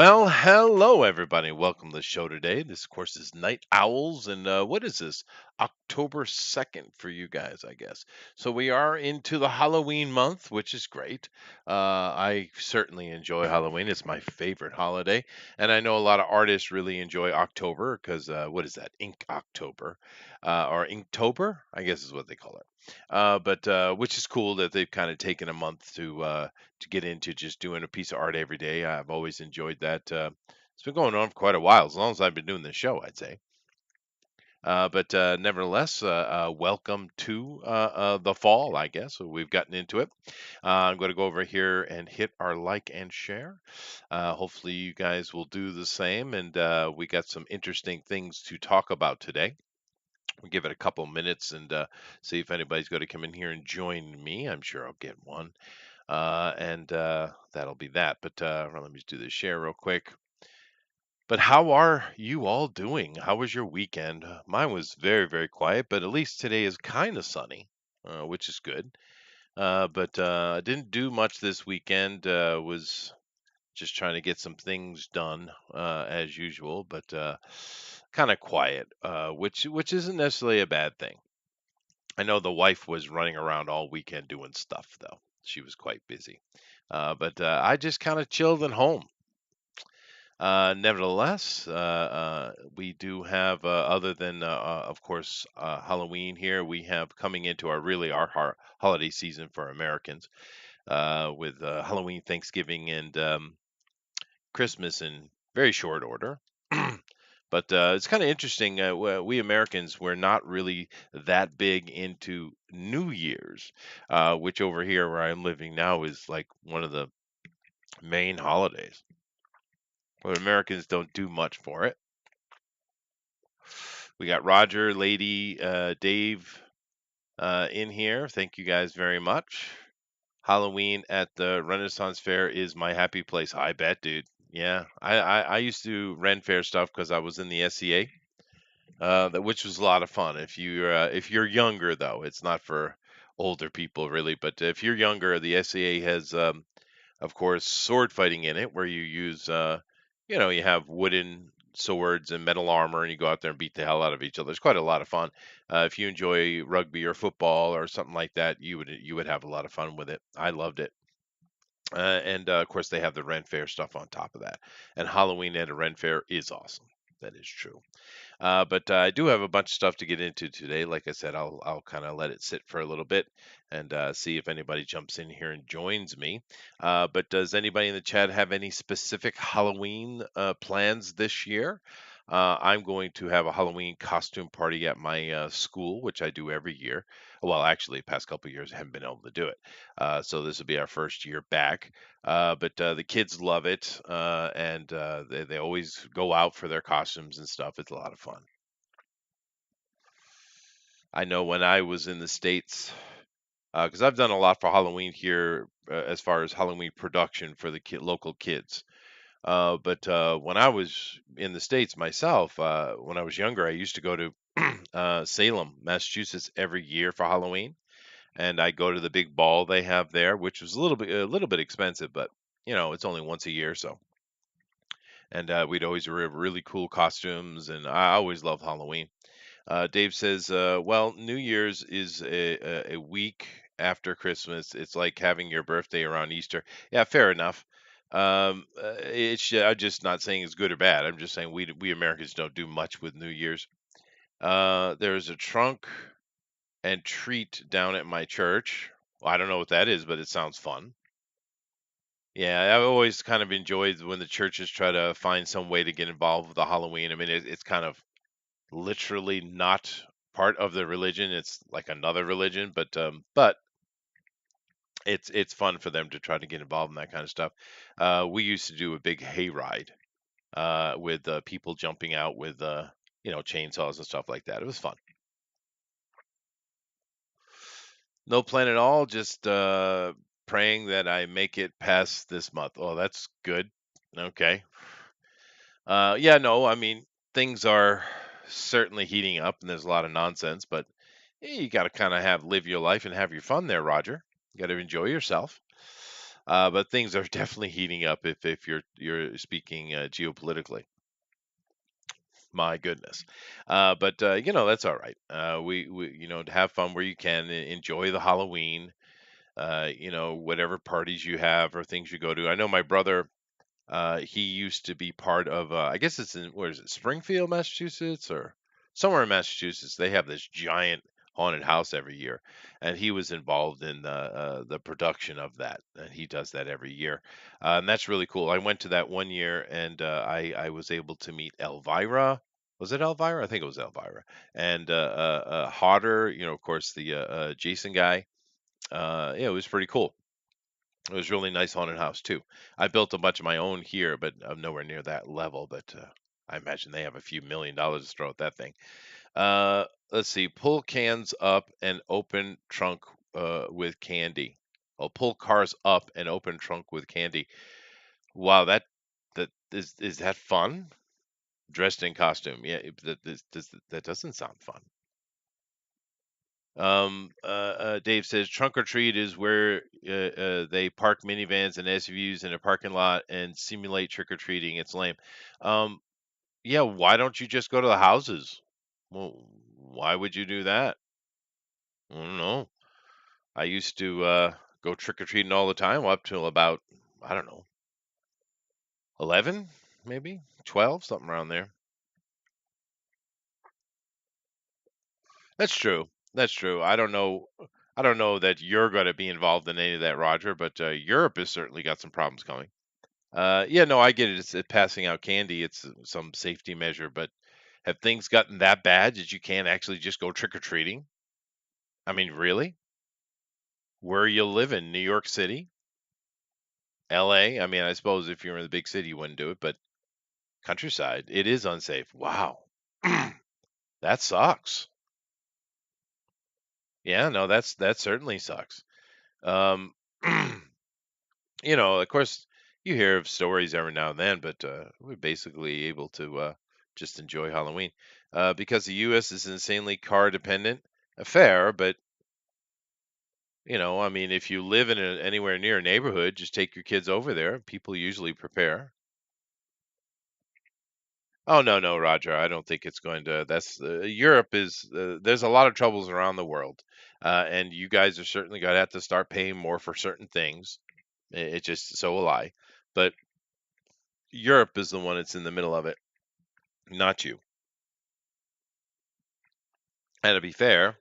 Well, hello everybody. Welcome to the show today. This, of course, is Night Owls, and what is this? October 2nd for you guys, I guess. So we are into the Halloween month, which is great. I certainly enjoy Halloween. It's my favorite holiday, and I know a lot of artists really enjoy October because what is that? Ink October, or Inktober, I guess is what they call it. But which is cool that they've kind of taken a month to get into just doing a piece of art every day. I've always enjoyed that. It's been going on for quite a while, as long as I've been doing this show, I'd say. But nevertheless, welcome to the fall, I guess. So we've gotten into it. I'm going to go over here and hit our like and share. Hopefully, you guys will do the same. And we got some interesting things to talk about today. We'll give it a couple minutes and see if anybody's going to come in here and join me. I'm sure I'll get one. And that'll be that. But let me just do this share real quick. But how are you all doing? How was your weekend? Mine was very, very quiet, but at least today is kind of sunny, which is good. But I didn't do much this weekend. Was just trying to get some things done as usual, but kind of quiet, which isn't necessarily a bad thing. I know the wife was running around all weekend doing stuff, though. She was quite busy. But I just kind of chilled at home. Nevertheless, we do have, other than, of course, Halloween here, we have coming into our holiday season for Americans with Halloween, Thanksgiving, and Christmas in very short order. But it's kind of interesting. We Americans, we're not really that big into New Year's, which over here where I'm living now is like one of the main holidays. But Americans don't do much for it. We got Roger, Lady, Dave in here. Thank you guys very much. Halloween at the Renaissance Fair is my happy place. I bet, dude. Yeah, I used to Ren Fair stuff because I was in the SCA, which was a lot of fun. If you're younger though, it's not for older people really. But if you're younger, the SCA has, of course, sword fighting in it, where you use, you have wooden swords and metal armor, and you go out there and beat the hell out of each other. It's quite a lot of fun. If you enjoy rugby or football or something like that, you would have a lot of fun with it. I loved it. And of course, they have the Ren Fair stuff on top of that. And Halloween at a Ren Fair is awesome. That is true. But I do have a bunch of stuff to get into today. Like I said, I'll kind of let it sit for a little bit and see if anybody jumps in here and joins me. But does anybody in the chat have any specific Halloween plans this year? I'm going to have a Halloween costume party at my school, which I do every year. Well, actually, past couple of years I haven't been able to do it, so this will be our first year back. But the kids love it, and they always go out for their costumes and stuff. It's a lot of fun. I know when I was in the States, because I've done a lot for Halloween here, as far as Halloween production for the local kids. But when I was in the States myself, when I was younger, I used to go to Salem, Massachusetts every year for Halloween, and I go to the big ball they have there, which was a little bit expensive, but it's only once a year, so. And we'd always wear really cool costumes, and I always love Halloween. Dave says, "Well, New Year's is a week after Christmas. It's like having your birthday around Easter." Yeah, fair enough. I'm just not saying it's good or bad. I'm just saying we Americans don't do much with New Year's. There's a trunk and treat down at my church. Well, I don't know what that is, but it sounds fun. Yeah, I've always kind of enjoyed when the churches try to find some way to get involved with the Halloween. I mean, it's kind of literally not part of the religion. It's like another religion, but it's fun for them to try to get involved in that kind of stuff. We used to do a big hayride with people jumping out with chainsaws and stuff like that. It was fun. No plan at all. Just praying that I make it past this month. Oh, that's good. Okay. Yeah, no, I mean, things are certainly heating up and there's a lot of nonsense, but you got to kind of live your life and have your fun there, Roger. You got to enjoy yourself. But things are definitely heating up if you're speaking geopolitically. My goodness. But that's all right. We have fun where you can, enjoy the Halloween. Whatever parties you have or things you go to. I know my brother. He used to be part of, I guess it's in, where is it, Springfield, Massachusetts, or somewhere in Massachusetts. They have this giant haunted house every year, and he was involved in the production of that. And he does that every year, and that's really cool. I went to that one year, and I was able to meet Elvira. Was it Elvira? I think it was Elvira, and Hodder. Of course, the Jason guy. Yeah, it was pretty cool. It was really nice haunted house too. I built a bunch of my own here, but I'm nowhere near that level. But I imagine they have a few $1 million to throw at that thing. Let's see. Pull cans up and open trunk with candy. Oh, pull cars up and open trunk with candy. Wow, that is that fun? Dressed in costume. Yeah, that doesn't sound fun. Dave says trunk or treat is where they park minivans and SUVs in a parking lot and simulate trick or treating. It's lame. Um, yeah, why don't you just go to the houses? Well, why would you do that? I don't know. I used to go trick or treating all the time up till about, I don't know, 11, maybe 12, something around there. That's true. That's true. I don't know. I don't know that you're going to be involved in any of that, Roger, but Europe has certainly got some problems coming. Yeah, no, I get it. It's passing out candy. It's some safety measure, but have things gotten that bad that you can't actually just go trick or treating? I mean, really? Where you live in New York City, LA? I mean, I suppose if you're in the big city, you wouldn't do it, but countryside, it is unsafe. Wow. That sucks. Yeah, no, that certainly sucks. Um, of course, you hear of stories every now and then, but we're basically able to just enjoy Halloween because the U.S. is insanely car dependent. Fair, but I mean, if you live in anywhere near a neighborhood, just take your kids over there. People usually prepare. Oh no, no, Roger. I don't think it's going to. That's Europe is. There's a lot of troubles around the world, and you guys are certainly going to have to start paying more for certain things. It just so will I, but Europe is the one that's in the middle of it, not you. And to be fair,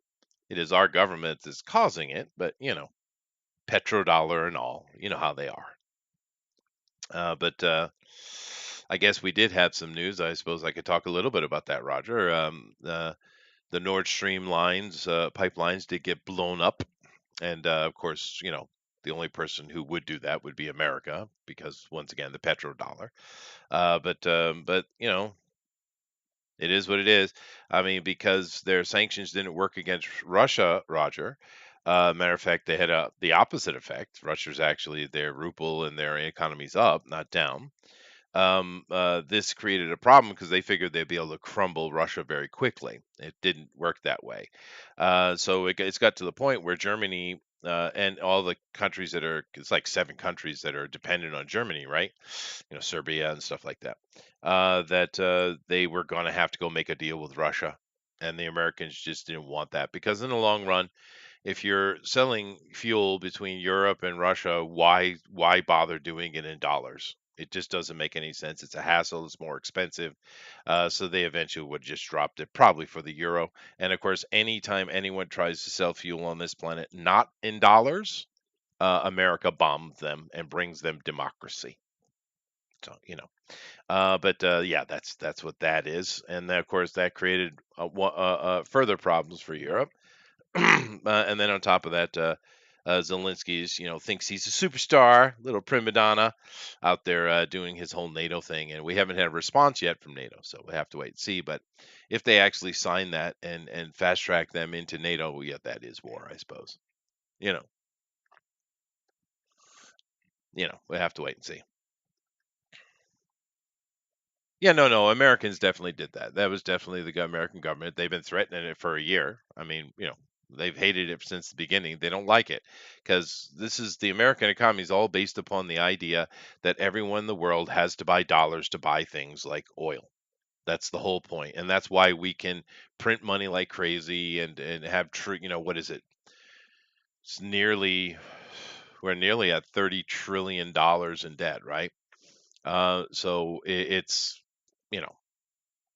it is our government that's causing it, but petrodollar and all, you know how they are. But I guess we did have some news. I suppose I could talk a little bit about that, Roger. The Nord Stream lines, pipelines did get blown up. And of course, the only person who would do that would be America because, once again, the petrodollar. But it is what it is. I mean, because their sanctions didn't work against Russia, Roger. Matter of fact, they had the opposite effect. Russia's actually their ruble and their economy's up, not down. This created a problem because they figured they'd be able to crumble Russia very quickly. It didn't work that way. So it's got to the point where Germany and all the countries it's like 7 countries that are dependent on Germany, right? Serbia and stuff like that. That they were going to have to go make a deal with Russia. And the Americans just didn't want that because in the long run, if you're selling fuel between Europe and Russia, why bother doing it in dollars? It just doesn't make any sense. It's a hassle. It's more expensive. So they eventually would just dropped it, probably for the euro. And of course, anytime anyone tries to sell fuel on this planet not in dollars, America bombs them and brings them democracy. So but yeah, that's what that is. And then, of course, that created further problems for Europe. And then on top of that, Zelensky's, thinks he's a superstar, little prima donna, out there doing his whole NATO thing, and we haven't had a response yet from NATO, so we have to wait and see. But if they actually sign that and fast track them into NATO, well, yeah, that is war, I suppose. You know, we have to wait and see. Yeah, no, no, Americans definitely did that. That was definitely the American government. They've been threatening it for a year. I mean, They've hated it since the beginning. They don't like it because this is the American economy is all based upon the idea that everyone in the world has to buy dollars to buy things like oil. That's the whole point, and that's why we can print money like crazy and have what is it? It's nearly we're nearly at $30 trillion in debt, right? So it's you know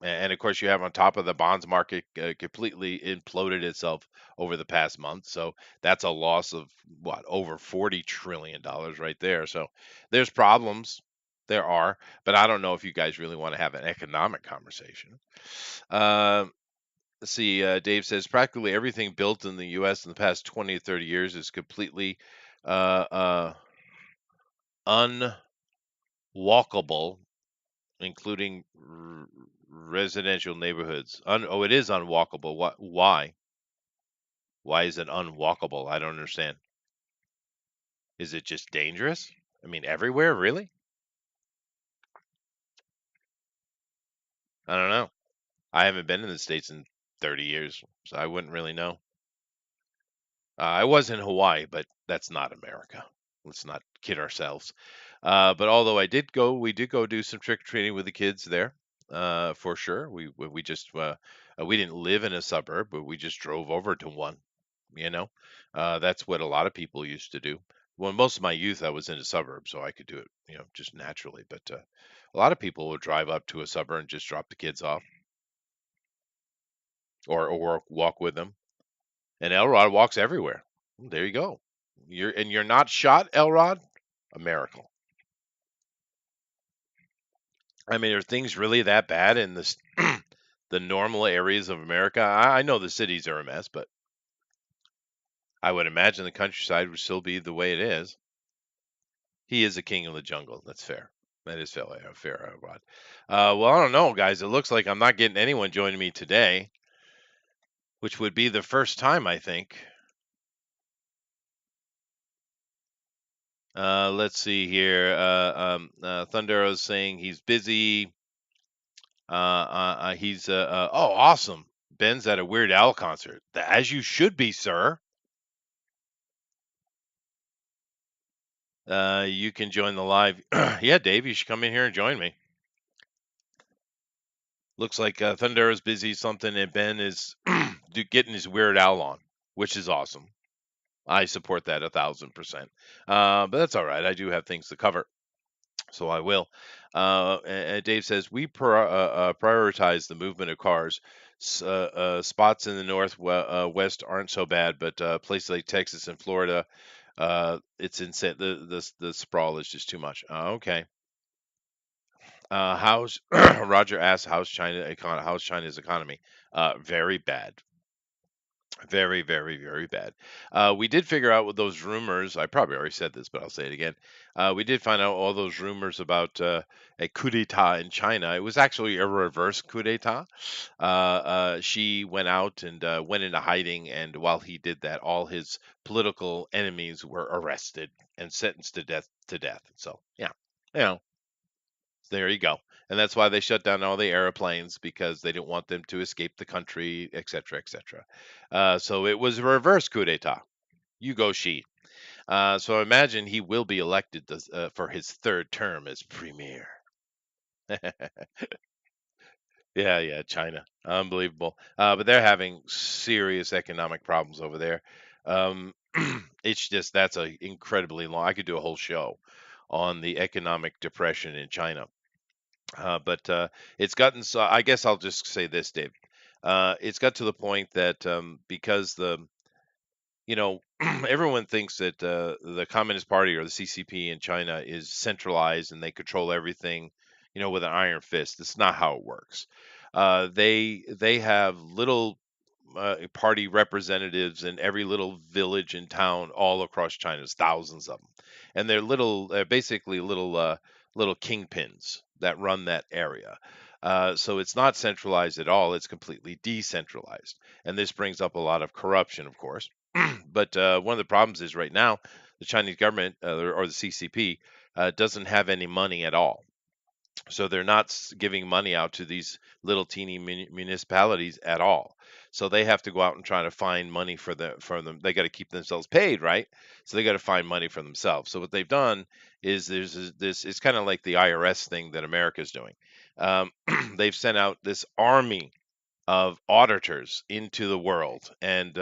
and of course, you have on top of the bonds market completely imploded itself over the past month. So that's a loss of what, over $40 trillion right there. So there's problems. There are, but I don't know if you guys really want to have an economic conversation. Uh, let's see. Dave says practically everything built in the U.S. in the past 20 to 30 years is completely uh, unwalkable, including residential neighborhoods. Oh, it is unwalkable. What? Why? Why is it unwalkable? I don't understand. Is it just dangerous? I mean, everywhere, really? I don't know. I haven't been in the States in 30 years, so I wouldn't really know. I was in Hawaii, but that's not America. Let's not kid ourselves. But although we did go do some trick or treating with the kids there, for sure. We just we didn't live in a suburb, but we just drove over to one. You know, that's what a lot of people used to do. Well, most of my youth, I was in a suburb, so I could do it, just naturally. But a lot of people would drive up to a suburb and just drop the kids off, or walk with them. And Elrod walks everywhere. There you go. You're not shot, Elrod? A miracle. I mean, are things really that bad in this the normal areas of America? I know the cities are a mess, but I would imagine the countryside would still be the way it is. He is a king of the jungle. That's fair. That is fair, fair, Rod. Well, I don't know, guys. It looks like I'm not getting anyone joining me today, which would be the first time, I think. Let's see here. Thundero's saying he's busy. He's oh, awesome. Ben's at a Weird Al concert. As you should be, sir. You can join the live. Yeah, Dave, you should come in here and join me. Looks like Thunder is busy something, and Ben is getting his Weird Al on, which is awesome. I support that 1,000%. But that's all right. I do have things to cover, so I will. And Dave says we prioritize the movement of cars. Spots in the west aren't so bad, but places like Texas and Florida, it's insane. The sprawl is just too much. Okay. How's Roger asks how's China's economy? Very bad. Very, very, very bad. We did figure out with those rumors. I probably already said this, but I'll say it again. We did find out all those rumors about a coup d'état in China. It was actually a reverse coup d'état. She went out and went into hiding, and while he did that, all his political enemies were arrested and sentenced to death. So yeah, you know, there you go. And that's why they shut down all the airplanes because they didn't want them to escape the country, et cetera, et cetera. So it was a reverse coup d'etat. You go, Xi. So imagine he will be elected for his third term as premier. Yeah, yeah, China. Unbelievable. But they're having serious economic problems over there. Um, it's just that's a incredibly long. I could do a whole show on the economic depression in China. But it's gotten so. I guess I'll just say this, Dave. It's got to the point that because everyone thinks that the Communist Party or the CCP in China is centralized and they control everything, with an iron fist. That's not how it works. They have little party representatives in every little village and town all across China. There's thousands of them, and they're basically little kingpins that run that area. So it's not centralized at all. It's completely decentralized, and this brings up a lot of corruption, of course. But one of the problems is right now the Chinese government or the CCP doesn't have any money at all. So they're not giving money out to these little teeny municipalities at all. So they have to go out and try to find money for them. They got to keep themselves paid, right? So they got to find money for themselves. So what they've done is this. It's kind of like the IRS thing that America's doing. Um, they've sent out this army of auditors into the world, and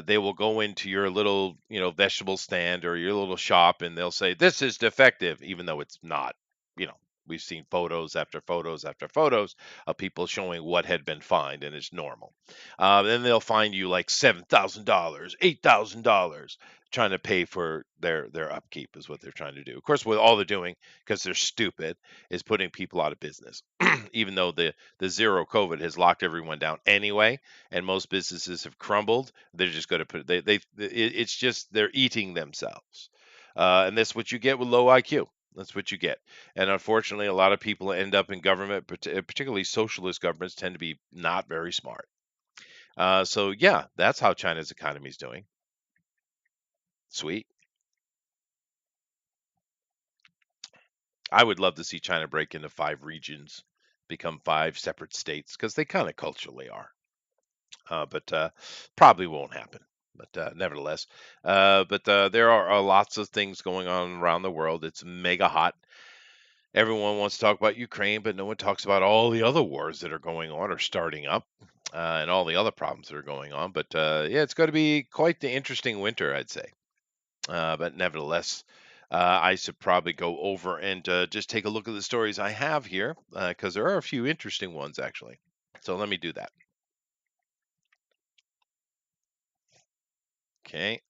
they will go into your little, vegetable stand or your little shop, and they'll say this is defective, even though it's not. You know, we've seen photos after photos after photos of people showing what had been fined, and it's normal. Then they'll fine you like $7,000, $8,000, trying to pay for their upkeep is what they're trying to do. Of course, what all they're doing, because they're stupid, is putting people out of business. Even though the zero COVID has locked everyone down anyway, and most businesses have crumbled. They're just going to put it's just they're eating themselves, and that's what you get with low IQ. That's what you get, and unfortunately, a lot of people end up in government, particularly socialist governments, tend to be not very smart. So yeah, that's how China's economy is doing. Sweet. I would love to see China break into five regions, become five separate states, because they kind of culturally are. But probably won't happen. But nevertheless, there are lots of things going on around the world. It's mega hot. Everyone wants to talk about Ukraine, but no one talks about all the other wars that are going on or starting up, and all the other problems that are going on. But yeah, it's going to be quite the interesting winter, I'd say. But nevertheless, I should probably go over and just take a look at the stories I have here, because there are a few interesting ones actually. So let me do that. Okay.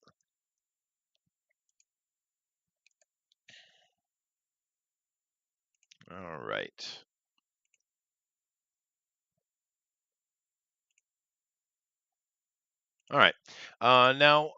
All right. All right. Now,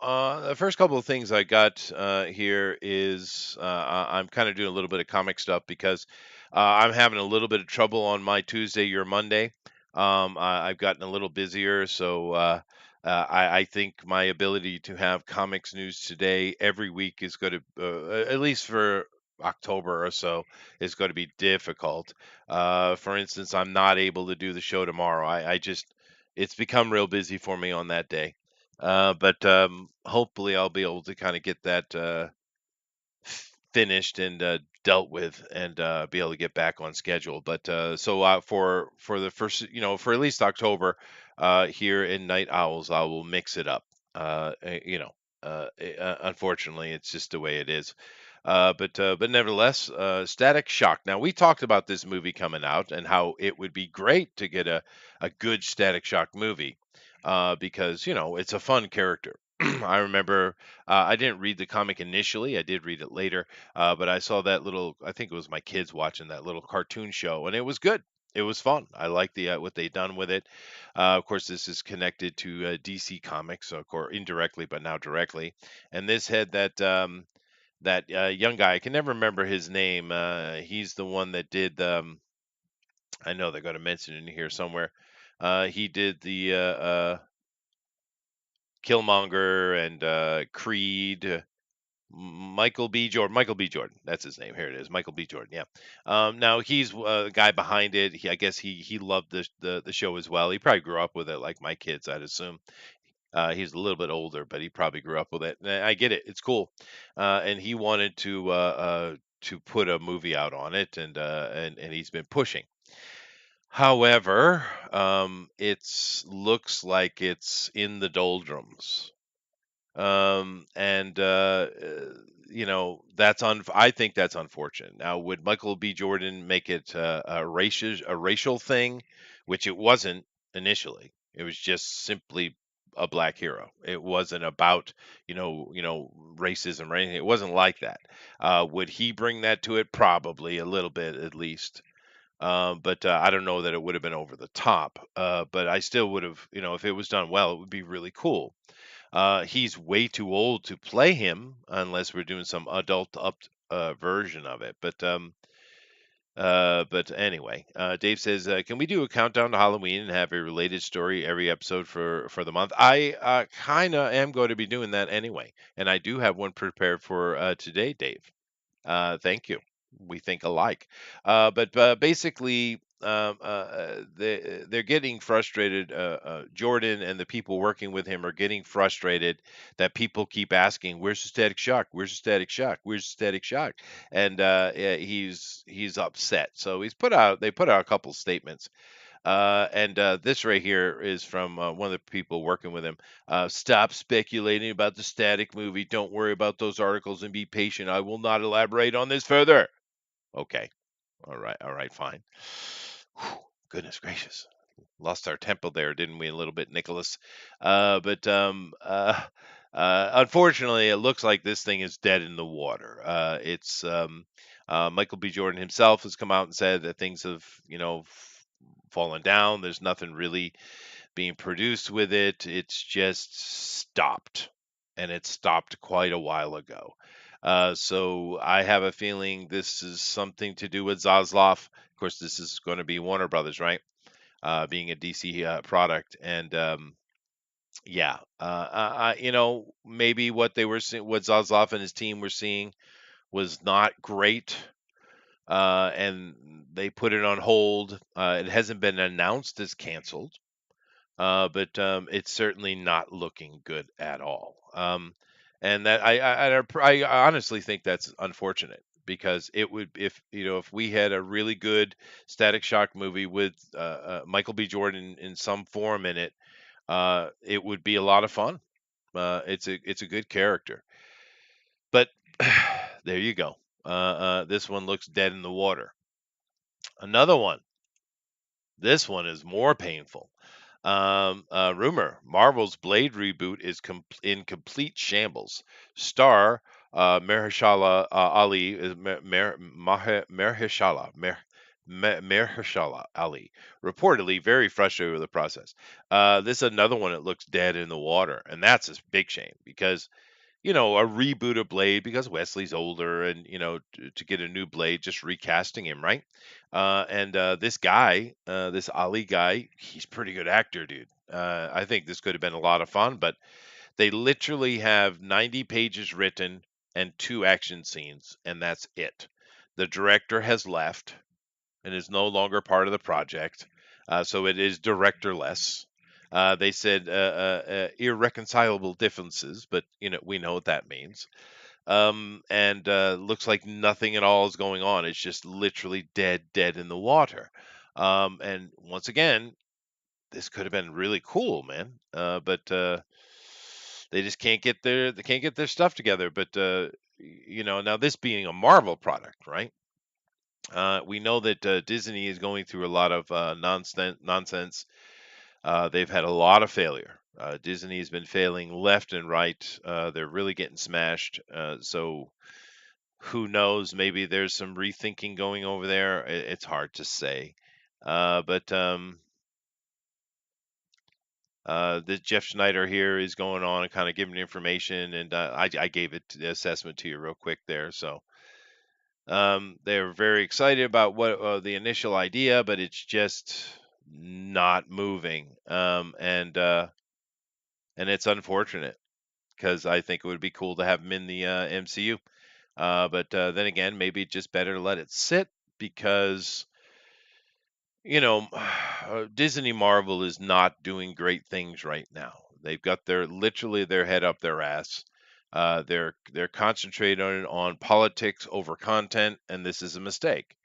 the first couple of things I got here is I'm kind of doing a little bit of comic stuff because I'm having a little bit of trouble on my Tuesday, your Monday. I've gotten a little busier, so I think my ability to have comics news today every week is going to, at least for October or so, is going to be difficult. For instance, I'm not able to do the show tomorrow. I just, it's become real busy for me on that day. But hopefully, I'll be able to kind of get that finished and dealt with, and be able to get back on schedule. But for the first, for at least October, here in Night Owls, I will mix it up. Unfortunately, it's just the way it is. But nevertheless, Static Shock. Now we talked about this movie coming out and how it would be great to get a good Static Shock movie, because it's a fun character. I remember I didn't read the comic initially. I did read it later, but I saw that little. I think it was my kids watching that little cartoon show, and it was good. It was fun. I like the what they done with it. Of course, this is connected to DC Comics, of course, indirectly, but now directly. And this had that young guy. I can never remember his name. He's the one that did. I know they're going to mention it in here somewhere. He did the Killmonger and Creed. Michael B. Jordan. Michael B. Jordan. That's his name. Here it is. Michael B. Jordan. Yeah. Now he's the guy behind it. I guess he loved the show as well. He probably grew up with it like my kids, I'd assume. He's a little bit older, but he probably grew up with it. And I get it; it's cool. And he wanted to put a movie out on it, and he's been pushing. However, it's looks like it's in the doldrums, and that's I think that's unfortunate. Now, would Michael B. Jordan make it a racial thing, which it wasn't initially? It was just simply a black hero. It wasn't about racism or anything. It wasn't like that. Would he bring that to it? Probably a little bit, at least. But I don't know that it would have been over the top. But I still would have, if it was done well, it would be really cool. He's way too old to play him unless we're doing some adult up version of it. But anyway, Dave says, "Can we do a countdown to Halloween and have a related story every episode for the month?" I kind of am going to be doing that anyway, and I do have one prepared for today, Dave. Thank you. we think alike. But basically, they're getting frustrated. Jordan and the people working with him are getting frustrated that people keep asking, "Where's the Static Shock? Where's the Static Shock? Where's the Static Shock?" And yeah, he's upset. So they put out a couple statements. And this right here is from one of the people working with him. Stop speculating about the Static movie. Don't worry about those articles and be patient. I will not elaborate on this further. Okay. All right, fine. Whew, goodness gracious. Lost our tempo there, didn't we, a little bit, Nicholas? But unfortunately, it looks like this thing is dead in the water. It's Michael B. Jordan himself has come out and said that things have, fallen down. There's nothing really being produced with it. It's just stopped, and it stopped quite a while ago. So I have a feeling this is something to do with Zaslav. Of course, this is going to be Warner Brothers, right? Being a DC product, and yeah, maybe what they were seeing, what Zaslav and his team were seeing, was not great, and they put it on hold. It hasn't been announced as canceled, but it's certainly not looking good at all. And that I honestly think that's unfortunate because it would if we had a really good Static Shock movie with Michael B. Jordan in some form in it, it would be a lot of fun. It's a good character, but there you go. This one looks dead in the water. Another one. This one is more painful. Rumor: Marvel's Blade reboot is in complete shambles. Star Mahershala Ali is Mahershala Ali reportedly very frustrated with the process. This is another one that looks dead in the water, and that's a big shame because a reboot of Blade because Wesley's older and, to get a new Blade, just recasting him, right? And this guy, this Ali guy, he's a pretty good actor, dude. I think this could have been a lot of fun, but they literally have 90 pages written and two action scenes, and that's it. The director has left and is no longer part of the project. So it is directorless. They said irreconcilable differences, but we know what that means. And looks like nothing at all is going on. It's just literally dead in the water. And once again, this could have been really cool, man. But they just can't get their stuff together. But now this being a Marvel product, right? We know that Disney is going through a lot of nonsense. They've had a lot of failure. Disney has been failing left and right. They're really getting smashed. So who knows? Maybe there's some rethinking going over there. It's hard to say. But the Jeff Schneider here is going on and kind of giving information, and I gave it the assessment to you real quick there. So they're very excited about what the initial idea, but it's just not moving. And it's unfortunate because I think it would be cool to have him in the MCU. But then again, maybe it's just better to let it sit because Disney Marvel is not doing great things right now. They've got their head up their ass. They're concentrated on politics over content, and this is a mistake.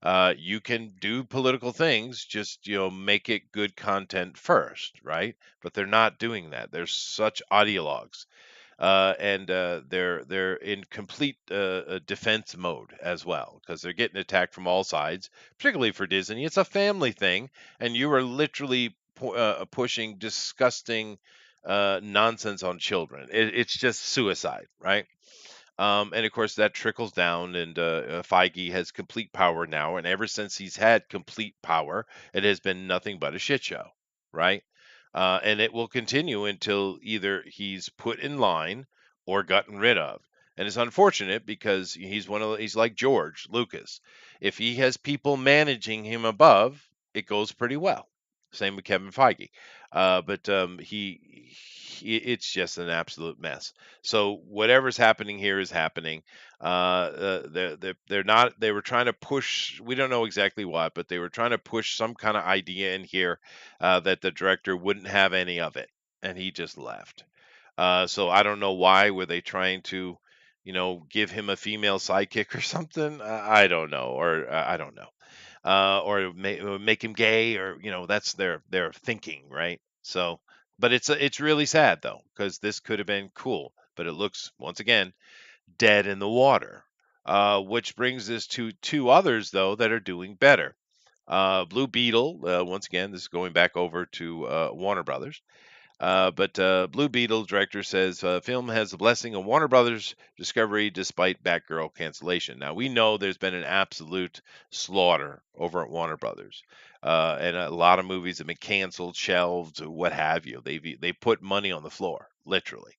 You can do political things, just make it good content first, right? But they're not doing that. They're such ideologues, and they're in complete defense mode as well because they're getting attacked from all sides. Particularly for Disney, it's a family thing, and you are literally pushing disgusting nonsense on children. It's just suicide, right? And of course, that trickles down, and Feige has complete power now. And ever since he's had complete power, it has been nothing but a shit show, right? And it will continue until either he's put in line or gotten rid of. And it's unfortunate because he's like George Lucas. If he has people managing him above, it goes pretty well. Same with Kevin Feige. But it's just an absolute mess. So whatever's happening here is happening. They're not. They were trying to push. We don't know exactly what, but they were trying to push some kind of idea in here that the director wouldn't have any of it, and he just left. So I don't know why. Were they trying to, give him a female sidekick or something? I don't know, or I don't know, or make him gay, or that's their thinking, right? So, but it's really sad though, because this could have been cool, but it looks once again dead in the water. Which brings us to two others though that are doing better. Blue Beetle, once again, this is going back over to Warner Brothers. But Blue Beetle director says film has the blessing of Warner Brothers Discovery despite Batgirl cancellation. Now we know there's been an absolute slaughter over at Warner Brothers, and a lot of movies have been canceled, shelved, or what have you. They put money on the floor, literally.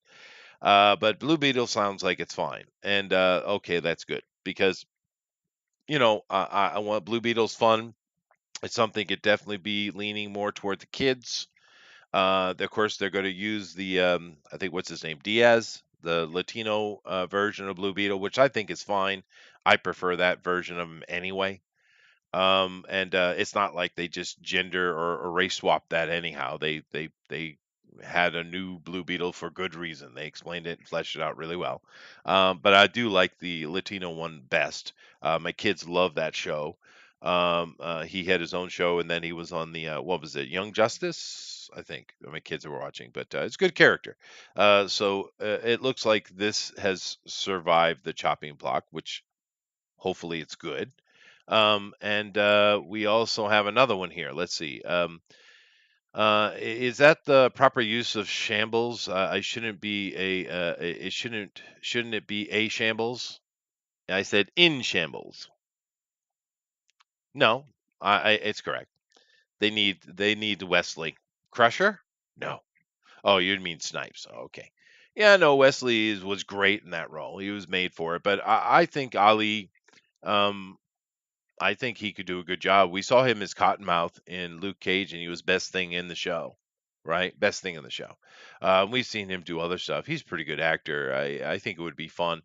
But Blue Beetle sounds like it's fine, and okay, that's good because I want Blue Beetle's fun. It's something could definitely be leaning more toward the kids. Of course, they're going to use the I think what's his name, Diaz, the Latino version of Blue Beetle, which I think is fine. I prefer that version of him anyway. And it's not like they just gender or race swap that anyhow. They had a new Blue Beetle for good reason. They explained it and fleshed it out really well. But I do like the Latino one best. My kids love that show. He had his own show, and then he was on the what was it, Young Justice? I think my kids were watching, but it's a good character. So it looks like this has survived the chopping block, which hopefully it's good. And we also have another one here. Let's see. Is that the proper use of shambles? I shouldn't be it shouldn't it be a shambles? I said in shambles. No, it's correct. They need Wesley Crusher. No. Oh, you mean Snipes? Oh, okay. Yeah, no. Was great in that role. He was made for it. But I think Ali. Um, I think he could do a good job. We saw him as Cottonmouth in Luke Cage, and he was best thing in the show, right? Best thing in the show. We've seen him do other stuff. He's a pretty good actor. I think it would be fun.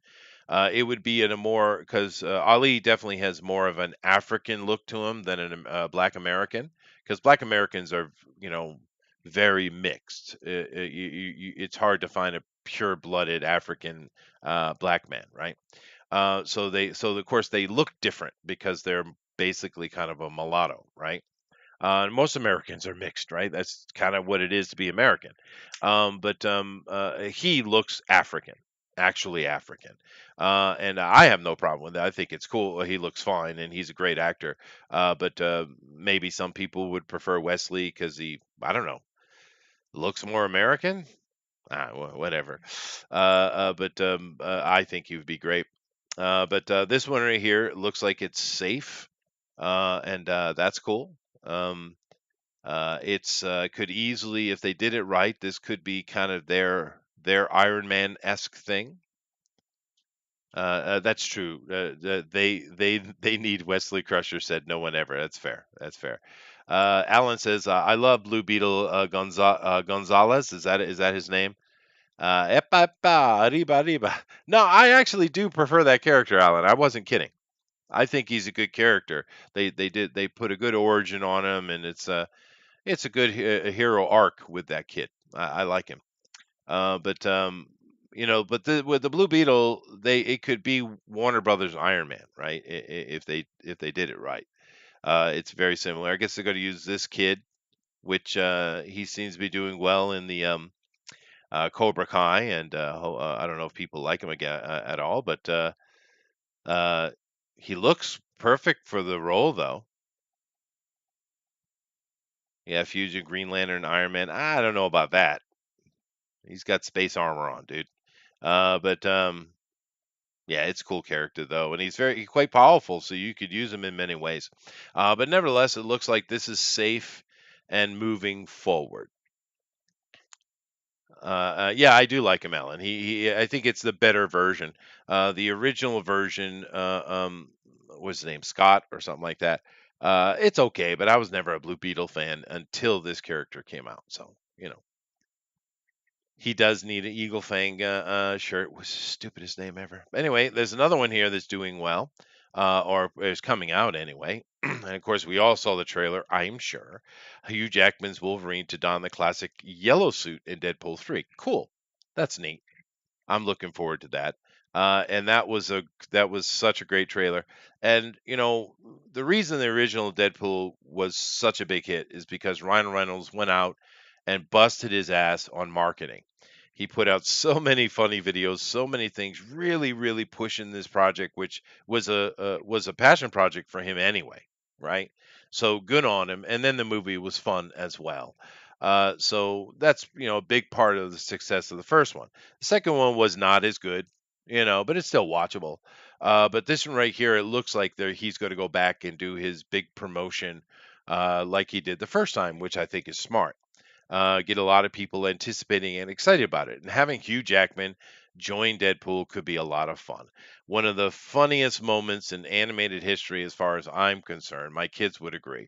It would be in a more because Ali definitely has more of an African look to him than a Black American. Because Black Americans are, you know, very mixed. It's hard to find a pure-blooded African black man, right? So of course they look different because they're basically kind of a mulatto, right? Most Americans are mixed, right? That's kind of what it is to be American. But he looks African, actually African, and I have no problem with that. I think it's cool. He looks fine, and he's a great actor. But maybe some people would prefer Wesley because I don't know, looks more American. Whatever. I think he would be great. But this one right here looks like it's safe, and that's cool. Um, it's could easily, if they did it right, this could be kind of their Iron Man esque thing. That's true. They need Wesley Crusher. Said no one ever. That's fair. That's fair. Alan says I love Blue Beetle Gonzalez. Is that his name? Epa, epa, arriba, arriba. No, I actually do prefer that character, Alan. I wasn't kidding. I think he's a good character. They put a good origin on him, and it's a good hero arc with that kid. I like him. But with the Blue Beetle, it could be Warner Brothers Iron Man, right? If they did it right. It's very similar. I guess they're going to use this kid, which he seems to be doing well in the Cobra Kai, and I don't know if people like him again at all, but uh, he looks perfect for the role, though. Yeah, Fusion, Green Lantern, Iron Man. I don't know about that. He's got space armor on, dude. But yeah, it's a cool character though, and he's quite powerful, so you could use him in many ways. But nevertheless, it looks like this is safe and moving forward. Yeah, I do like him, Alan. I think it's the better version. The original version, what's his name, Scott or something like that. It's okay, but I was never a Blue Beetle fan until this character came out. So he does need an Eagle Fang shirt. Was the stupidest name ever. Anyway, there's another one here that's doing well, or is coming out anyway. And of course, we all saw the trailer. I'm sure Hugh Jackman's Wolverine to don the classic yellow suit in Deadpool 3. Cool, that's neat. I'm looking forward to that. And that was such a great trailer. And the reason the original Deadpool was such a big hit is because Ryan Reynolds went out and busted his ass on marketing. He put out so many funny videos, so many things, really, really pushing this project, which was a passion project for him anyway, right? So good on him. And then the movie was fun as well. So that's a big part of the success of the first one. The second one was not as good, but it's still watchable. But this one right here, it looks like he's going to go back and do his big promotion like he did the first time, which I think is smart. Get a lot of people anticipating and excited about it. And having Hugh Jackman join Deadpool could be a lot of fun. One of the funniest moments in animated history, as far as I'm concerned. My kids would agree.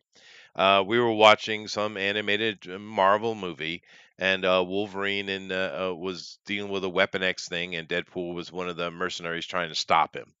We were watching some animated Marvel movie, and Wolverine was dealing with a Weapon X thing, and Deadpool was one of the mercenaries trying to stop him.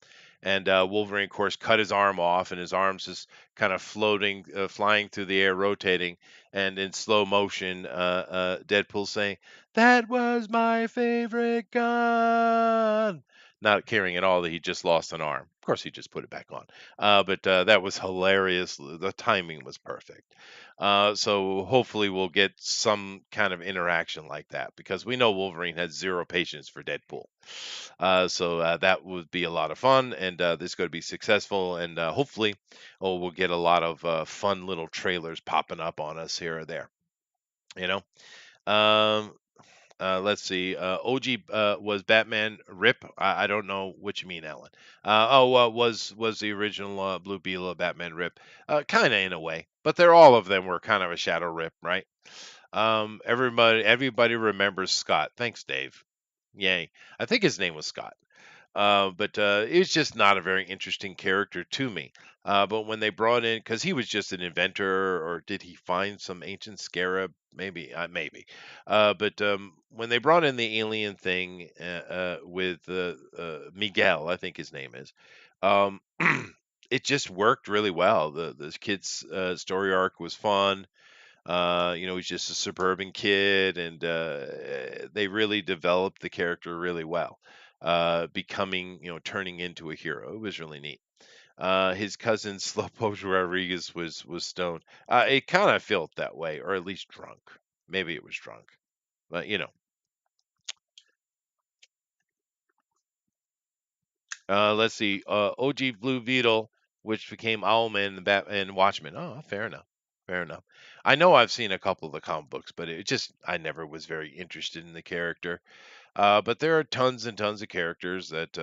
And Wolverine, of course, cut his arm off, and his arm's just kind of floating, flying through the air, rotating. And in slow motion, Deadpool saying, "That was my favorite gun." Not caring at all that he just lost an arm. Of course, he just put it back on. But that was hilarious. The timing was perfect. So hopefully we'll get some kind of interaction like that because we know Wolverine has zero patience for Deadpool. So that would be a lot of fun, and this is going to be successful. And hopefully, we'll get a lot of fun little trailers popping up on us here or there. You know. Um, let's see. OG was Batman Rip. I don't know what you mean, Alan. Was the original Blue Beetle Batman Rip? Kind of in a way, but they're all of them were kind of a shadow rip, right? Everybody remembers Scott. Thanks, Dave. Yay. I think his name was Scott. But it's just not a very interesting character to me. But when they brought in, because he was just an inventor, or did he find some ancient scarab? Maybe, maybe. But when they brought in the alien thing with Miguel, I think his name is, um, it just worked really well. The kid's story arc was fun. He's just a suburban kid, and they really developed the character really well, becoming, turning into a hero. It was really neat. His cousin Slowpoke Rodriguez was stoned. It kind of felt that way, or at least drunk. Maybe it was drunk, but let's see. OG Blue Beetle, which became Owlman and and Watchmen. Oh, fair enough. Fair enough. I know I've seen a couple of the comic books, but I never was very interested in the character. But there are tons and tons of characters that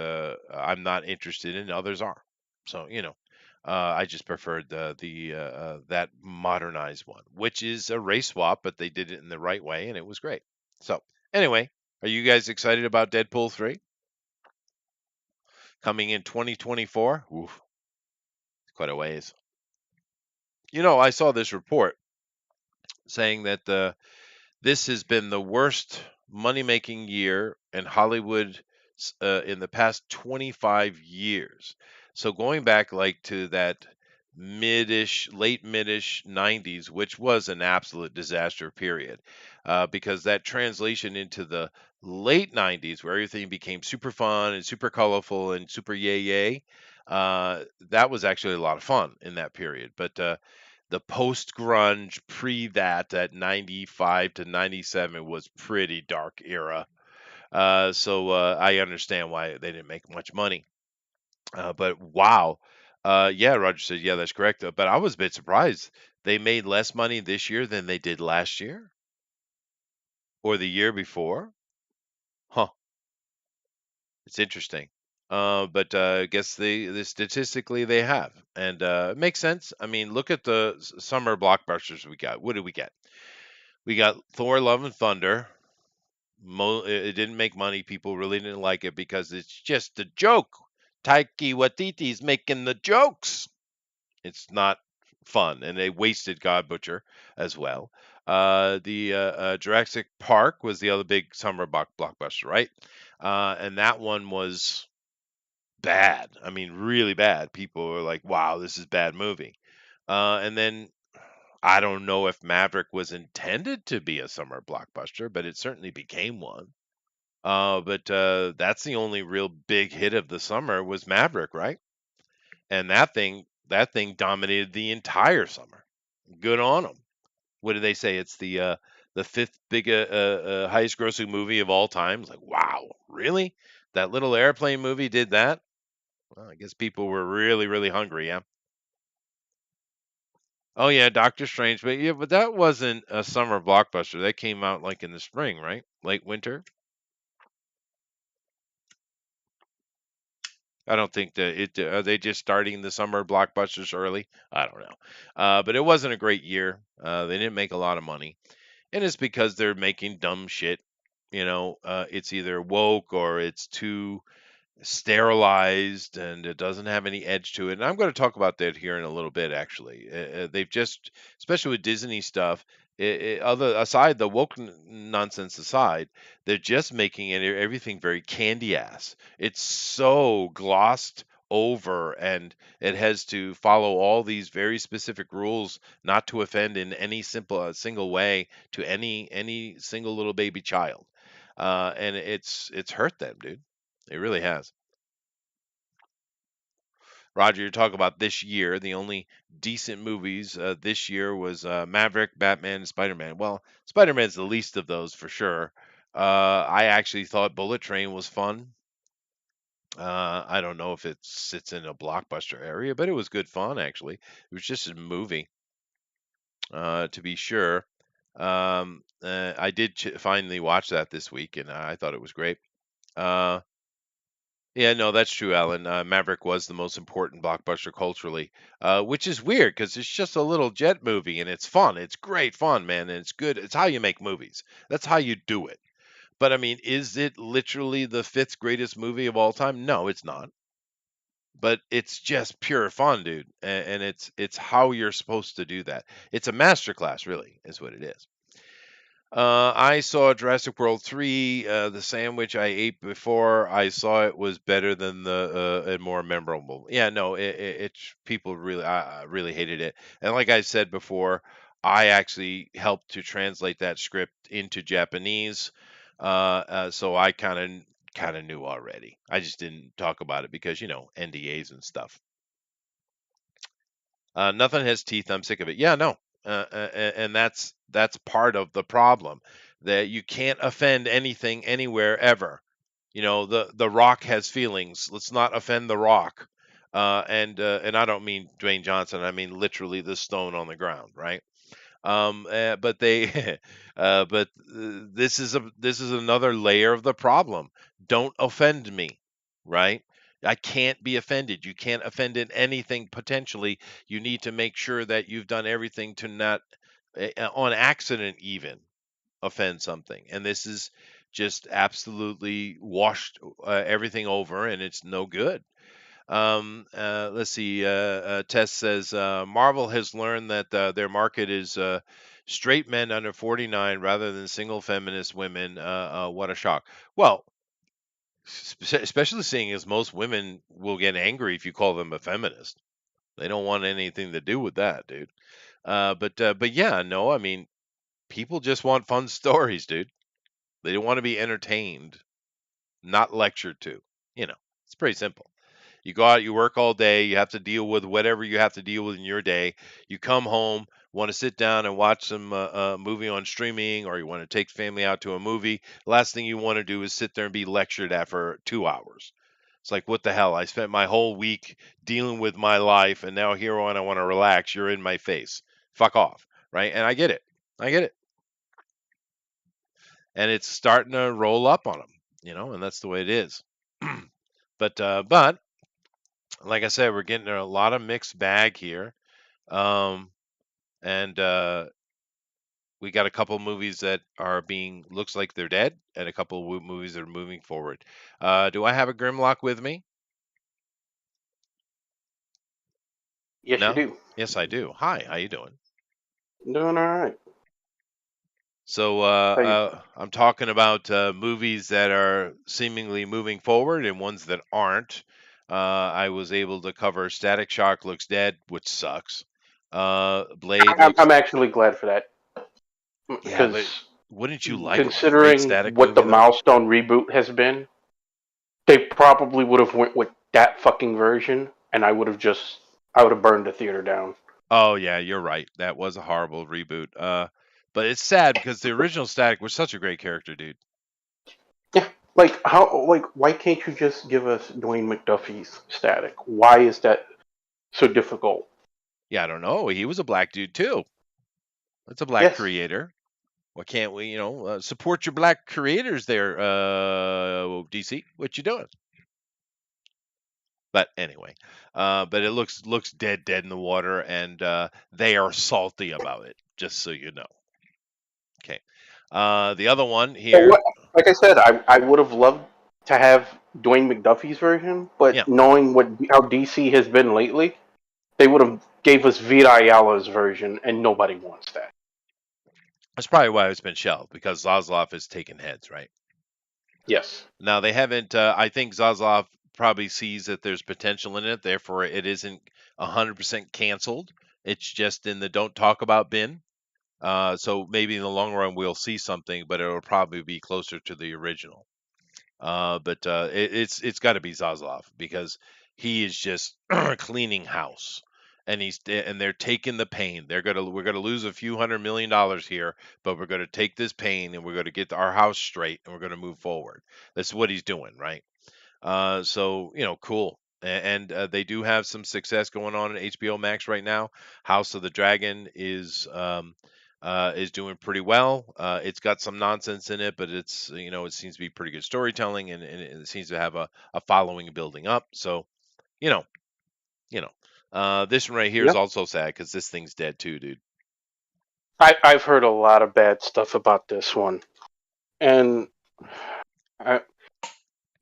I'm not interested in. Others are. So I just preferred the that modernized one, which is a race swap, but they did it in the right way, and it was great. So anyway, are you guys excited about Deadpool 3 coming in 2024? Oof, quite a ways. I saw this report saying that this has been the worst money making year in Hollywood in the past 25 years. So going back like to that late midish 90s, which was an absolute disaster period, because that translation into the late 90s, where everything became super fun and super colorful and super yay yay, that was actually a lot of fun in that period. But the post grunge pre that 95 to 97 was pretty dark era. So I understand why they didn't make much money. But wow. Yeah, Roger said, yeah, that's correct. But I was a bit surprised. They made less money this year than they did last year or the year before. Huh. It's interesting. But I guess they statistically they have, and it makes sense. I mean, look at the summer blockbusters we got. What did we get? We got Thor: Love and Thunder. It didn't make money. People really didn't like it because it's just a joke. Taiki Waititi's making the jokes. It's not fun, and they wasted God Butcher as well. The Jurassic Park was the other big summer blockbuster, right? And that one was bad. I mean, really bad. People were like, "Wow, this is a bad movie." And then I don't know if Maverick was intended to be a summer blockbuster, but it certainly became one. But that's the only real big hit of the summer was Maverick, right? And that thing dominated the entire summer. Good on them. What do they say? It's the fifth big highest grossing movie of all time. It's like, wow, really? That little airplane movie did that? Well, I guess people were really, really hungry. Yeah. Oh yeah, Doctor Strange, but yeah, but that wasn't a summer blockbuster. That came out like in the spring, right? Late winter. I don't think that it. Are they just starting the summer blockbusters early? I don't know. But it wasn't a great year. They didn't make a lot of money, and it's because they're making dumb shit. It's either woke or it's too sterilized and it doesn't have any edge to it. And I'm going to talk about that here in a little bit. Actually, they've just, especially with Disney stuff, other aside the woke nonsense aside, they're just making everything very candy ass. It's so glossed over, and it has to follow all these very specific rules not to offend in any single way to any single little baby child. And it's hurt them, dude. It really has. Roger, you're talking about this year. The only decent movies this year was Maverick, Batman, and Spider-Man. Well, Spider-Man's the least of those for sure. I actually thought Bullet Train was fun. I don't know if it sits in a blockbuster area, but it was good fun actually. It was just a movie, to be sure. I did finally watch that this week, and I thought it was great. Uh, Yeah, no, that's true, Alan. Maverick was the most important blockbuster culturally, which is weird because it's just a little jet movie and it's fun. It's great fun, man, and it's good. It's how you make movies. That's how you do it. But I mean, is it literally the fifth greatest movie of all time? No, it's not. But it's just pure fun, dude, and it's how you're supposed to do that. It's a masterclass, really, is what it is. I saw Jurassic World 3. The sandwich I ate before I saw it was better than the and more memorable. Yeah, no, it's people really, I really hated it. And like I said before, I actually helped to translate that script into Japanese. So I kind of knew already. I just didn't talk about it because NDAs and stuff. Nothing has teeth. I'm sick of it. Yeah, no, and that's part of the problem that you can't offend anything anywhere ever. The Rock has feelings. Let's not offend the Rock. And I don't mean Dwayne Johnson. I mean literally the stone on the ground, right? But they, this is another layer of the problem. Don't offend me, right? I can't be offended. You can't offend in anything potentially. You need to make sure that you've done everything to not, on accident, even offend something. And this is just absolutely washed everything over, and it's no good. Let's see. Tess says Marvel has learned that their market is straight men under 49 rather than single feminist women. What a shock. Well, especially seeing as most women will get angry if you call them a feminist. They don't want anything to do with that, dude. But yeah, no, I mean, people just want fun stories, dude. They don't want to be entertained, not lectured to. It's pretty simple. You go out, you work all day, you have to deal with whatever you have to deal with in your day. You come home, want to sit down and watch some movie on streaming, or you want to take family out to a movie. Last thing you want to do is sit there and be lectured at for 2 hours. It's like, what the hell? I spent my whole week dealing with my life, and now here on I want to relax. You're in my face. Fuck off, right? And I get it. I get it. And it's starting to roll up on them, and that's the way it is. But like I said, we're getting a lot of mixed bag here. Um, and we got a couple movies that are being looks like they're dead, and a couple of movies that are moving forward. Do I have a Grimlock with me? Yes, you No? do. Yes, I do. Hi, how you doing? Doing all right. So How you? I'm talking about movies that are seemingly moving forward and ones that aren't. I was able to cover Static Shock Looks Dead, which sucks. Blade I'm looks, actually glad for that yeah, but because wouldn't you like a great considering Static what the movie though? milestone reboot has been, they probably would have went with that fucking version, and I would have burned the theater down. Oh yeah, you're right. That was a horrible reboot. But it's sad because the original Static was such a great character, dude. Yeah, like how? Like why can't you just give us Dwayne McDuffie's Static? Why is that so difficult? Yeah, I don't know. He was a black dude too. It's a black Yes. creator. Why can't we, support your black creators there, DC? What you doing? But anyway, but it looks dead in the water, and they are salty about it. Just so you know. Okay. The other one So what? here, Like I said, I would have loved to have Dwayne McDuffie's version, but yeah, knowing what how DC has been lately, they would have gave us Vita Ayala's version, and nobody wants that. that's probably why it's been shelved because Zaslav is taking heads, right? Yes. Now they haven't. I think Zaslav probably sees that there's potential in it, therefore it isn't 100% canceled. It's just in the don't talk about bin. So maybe in the long run we'll see something, but it'll probably be closer to the original. But it's got to be Zaslav because he is just cleaning house, and they're taking the pain. We're gonna lose a few $100 million here, but we're gonna take this pain and we're gonna get our house straight and we're gonna move forward. That's what he's doing, right? So cool. And they do have some success going on in HBO Max right now. House of the Dragon is doing pretty well. It's got some nonsense in it, but it seems to be pretty good storytelling, and it seems to have a following building up. So you know, this one right here is Yep. also sad because this thing's dead too, dude. I've heard a lot of bad stuff about this one, and I,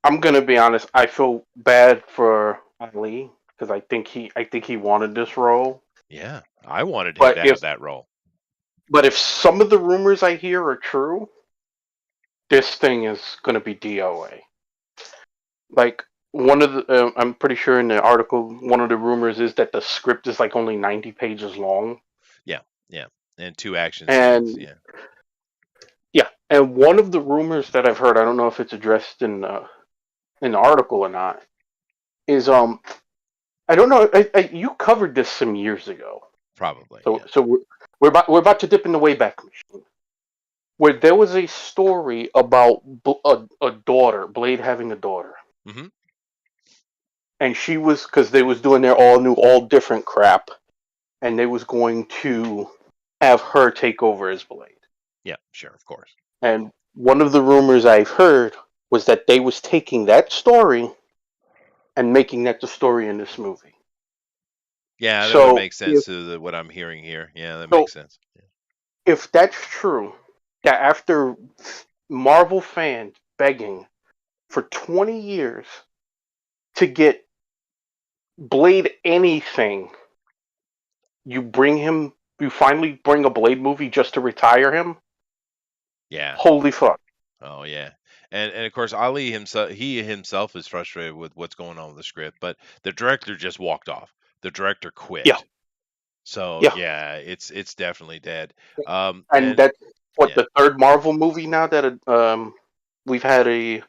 I'm gonna be honest. I feel bad for Ali because I think he wanted this role, Yeah, I wanted him but to have that role. if some of the rumors I hear are true, this thing is gonna be DOA. Like one of the, I'm pretty sure in the article, one of the rumors is that the script is like only 90 pages long, Yeah, yeah, and 2 action scenes. and Yeah, yeah, and one of the rumors that I've heard, I don't know if it's addressed in the article or not, is I don't know, you covered this some years ago, probably. so Yeah. we're about to dip in the Wayback Machine, where there was a story about a daughter, Blade having a daughter, Hmm. and she was because they was doing their all new, all different crap, and they was going to have her take over as Blade. Yeah, sure, of course. And one of the rumors I've heard was that they was taking that story and making that the story in this movie. Yeah, that would So make sense to what I'm hearing here. Yeah, that so makes sense. if that's true, that after Marvel fans begging for 20 years to get Blade anything, you finally bring a Blade movie just to retire him? Yeah. Holy fuck. Oh yeah. And of course Ali himself is frustrated with what's going on with the script, but the director just walked off. The director Yeah, quit. So yeah. yeah, it's definitely dead. And And that's what yeah. the third Marvel movie now that we've had a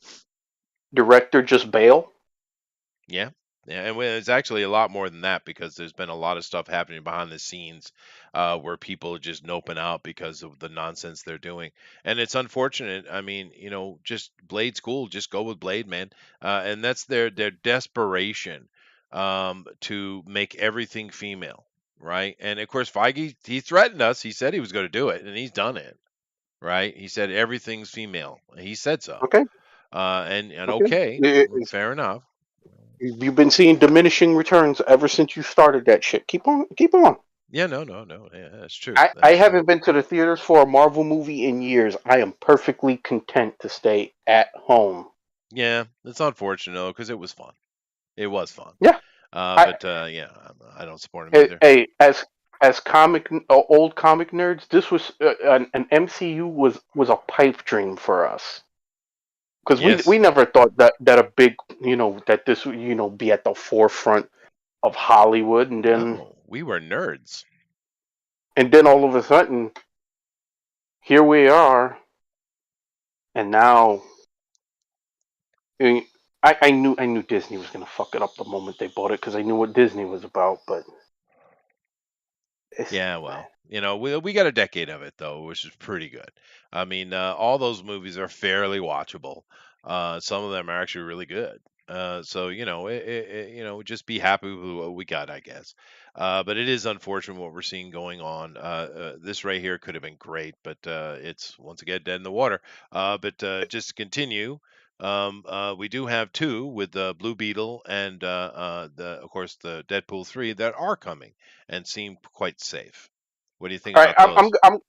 director just bail. Yeah. Yeah, and it's actually a lot more than that because there's been a lot of stuff happening behind the scenes where people are just noping out because of the nonsense they're doing. And it's unfortunate. I mean, just Blade's cool. Just go with Blade, man. And that's their desperation to make everything female, right? And of course, Feige, he threatened us. He said he was going to do it, and he's done it, right? He said everything's female. He said so. Okay, And okay. okay, fair enough. You've been seeing diminishing returns ever since you started that shit. Keep on, keep on. Yeah, no. Yeah, that's true. I That's true. haven't been to the theaters for a Marvel movie in years. I am perfectly content to stay at home. Yeah, it's unfortunate though, because it was fun. It was fun. Yeah, I But yeah, I don't support him hey, either. hey, as old comic nerds, this was an MCU was a pipe dream for us because we Yes. never thought that a big that this would be at the forefront of Hollywood, No, we were nerds. and then all of a sudden here we are, and now I, mean, I knew Disney was gonna fuck it up the moment they bought it because I knew what Disney was about, but it's Yeah, well, we got a decade of it though, which is pretty good. I mean, all those movies are fairly watchable. Some of them are actually really good. So just be happy with what we got, I guess. But it is unfortunate what we're seeing going on. This right here could have been great, but it's once again dead in the water. But just to continue. We do have two with the Blue Beetle and of course the Deadpool 3 that are coming and seem quite safe. What do you think all right. about those? I'm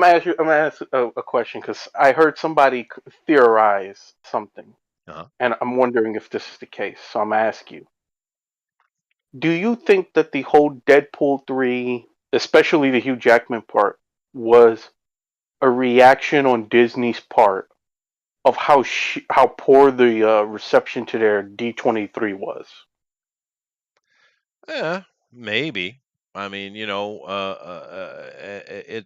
gonna ask you. I'm gonna ask a question because I heard somebody theorize something, Uh-huh. and I'm wondering if this is the case. So I'm gonna ask you: do you think that the whole Deadpool 3, especially the Hugh Jackman part, was a reaction on Disney's part of how poor the reception to their D23 was? Yeah, maybe. I mean,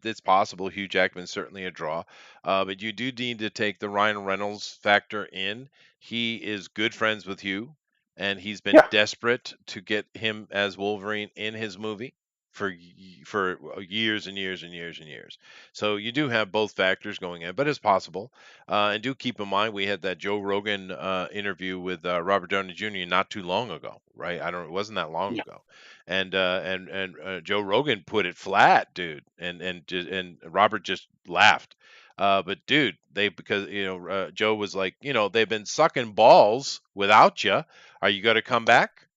it's possible. Hugh Jackman's certainly a draw, but you do need to take the Ryan Reynolds factor in. He is good friends with Hugh, and he's been Yeah, desperate to get him as Wolverine in his movie for years and years and years and years. So you do have both factors going in, but it's possible. And do keep in mind we had that Joe Rogan interview with Robert Downey Jr. not too long ago, right? I don't. It wasn't that long yeah. ago, and Joe Rogan put it flat, dude, and Robert just laughed. But dude, they because Joe was like, they've been sucking balls without you. Are you going to come back?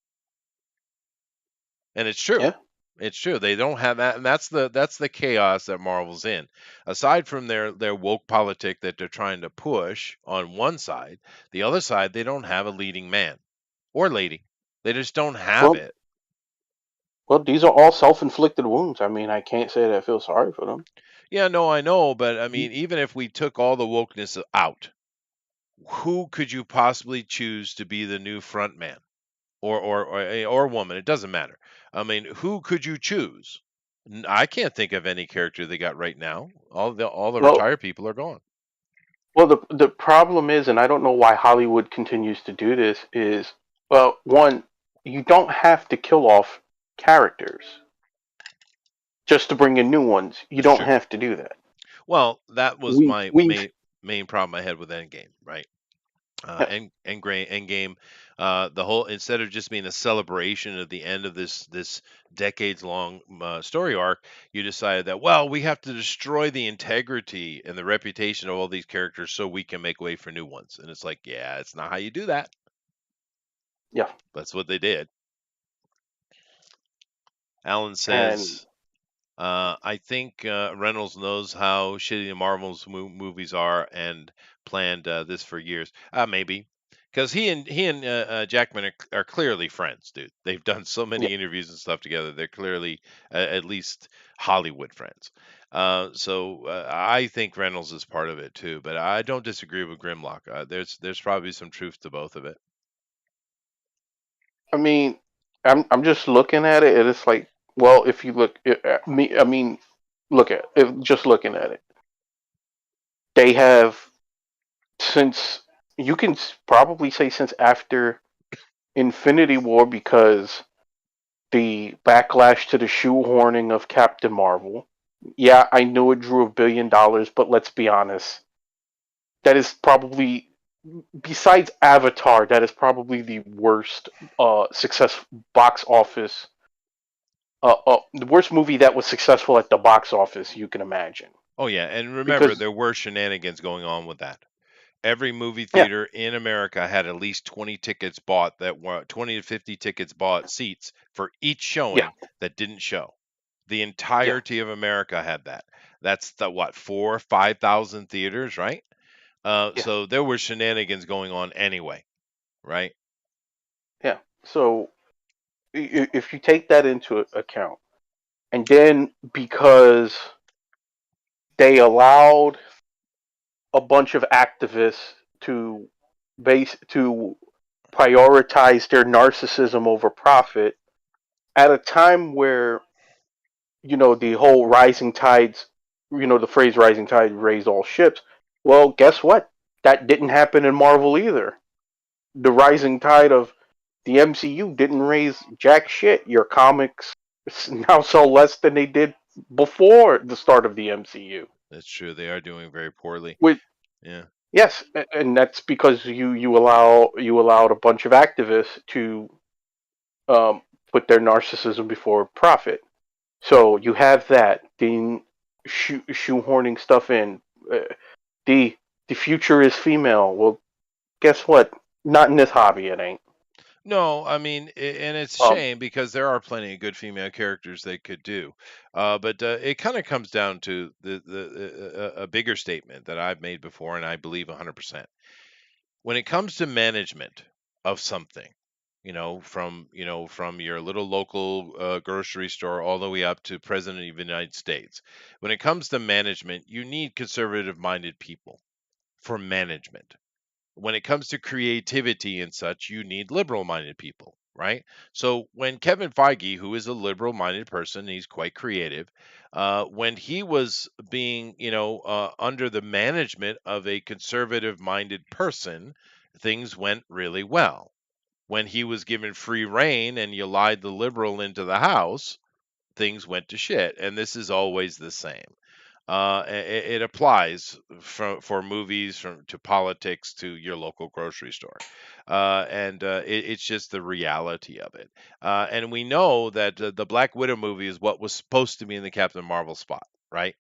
And it's true. Yeah. It's true. They don't have that, and that's the chaos that Marvel's in. Aside from their woke politic that they're trying to push on one side, the other side they don't have a leading man or lady. They just don't have Well, it. well, these are all self-inflicted wounds. I mean, I can't say that I feel sorry for them. Yeah, no, I know, but I Mhm. mean, even if we took all the wokeness out, who could you possibly choose to be the new front man or woman? It doesn't matter. I mean, who could you choose? I can't think of any character they got right now. All the Well, retired people are gone. the problem is, and I don't know why Hollywood continues to do this. Is well, one, you don't have to kill off characters just to bring in new ones. You That's don't true. have to do that. Well, that was We my we've main problem I had with Endgame, right? yeah, Endgame, the whole instead of just being a celebration of the end of this decades long story arc, you decided that well we have to destroy the integrity and the reputation of all these characters so we can make way for new ones, and it's like yeah, it's not how you do that. yeah, That's what they did. Alan and says I think Reynolds knows how shitty the Marvel's movies are and planned this for years. Maybe because he and Jackman are clearly friends, dude. They've done so yeah. many interviews and stuff together. They're clearly at least Hollywood friends. So I think Reynolds is part of it too, but I don't disagree with Grimlock. There's probably some truth to both of it. I mean, I'm just looking at it, and it's like, well, if you look at me, I mean, look at if just looking at it, they have since you can probably say since after Infinity War because the backlash to the shoehorning of Captain Marvel. Yeah, I know it drew $1 billion, but let's be honest, that is probably besides Avatar, that is probably the worst success box office the worst movie that was successful at the box office you can imagine. Oh yeah, and remember Because there were shenanigans going on with that. Every movie yeah, theater in America had at least 20 tickets bought that were 20 to 50 tickets bought seats for each yeah, showing that didn't show. The yeah, entirety of America had that. That's the what, 5,000 theaters, right? yeah, So there were shenanigans going on anyway, right? yeah. So if you take that into account, and then because they allowed a bunch of activists to to prioritize their narcissism over profit at a time where the whole rising tides, the phrase rising tide raised all ships. Well, guess what? That didn't happen in Marvel either. The rising tide of the MCU didn't raise jack shit. Your comics now sell less than they did before the start of the MCU. That's true. They are doing very poorly. With Yeah. Yes, and that's because you allowed a bunch of activists to um, put their narcissism before profit. So you have that being shoehorning stuff in. Uh, the the future is female. Well, guess what? Not in this hobby, it ain't. No, I mean, and it's a Um, shame because there are plenty of good female characters they could do, but it kind of comes down to a bigger statement that I've made before, and I believe 100%. When it comes to management of something, from your little local grocery store all the way up to President of the United States, when it comes to management, you need conservative-minded people for management. When it comes to creativity and such, you need liberal minded people, right? So when Kevin Feige, who is a liberal minded person, he's quite creative, when he was being, under the management of a conservative minded person, things went really well. When he was given free reign and you lied the liberal into the house, things went to shit. And this is always the same. It applies for movies, from to politics to your local grocery store, and it's just the reality of it. And we know that the Black Widow movie is what was supposed to be in the Captain Marvel spot, right?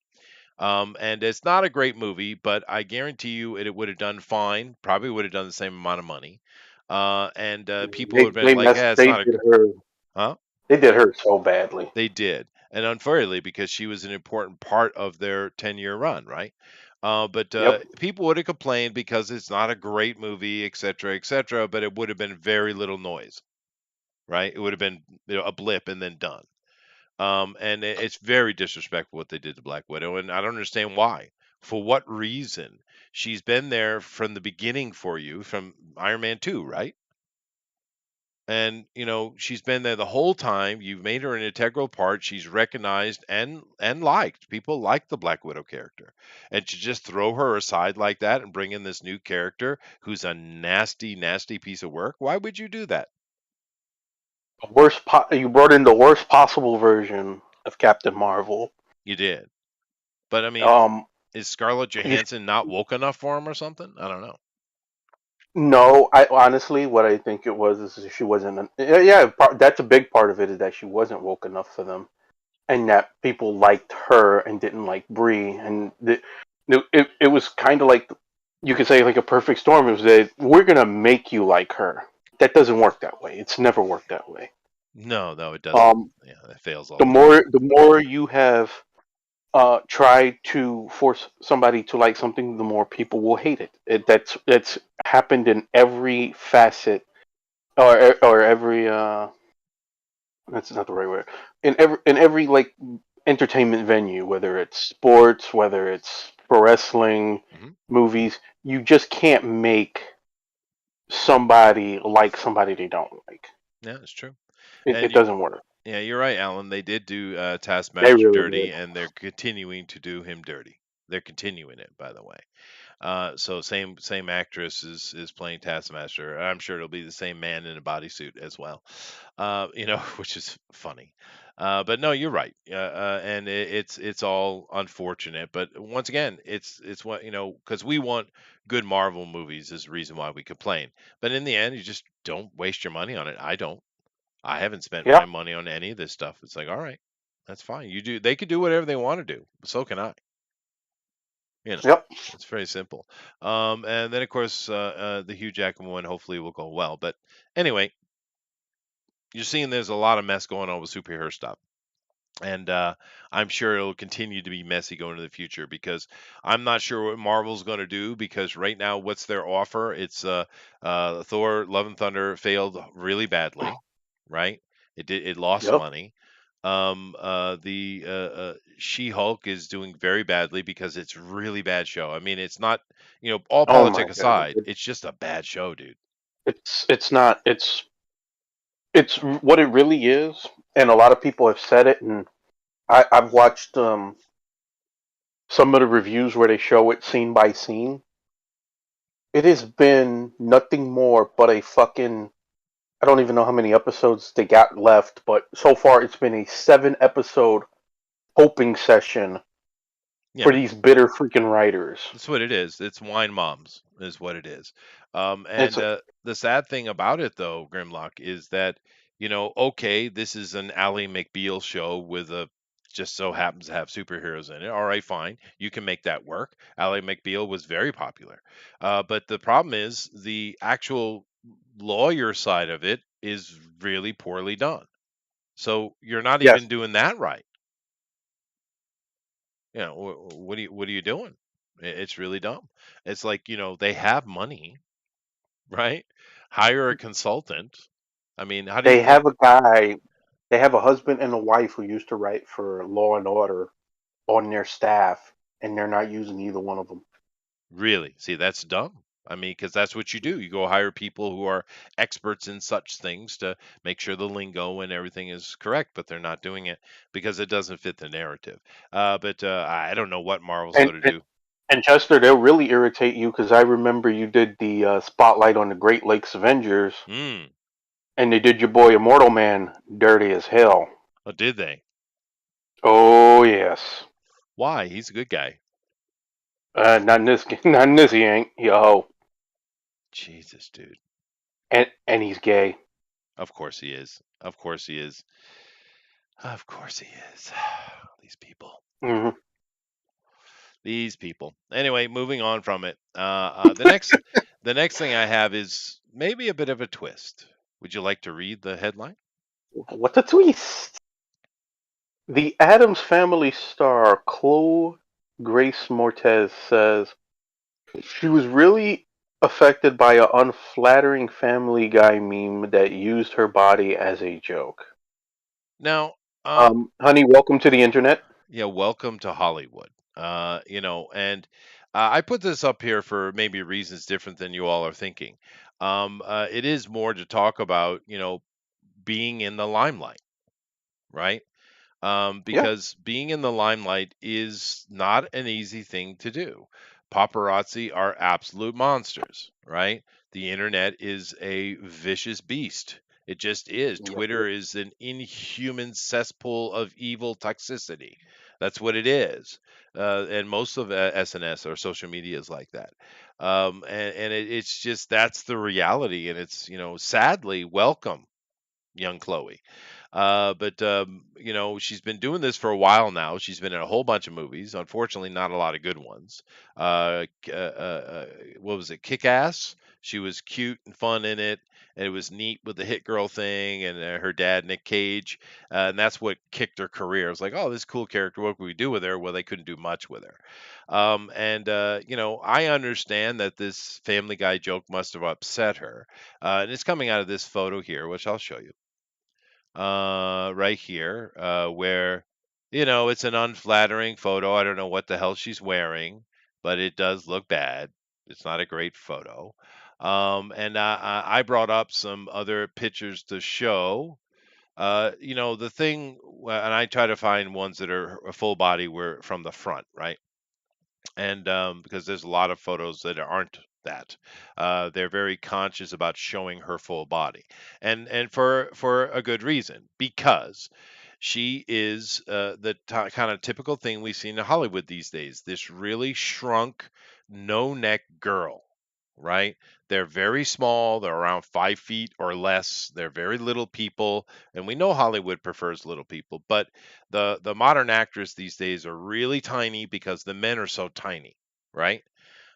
And it's not a great movie, but I guarantee you it would have done fine. Probably would have done the same amount of money. And people would have been like, "Yeah, it's they not a did good, her. huh?" They did her so badly. They did, and unfairly because she was an important part of their 10-year run, right? But Yep. people would have complained because it's not a great movie, et cetera, but it would have been very little noise, right? It would have been a blip and then done. And it's very disrespectful what they did to Black Widow, and I don't understand why. For what reason? She's been there from the beginning for you, from Iron Man 2, right? And she's been there the whole time. You've made her an integral part. She's recognized and liked. People like the Black Widow character, and to just throw her aside like that and bring in this new character who's a nasty, nasty piece of work. Why would you do that? You brought in the worst possible version of Captain Marvel. You did, but I mean, Um, is Scarlett you, Johansson not woke enough for him or something? I don't know. no, I honestly, what I think it was is she wasn't. That's a big part of it is that she wasn't woke enough for them, and that people liked her and didn't like Brie, and it was kind of like you could say like a perfect storm. It was that we're gonna make you like her. That doesn't work that way. It's never worked that way. No, no, it doesn't. Um, Yeah, that fails all the the time. more you have try to force somebody to like something, the more people will hate it. That's happened in every facet or every that's not the right word. In every like entertainment venue, whether it's sports, whether it's pro wrestling, Hmm. movies, you just can't make somebody like somebody they don't like. Yeah, it's true. It And you, doesn't work. yeah, you're right, Alan. They did do They Taskmaster really dirty, did. and they're continuing to do him dirty. They're continuing it, by the way. So same actress is playing Taskmaster. I'm sure it'll be the same man in a bodysuit as well. Which is funny. But no, you're right. And it's all unfortunate. But once again, it's what because we want good Marvel movies is the reason why we complain. But in the end, you just don't waste your money on it. I don't. I haven't spent Yeah. my money on any of this stuff. It's like, all right, that's fine. You do. They could do whatever they want to do. So can I. You know, Yep. it's very simple. And then of course the Hugh Jackman one hopefully will go well. But anyway, you're seeing there's a lot of mess going on with superhero stuff. And I'm sure it'll continue to be messy going into the future because I'm not sure what Marvel's going to do because right now, what's their offer? It's Thor: Love and Thunder failed really badly, right? It lost Yep. money. The She-Hulk is doing very badly because it's really bad show. I mean, it's not, all Oh my politic god. aside, it's just a bad show, dude. It's not it's what it really is, and a lot of people have said it, and I've watched some of the reviews where they show it scene by scene. It has been nothing more but a fucking, I don't even know how many episodes they got left, but so far it's been a 7 episode hoping session Yeah, for these bitter freaking writers. that's what it is. It's wine moms, is what it is. It's And the sad thing about it, though, Grimlock, is that okay, this is an Ally McBeal show with a just so happens to have superheroes in it. All right, fine, you can make that work. Ally McBeal was very popular, but the problem is the actual lawyer side of it is really poorly done. So you're not yes, even doing that right. What are you doing? It's really dumb. It's like, they have money, right? Hire a consultant. I mean, how do you they think? have a guy, they have a husband and a wife who used to write for Law and Order on their staff, and they're not using either one of them. Really? See, that's dumb. I mean, because that's what you do. You go hire people who are experts in such things to make sure the lingo and everything is correct, but they're not doing it because it doesn't fit the narrative. But I don't know what Marvel's And going to and, do. and Chester, they'll really irritate you because I remember you did the spotlight on the Great Lakes Avengers, Hmm. and they did your boy Immortal Man dirty as hell. Oh, did they? Oh yes. Why? He's a good guy. Not in this, not in this. He ain't. Yo, Jesus, dude. and he's gay. Of course he is. Of course he is. Of course he is. These people. Hmm. These people. Anyway, moving on from it. The next thing I have is maybe a bit of a twist. Would you like to read the headline? What a twist! The Adams Family star Chloe Grace Moretz says she was really affected by an unflattering Family Guy meme that used her body as a joke. Now, Honey, welcome to the internet. yeah, welcome to Hollywood. And I put this up here for maybe reasons different than you all are thinking. It is more to talk about, being in the limelight, right? Yeah, Because being in the limelight is not an easy thing to do. Paparazzi are absolute monsters, right? The internet is a vicious beast. It just is. yes, Twitter is an inhuman cesspool of evil toxicity. That's what it is. And most of SNS or social media is like that. It's just that's the reality. And it's, sadly, welcome, young Chloe. But she's been doing this for a while now. She's been in a whole bunch of movies. Unfortunately, not a lot of good ones. What was it? Kick Ass. She was cute and fun in it, and it was neat with the hit girl thing and her dad Nick Cage, and that's what kicked her career. It was like, oh, this cool character. What could we do with her? Well, they couldn't do much with her. And I understand that this Family Guy joke must have upset her, and it's coming out of this photo here, which I'll show you right here, where, it's an unflattering photo. I don't know what the hell she's wearing, but it does look bad. It's not a great photo. And I brought up some other pictures to show. The thing, and I try to find ones that are a full body where from the front, right? And because there's a lot of photos that aren't that. They're very conscious about showing her full body, and for a good reason, because she is the kind of typical thing we see in Hollywood these days. This really shrunk, no neck girl, right? They're very small. They're around 5 feet or less. They're very little people, and we know Hollywood prefers little people. But the modern actors these days are really tiny because the men are so tiny, right?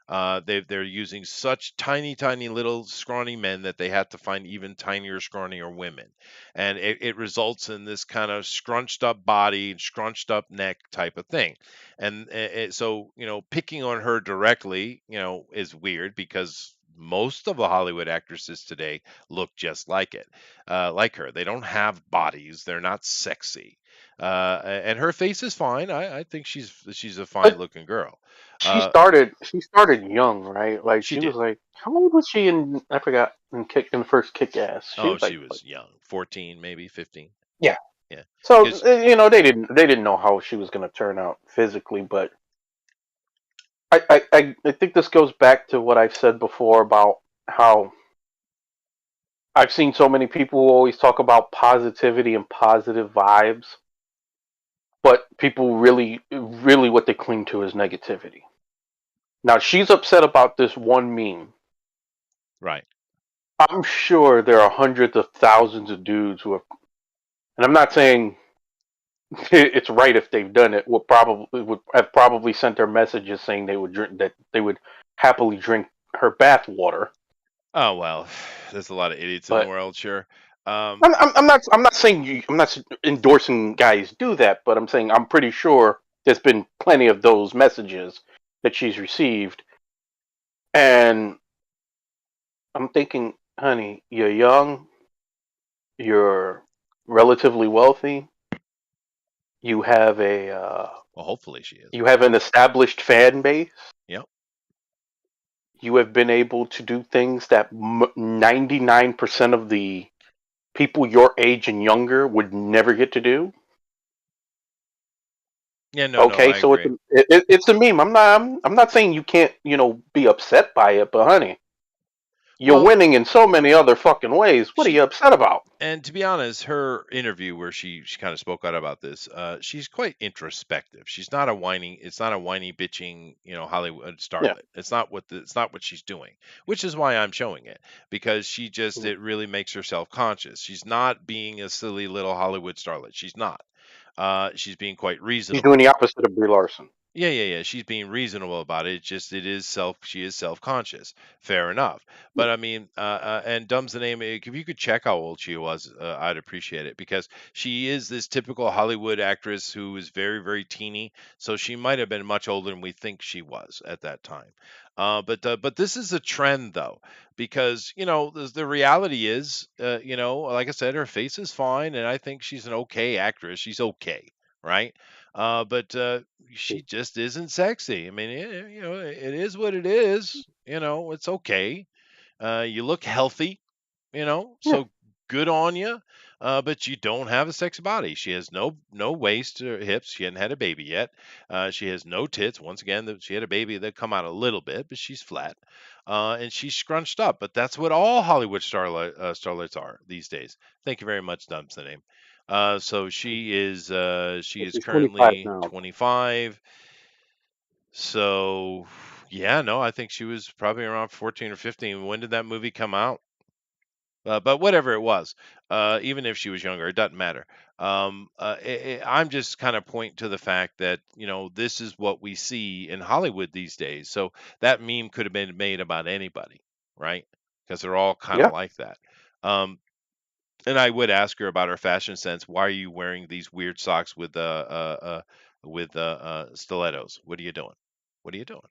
They're using such tiny, tiny little scrawny men that they have to find even tinier, scrawnier women, and it results in this kind of scrunched up body, scrunched up neck type of thing. And so picking on her directly, is weird because Most of the Hollywood actresses today look just like her. They don't have bodies. They're not sexy. And her face is fine. I think she's a fine But looking girl. she Uh, started she started young, right? Like she she was did. like, how old was she in? I forgot in the first Kick Ass. She Oh, was she like, was young, 14, maybe 15. yeah. Yeah, So because they didn't know how she was going to turn out physically, but I think this goes back to what I've said before about how I've seen so many people who always talk about positivity and positive vibes, but people really what they cling to is negativity. Now she's upset about this one meme. right. I'm sure there are hundreds of thousands of dudes who have, and I'm not saying it's right if they've done it. Would probably sent her messages saying they would drink that they would happily drink her bath water. Oh well, there's a lot of idiots in the But world, sure. Um, I'm not saying I'm not endorsing guys do that, but I'm saying I'm pretty sure there's been plenty of those messages that she's received, and I'm thinking, honey, you're young, you're relatively wealthy, you have well, hopefully she is. you have an established fan base. Yep. You have been able to do things that 99% of the people your age and younger would never get to do. Yeah, no, Okay, I so it's agree. it's a meme. I'm not saying you can't be upset by it, but honey, you're Well, winning in so many other fucking ways. What are she you upset about? and to be honest, her interview where she kind of spoke out about this, she's quite introspective. She's not a whining. It's not a whiny bitching, Hollywood Yeah, starlet. It's not what she's doing, which is why I'm showing it because it really makes her self conscious. She's not being a silly little Hollywood starlet. She's not. She's being quite he's doing reasonable. the opposite of Brie Larson. Yeah. She's being reasonable about it. It's just she is self-conscious. Fair enough. Yeah. But I mean, and Dumb's the name. If you could check how old she was, I'd appreciate it because she is this typical Hollywood actress who is very, very teeny. So she might have been much older than we think she was at that time. But this is a trend though, because the reality is, like I said, her face is fine, and I think she's an okay actress. She's okay, right? But she just isn't sexy. I mean, it is what it is. It's okay. You look healthy, Yeah. so good on you. But you don't have a sexy body. She has no waist or hips. She hadn't had a baby yet. She has no tits. Once again, she had a baby that come out a little bit, but she's flat. And she's scrunched up. But that's what all Hollywood starlets are these days. Thank you very much, Dump's the name. So she Well, is she's 25 currently now. 25. So yeah, no, I think she was probably around 14 or 15. When did that movie come out? But whatever it was, even if she was younger, it doesn't matter. I'm just kind of pointing to the fact that this is what we see in Hollywood these days. So that meme could have been made about anybody, right? Because they're all kind of Yeah, like that. Um, and I would ask her about her fashion sense. Why are you wearing these weird socks with stilettos? What are you doing? What are you doing?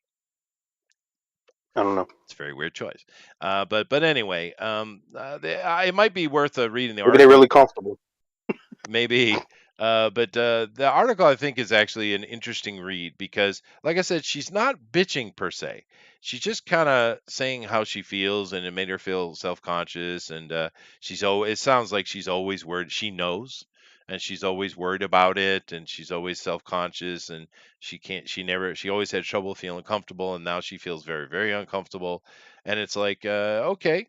I don't know. It's a very weird choice. But anyway, it might be worth reading the Maybe they're article. really comfortable. Maybe. But the article I think is actually an interesting read because, like I said, she's not bitching per se. She's just kind of saying how she feels, and it made her feel self-conscious. And it sounds like she's always worried. She knows, and she's always worried about it, and she's always self-conscious, and she always had trouble feeling comfortable, and now she feels very, very uncomfortable. And it's like, okay,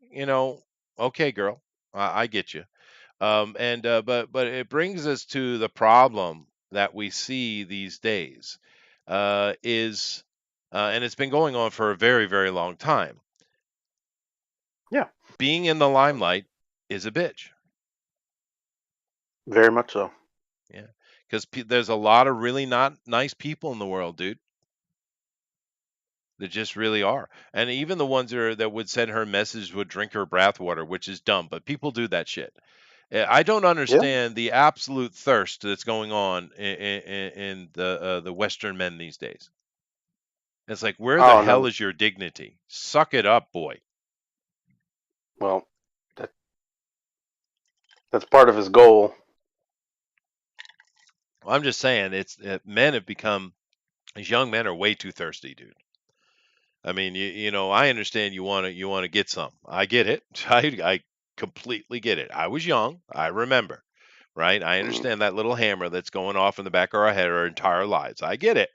okay, girl, I get you. But it brings us to the problem that we see these days is and it's been going on for a very, very long time. Yeah, Being in the limelight is a bitch. very much so. Yeah, because there's a lot of really not nice people in the world, dude. There just really are, and even the ones that would send her messages would drink her breath water, which is dumb. But people do that shit. I don't Yeah. understand the absolute thirst that's going on in the Western men these days. It's like, where the Oh hell no. is your dignity? Suck it up, boy. Well, that that's part of his goal. I'm just saying, it's men have become these young men are way too thirsty, dude. I mean, I understand you want to get some. I get it. I completely get it. I was young. I remember, right? I Mm, understand that little hammer that's going off in the back of our head our entire lives. I get it.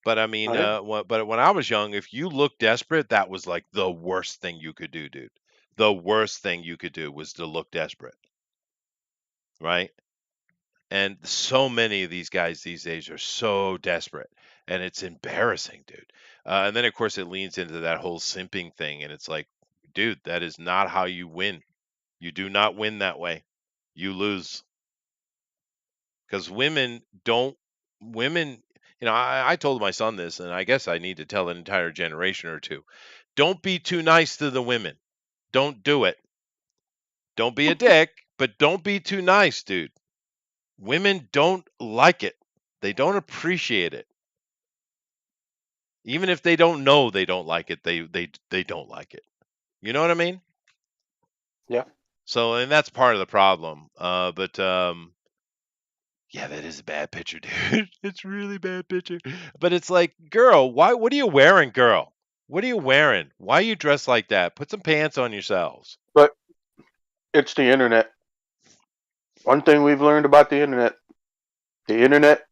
But I mean, right? but when I was young, if you looked desperate, that was like the worst thing you could do, dude. The worst thing you could do was to look desperate, right? And so many of these guys these days are so desperate, and it's embarrassing, dude. And then of course it leans into that whole simping thing, and it's like, dude, that is not how you win. You do not win that way. You lose because women don't. Women, I told my son this, and I guess I need to tell an entire generation or two. Don't be too nice to the women. Don't do it. Don't be a dick, but don't be too nice, dude. Women don't like it. They don't appreciate it. Even if they don't know they don't like it, they don't like it. You know what I mean? Yeah. So, and that's part of the problem. But yeah, that is a bad picture, dude. It's really bad picture. But it's like, girl, why? What are you wearing, girl? What are you wearing? Why are you dressed like that? Put some pants on yourselves. But it's the internet. One thing we've learned about the internet, the internet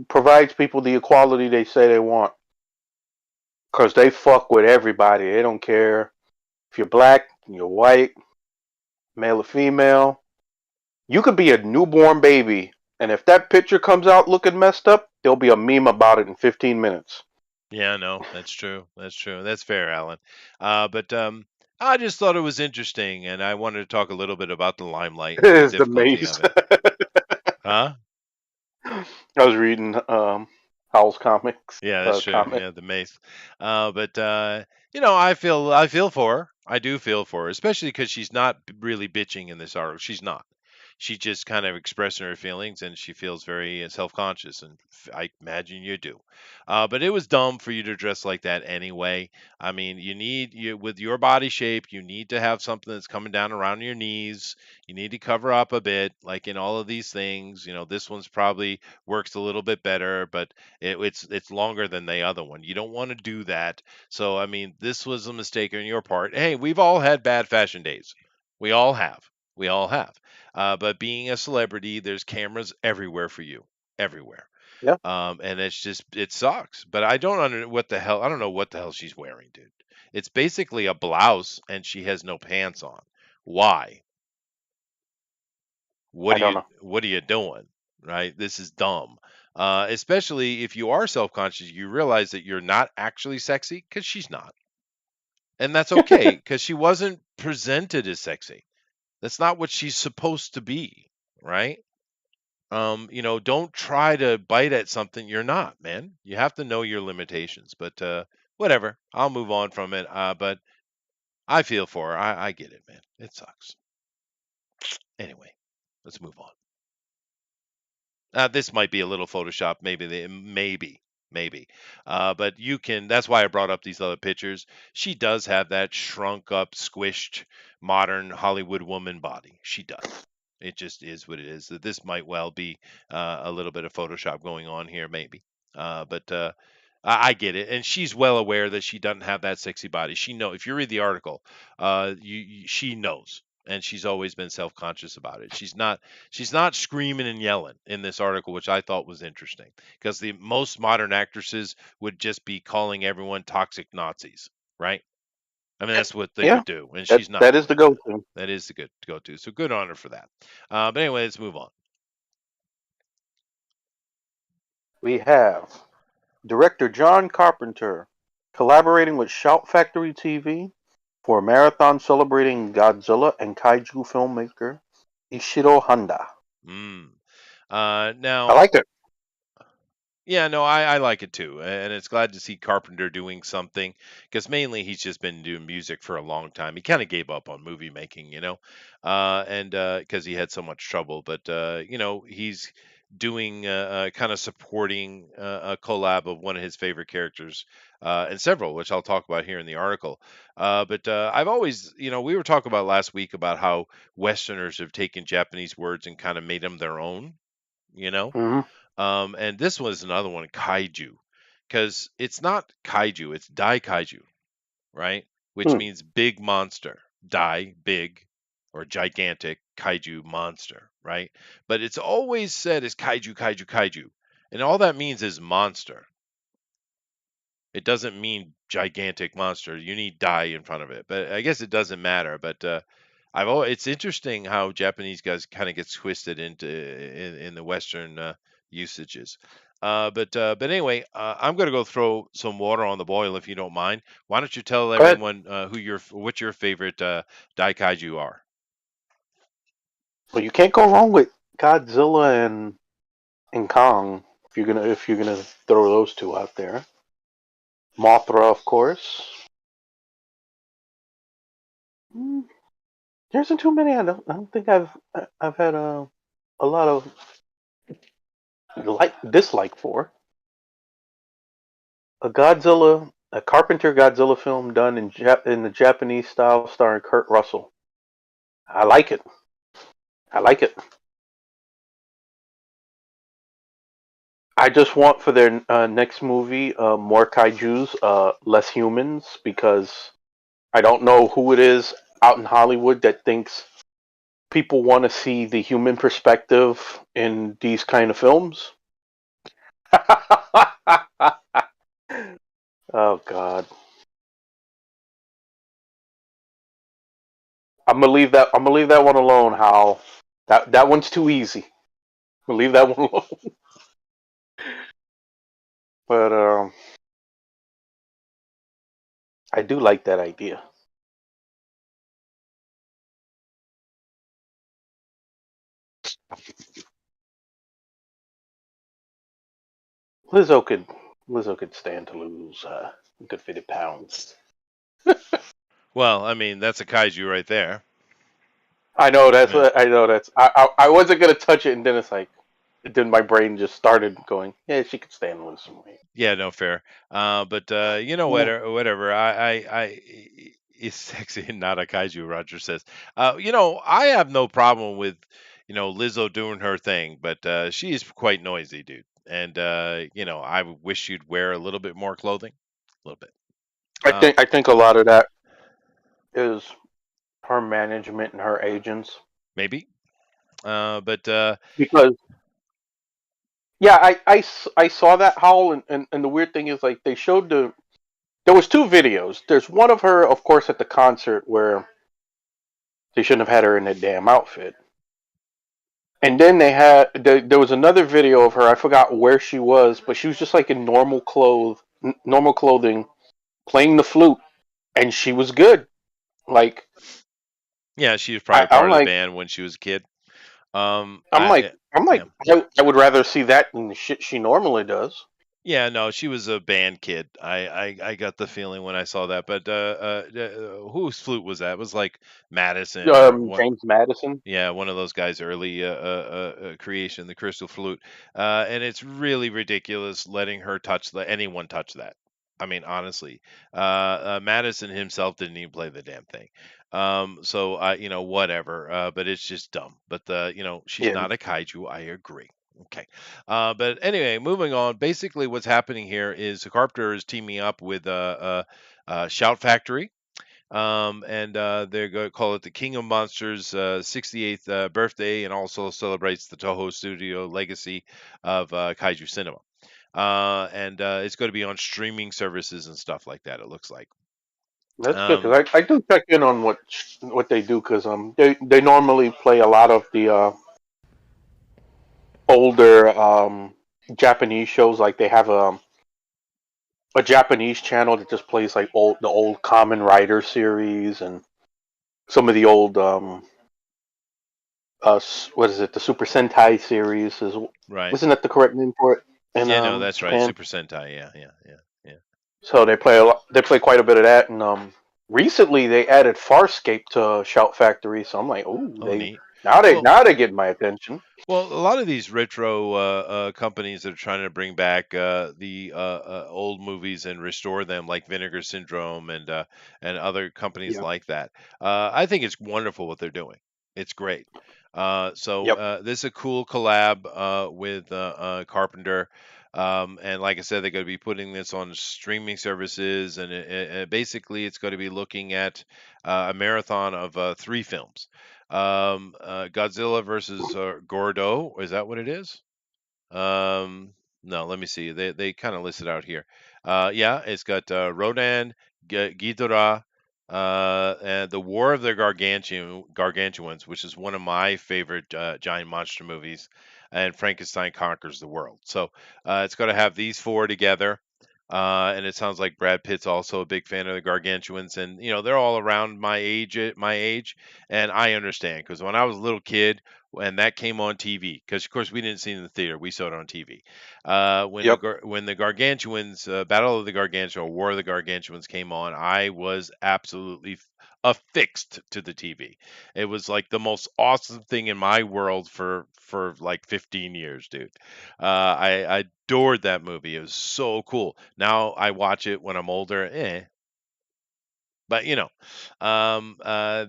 provides people the equality they say they want because they fuck with everybody. They don't care if you're black, you're white, male or female. You could be a newborn baby, and if that picture comes out looking messed up, there'll be a meme about it in 15 minutes. Yeah, no, that's true. That's true. That's fair, Alan. But I just thought it was interesting, and I wanted to talk a little bit about the limelight It and the is the difficulty maze. of it. Huh? I was reading Howl's comics Yeah, that's true. comment. Yeah, the mace. But I feel for her. I do feel for her, especially because she's not really bitching in this article. She's not. She's just kind of expressing her feelings, and she feels very self-conscious, and I imagine you do. But it was dumb for you to dress like that anyway. I mean, you with your body shape, you need to have something that's coming down around your knees. You need to cover up a bit, like in all of these things. This one's probably works a little bit better, but it's longer than the other one. You don't want to do that. So I mean, this was a mistake on your part. Hey, we've all had bad fashion days. We all have. We all have. But being a celebrity, there's cameras everywhere for you, everywhere. Yeah, And it sucks. But I don't under what the hell. I don't know what the hell she's wearing, dude. It's basically a blouse, and she has no pants on. Why? I don't know. What are you doing? Right? This is dumb. Especially if you are self-conscious, you realize that you're not actually sexy because she's not. And that's okay because she wasn't presented as sexy. That's not what she's supposed to be, right? Don't try to bite at something you're not, man. You have to know your limitations. But whatever. I'll move on from it. But I feel for her. I get it, man. It sucks. Anyway, let's move on. This might be a little Photoshop, maybe. But you can. That's why I brought up these other pictures. She does have that shrunk up, squished, modern Hollywood woman body. She does. It just is what it is. That this might well be a little bit of Photoshop going on here, maybe. But I get it, and she's well aware that she doesn't have that sexy body. She know if you read the article, she knows, and she's always been self-conscious about it. She's not screaming and yelling in this article, which I thought was interesting, because the most modern actresses would just be calling everyone toxic Nazis, right? I mean, that's what they Yeah, would do, and that she's not that is doing the that. go-to. That is the good go-to. So good on her for that. But anyway, let's move on. We have director John Carpenter collaborating with Shout Factory TV for a marathon celebrating Godzilla and kaiju filmmaker Ishiro Honda. Mm. I Now, like it. yeah, no, I like it too, and it's glad to see Carpenter doing something because mainly he's just been doing music for a long time. He kind of gave up on movie making, and because he had so much trouble. But he's doing kind of supporting a collab of one of his favorite characters, and several, which I'll talk about here in the article. But I've always, we were talking about last week about how Westerners have taken Japanese words and kind of made them their own, you know? Hmm. And this was another one, kaiju, because it's not kaiju, it's dai kaiju, right? Which Hmm. means big monster, dai, big, or gigantic, kaiju monster, right? But it's always said as kaiju, kaiju, kaiju. And all that means is monster. It doesn't mean gigantic monster. You need dai in front of it. But I guess it doesn't matter. But it's interesting how Japanese guys kind of gets twisted into in the Western usages. But anyway, I'm going to go throw some water on the boil if you don't mind. Why don't you tell Go ahead. everyone what your favorite daikaiju are? Well, you can't go wrong with Godzilla and Kong if you're gonna throw those two out there. Mothra, of course. Hmm, there isn't too many. I don't think I've had a lot of dislike for a Carpenter Godzilla film done in the Japanese style, starring Kurt Russell. I like it. I like it. I just want for their next movie more kaiju's, less humans, because I don't know who it is out in Hollywood that thinks people want to see the human perspective in these kind of films. Oh God, I'm gonna leave that one alone. How that one's too easy. I'm gonna leave that one alone. But I do like that idea. Lizzo could Lizzo could stand to lose a good 50 pounds. Well, I mean, that's a kaiju right there. I know that's Yeah. what I know that's I wasn't gonna touch it, and then it's like then my brain just started going, yeah, she could stand to lose some weight. Yeah, no, fair. But Yeah. whatever. It's sexy and not a kaiju. Roger says. I have no problem with Lizzo doing her thing, but she is quite noisy, dude. And I wish you'd wear a little bit more clothing, a little bit. I Um, think I think a lot of that is her management and her agents. maybe. But Because yeah, I saw that Howl, and the weird thing is like they showed there was two videos. There's one of her, of course, at the concert where they shouldn't have had her in that damn outfit. And then there was another video of her. I forgot where she was, but she was just like in normal clothing, playing the flute, and she was good. Like yeah, she was I, probably I'm part of the like band when she was a kid. I'm like I'm like Yeah. I would rather see that than the shit she normally does. Yeah, no, she was a band kid. I got the feeling when I saw that. But whose flute was that? It was like Madison or one. James Madison. Yeah, one of those guys' early creation, the crystal flute. And it's really ridiculous letting her anyone touch that. I mean, honestly, Madison himself didn't even play the damn thing. So whatever. But it's just dumb. But she's Yeah, not a kaiju. I agree. Okay. But anyway, moving on. Basically, what's happening here is the Carpenter is teaming up with Shout Factory, and they're going to call it the King of Monsters 68th birthday, and also celebrates the Toho Studio legacy of kaiju cinema. And it's going to be on streaming services and stuff like that. It looks like. that's good Um, because I do check in on what they do because they normally play a lot of the older Japanese shows. Like they have a Japanese channel that just plays like the old Kamen Rider series and some of the old what is it, the Super Sentai series is, right. isn't that the correct name for it in Yeah, no, that's right. Japan? Super Sentai. Yeah, yeah, yeah, yeah. So they play quite a bit of that, and recently they added Farscape to Shout Factory. So I'm like, oh, Oh, neat. Well, now they get my attention. well, a lot of these retro companies that are trying to bring back the old movies and restore them, like Vinegar Syndrome and other companies Yep. like that. I think it's wonderful what they're doing. It's great. Yep. This is a cool collab with Carpenter. And like I said, they're going to be putting this on streaming services, and basically, it's going to be looking at a marathon of 3 films. Godzilla versus Gordo. Is that what it is? Um, no, let me see. They kind of list it out here. Yeah, it's got Rodan, Ghidorah, and the War of the Gargantuans, which is one of my favorite giant monster movies, and Frankenstein Conquers the World. So it's going to have these four together. And it sounds like Brad Pitt's also a big fan of the Gargantuans, and they're all around my age, and I understand because when I was a little kid, and that came on TV, because of course we didn't see it in the theater, we saw it on TV. Yep. When the Gargantuans, Battle of the Gargantua, War of the Gargantuans came on, I was absolutely affixed to the TV. It was like the most awesome thing in my world for like 15 years, dude. I adored that movie. It was so cool. Now I watch it when I'm older, but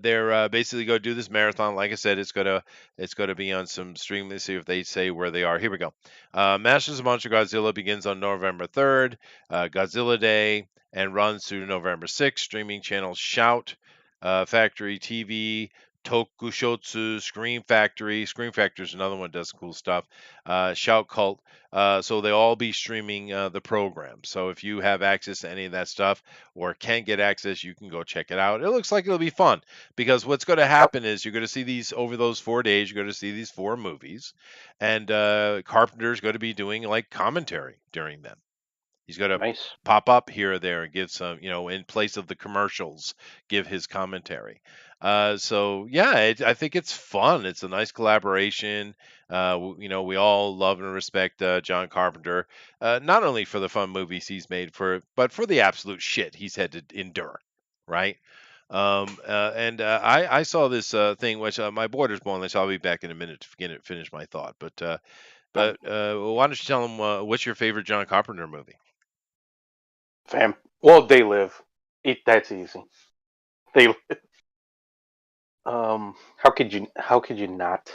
they're basically going to do this marathon. Like I said, it's gonna be on some stream. Let's see if they say where they are. Here we go. Masters of Monster Godzilla begins on November 3rd, Godzilla Day, and runs through November 6th. Streaming channels Shout, Factory TV, Tokushotsu, Scream Factory. Scream Factory is another one that does cool stuff. Shout Cult. So they'll all be streaming the program. So if you have access to any of that stuff or can't get access, you can go check it out. It looks like it'll be fun because what's going to Yep. happen is you're going to see these over those 4 days. You're going to see these four movies, and Carpenter's going to be doing like commentary during them. He's going to Nice. pop up here or there and give some, in place of the commercials, give his commentary. So yeah, I think it's fun. It's a nice collaboration. We all love and respect John Carpenter, not only for the fun movies he's made but for the absolute shit he's had to endure, right? I saw this thing, which my border's blowing, so I'll be back in a minute to finish my thought. Why don't you tell him what's your favorite John Carpenter movie? Well, They Live. That's easy. They. How could you not?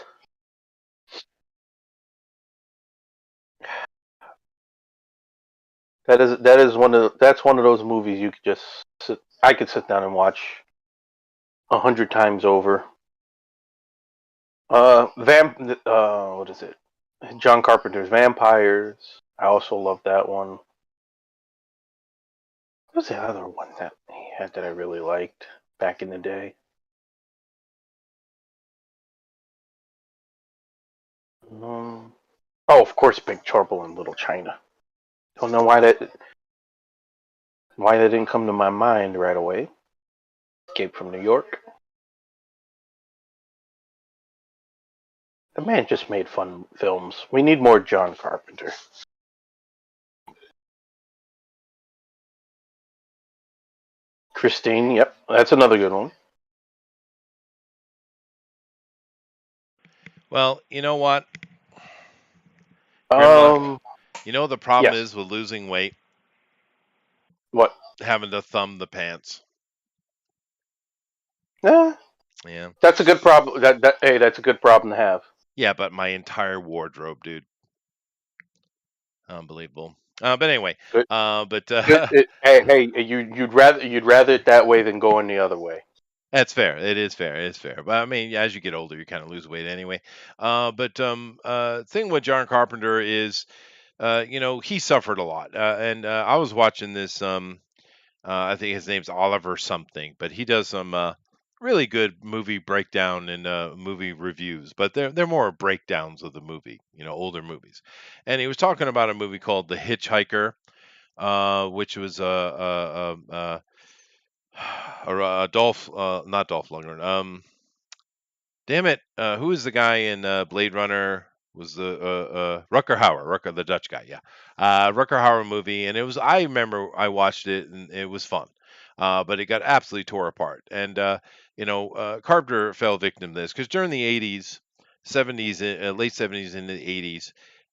That's one of those movies you could just I could sit down and watch 100 times over. What is it? John Carpenter's Vampires. I also love that one. What was the other one that he had that I really liked back in the day? Um, oh, of course, Big Trouble in Little China. Don't know why that didn't come to my mind right away. Escape from New York. The man just made fun films. We need more John Carpenter. Christine, yep, that's another good one. Well, you know what, Grimlock? Um, The problem yes. is with losing weight, What? having to thumb the pants. Eh, Yeah. that's a good problem. Hey, that's a good problem to have. Yeah, but my entire wardrobe, dude. Unbelievable. But anyway, Good. but Hey, you'd rather it that way than going the other way. that's fair. It is fair. It is fair. But I mean, as you get older, you kind of lose weight anyway. Thing with John Carpenter is, he suffered a lot. And I was watching this. I think his name's Oliver something, but he does some really good movie breakdown and movie reviews. But they're more breakdowns of the movie, older movies. And he was talking about a movie called The Hitchhiker, which was Dolph, not Dolph Lundgren. Damn it, who is the guy in Blade Runner? Was the Rucker Hauer, the Dutch guy? Yeah, Rucker Hauer movie, and it was. I remember I watched it and it was fun, but it got absolutely tore apart. And Carpenter fell victim to this because during the 80s, 70s, late 70s into the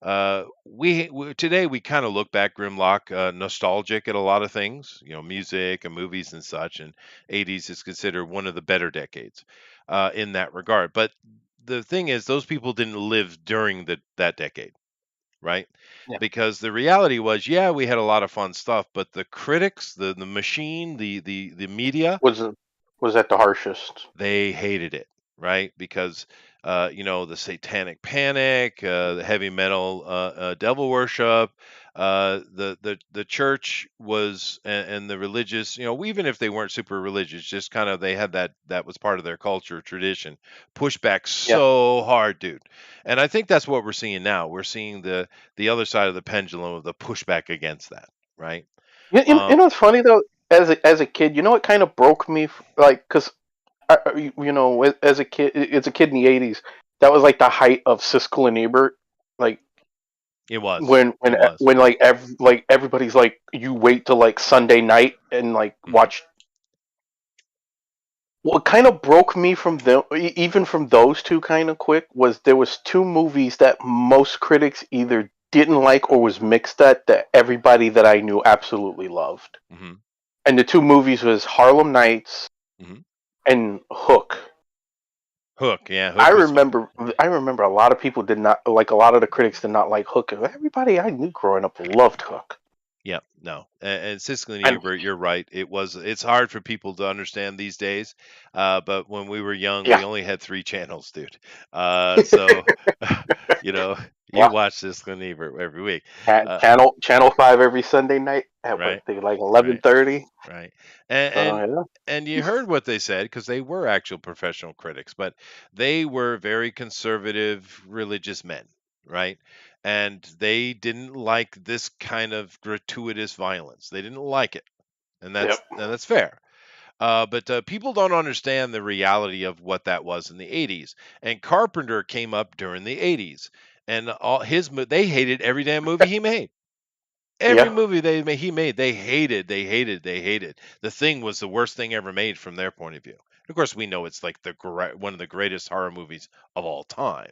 80s, today we kind of look back, Grimlock, nostalgic at a lot of things, music and movies and such, and 80s is considered one of the better decades in that regard. But the thing is, those people didn't live during that decade, right? Yeah. Because the reality was, yeah, we had a lot of fun stuff, but the critics, the machine, the media, Was was at the harshest. they hated it, right? Because the Satanic Panic, the heavy metal, devil worship, the church was, and the religious, even if they weren't super religious, just kind of they had that was part of their culture tradition, pushed back Yeah. so hard, dude. And I think that's what we're seeing now. We're seeing the other side of the pendulum of the pushback against that, right? You Um, know what's funny though? As a kid, you know what kind of broke me? Like, because as a kid, as a kid in the '80s, that was like the height of Siskel and Ebert. Like it was, when it was. like everybody's like, you wait till like Sunday night and like Hmm. watch. What kind of broke me from them, even from those two, kind of quick, was there was two movies that most critics either didn't like or was mixed at, that everybody that I knew absolutely loved. Hmm. And the two movies was Harlem Nights Hmm. and Hook. Hook, yeah, I Hook was remember, I remember a lot of people did not like. A lot of the critics did not like Hook. Everybody I knew growing up loved Hook. yeah, no. And Siskel and And Ebert, you're right. It's hard for people to understand these days. But when we were young, yeah, we only had three channels, dude. So you know, you yeah. watch Siskel and Ebert every week. Uh, Channel 5 every Sunday night at what right, they like right, 11:30. right. And So and yeah, and you heard what they said because they were actual professional critics, but they were very conservative religious men, right? And they didn't like this kind of gratuitous violence. They didn't like it, and yep. that's fair. But people don't understand the reality of what that was in the 80s. And Carpenter came up during the 80s, and they hated every damn movie he made. Every Yeah. movie he made, they hated, they hated, they hated. The Thing was the worst thing ever made from their point of view. Of course, we know it's like one of the greatest horror movies of all time,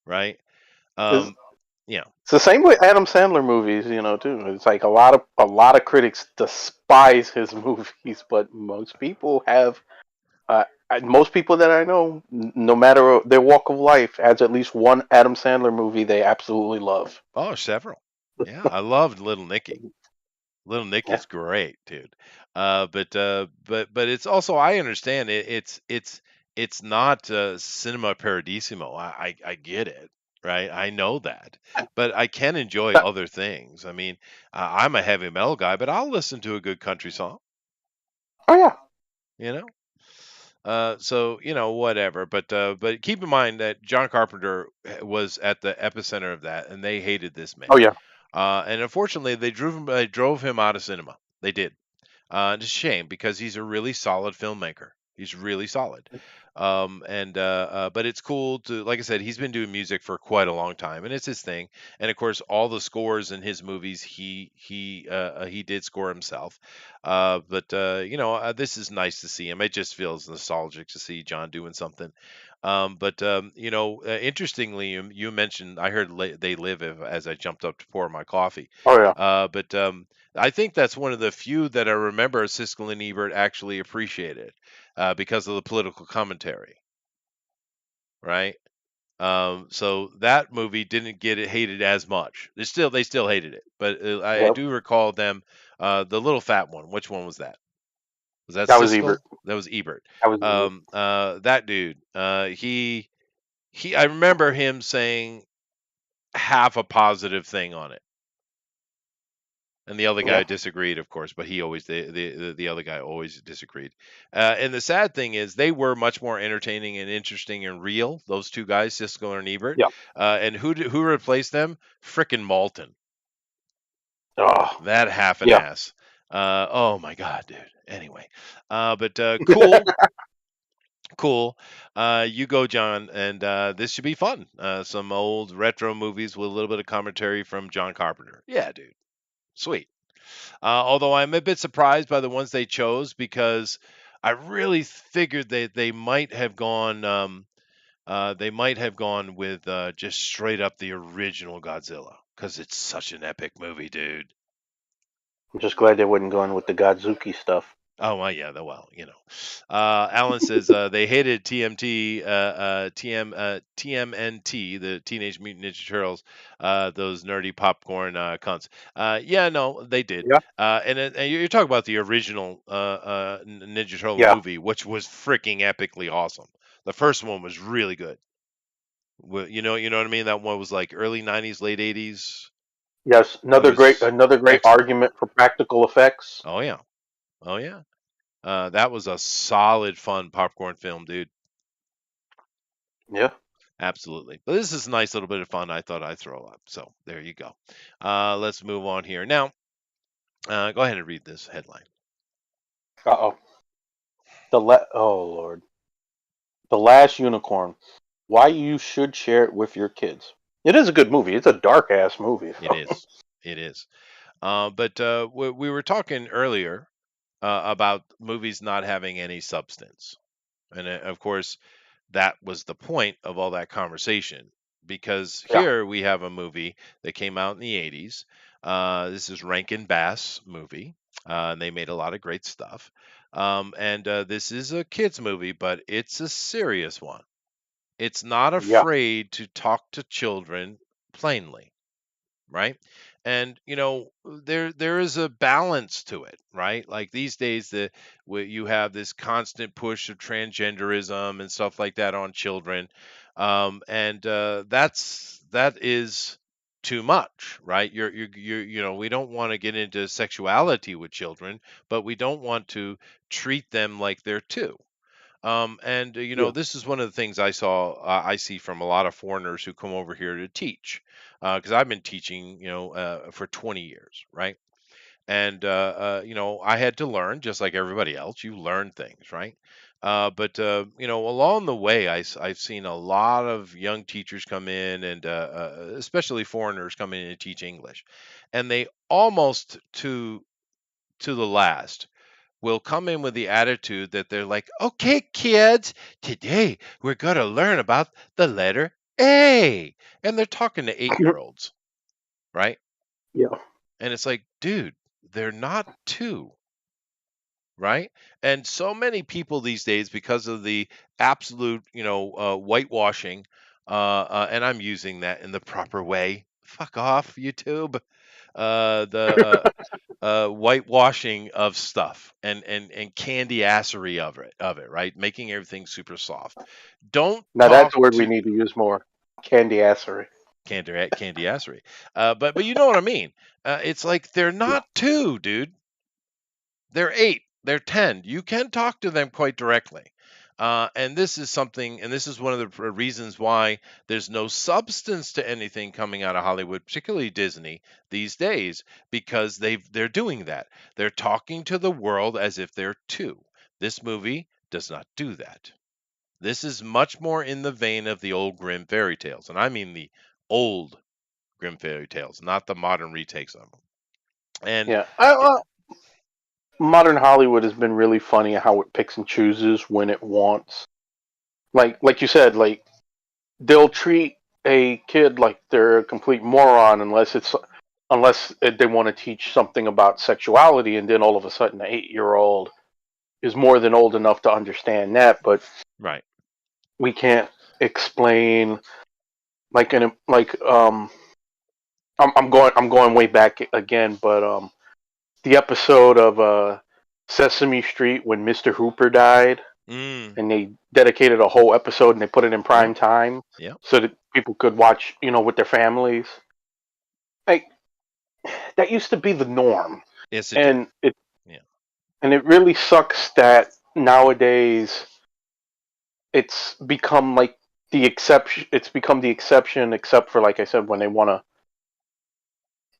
right? It's, Um, yeah. it's the same with Adam Sandler movies, too. It's like a lot of critics despise his movies, but most people that I know, no matter their walk of life, has at least one Adam Sandler movie they absolutely love. Oh, several. Yeah, I loved Little Nicky. Little Yeah. Nicky's great, dude. But it's also, I understand it. It's not cinema paradisimo. I get it, right? I know that, but I can enjoy other things. I mean, I'm a heavy metal guy, but I'll listen to a good country song. Oh yeah. You know. So whatever. But keep in mind that John Carpenter was at the epicenter of that, and they hated this man. Oh yeah. And unfortunately, they drove him out of cinema. They did. It's a shame because he's a really solid filmmaker. He's really solid. But it's cool to, like I said, he's been doing music for quite a long time, and it's his thing. And of course, all the scores in his movies, he did score himself. This is nice to see him. It just feels nostalgic to see John doing something. Interestingly, you mentioned, I heard They Live as I jumped up to pour my coffee. Oh yeah. But I think that's one of the few that I remember Siskel and Ebert actually appreciated because of the political commentary, right? So that movie didn't get it hated as much. They still hated it, but I Yep. do recall them. The little fat one. Which one was that? Was that That was Ebert. Siskel? That was Ebert. That was Ebert. That dude. He. I remember him saying half a positive thing on it. And the other guy Yeah. disagreed, of course, but he always the other guy always disagreed. And the sad thing is, they were much more entertaining and interesting and real. Those two guys, Siskel and Ebert. Yeah. And who replaced them? Frickin' Malton, Oh that half an yeah. ass. Oh my god, dude. Anyway, but cool, cool. You go, John, and this should be fun. Some old retro movies with a little bit of commentary from John Carpenter. Yeah, dude. Sweet. Although I'm a bit surprised by the ones they chose because I really figured they might have gone they might have gone with just straight up the original Godzilla because it's such an epic movie, dude. I'm just glad they wouldn't go in with the Godzuki stuff. Oh well, yeah, well, you know. Alan says they hated TMNT, the Teenage Mutant Ninja Turtles, those nerdy popcorn cunts. Yeah, no, they did. Yeah. And you're talking about the original Ninja Turtle Yeah. movie, which was freaking epically awesome. The first one was really good. You know what I mean? That one was like early '90s, late '80s. Yes. It was Another great excellent. argument for practical effects. Oh yeah, oh yeah. That was a solid, fun popcorn film, dude. Yeah. Absolutely. But this is a nice little bit of fun. I thought I'd throw up. So there you go. Let's move on here. Now, go ahead and read this headline. Uh-oh. Oh Lord. The Last Unicorn. Why you should share it with your kids. It is a good movie. It's a dark ass movie. It is. It is. But we were talking earlier about movies not having any substance. And of course, that was the point of all that conversation because Yeah. here we have a movie that came out in the 80s. This is Rankin Bass movie. And they made a lot of great stuff. And this is a kids movie, but it's a serious one. It's not Yeah. afraid to talk to children plainly, right? And there is a balance to it, right? Like these days, where you have this constant push of transgenderism and stuff like that on children, and that is too much, right? We don't want to get into sexuality with children, but we don't want to treat them like they're two. And Yeah. this is one of the things I see from a lot of foreigners who come over here to teach, because I've been teaching, for 20 years, right? And I had to learn just like everybody else. You learn things, right? But along the way, I've seen a lot of young teachers come in, and especially foreigners come in and teach English, and they almost to the last will come in with the attitude that they're like, okay, kids, today we're going to learn about the letter A. And they're talking to 8 year olds, right? Yeah. And it's like, dude, they're not two, right? And so many people these days, because of the absolute, whitewashing, and I'm using that in the proper way. Fuck off, YouTube. The whitewashing of stuff and candy assery of it, right? Making everything super soft. Don't Now talk that's a word we to need to use more. Candy assery. candy assery. But you know what I mean. It's like they're Yeah. not two, dude. They're 8. They're 10. You can talk to them quite directly. And this is something, and this is one of the reasons why there's no substance to anything coming out of Hollywood, particularly Disney these days, because they're doing that. They're talking to the world as if they're two. This movie does not do that. This is much more in the vein of the old Grimm fairy tales, and I mean the old Grimm fairy tales, not the modern retakes of them. And Yeah. Modern Hollywood has been really funny how it picks and chooses when it wants. Like you said, like they'll treat a kid like they're a complete moron unless they want to teach something about sexuality, and then all of a sudden an 8-year-old is more than old enough to understand that, but right, we can't explain I'm going way back again, but the episode of Sesame Street when Mr. Hooper died, mm, and they dedicated a whole episode and they put it in yeah, prime time yeah, so that people could watch, with their families. Like that used to be the norm, yes, it did. and it Yeah. and it really sucks that nowadays it's become like the exception. It's become the exception, except for like I said, when they want to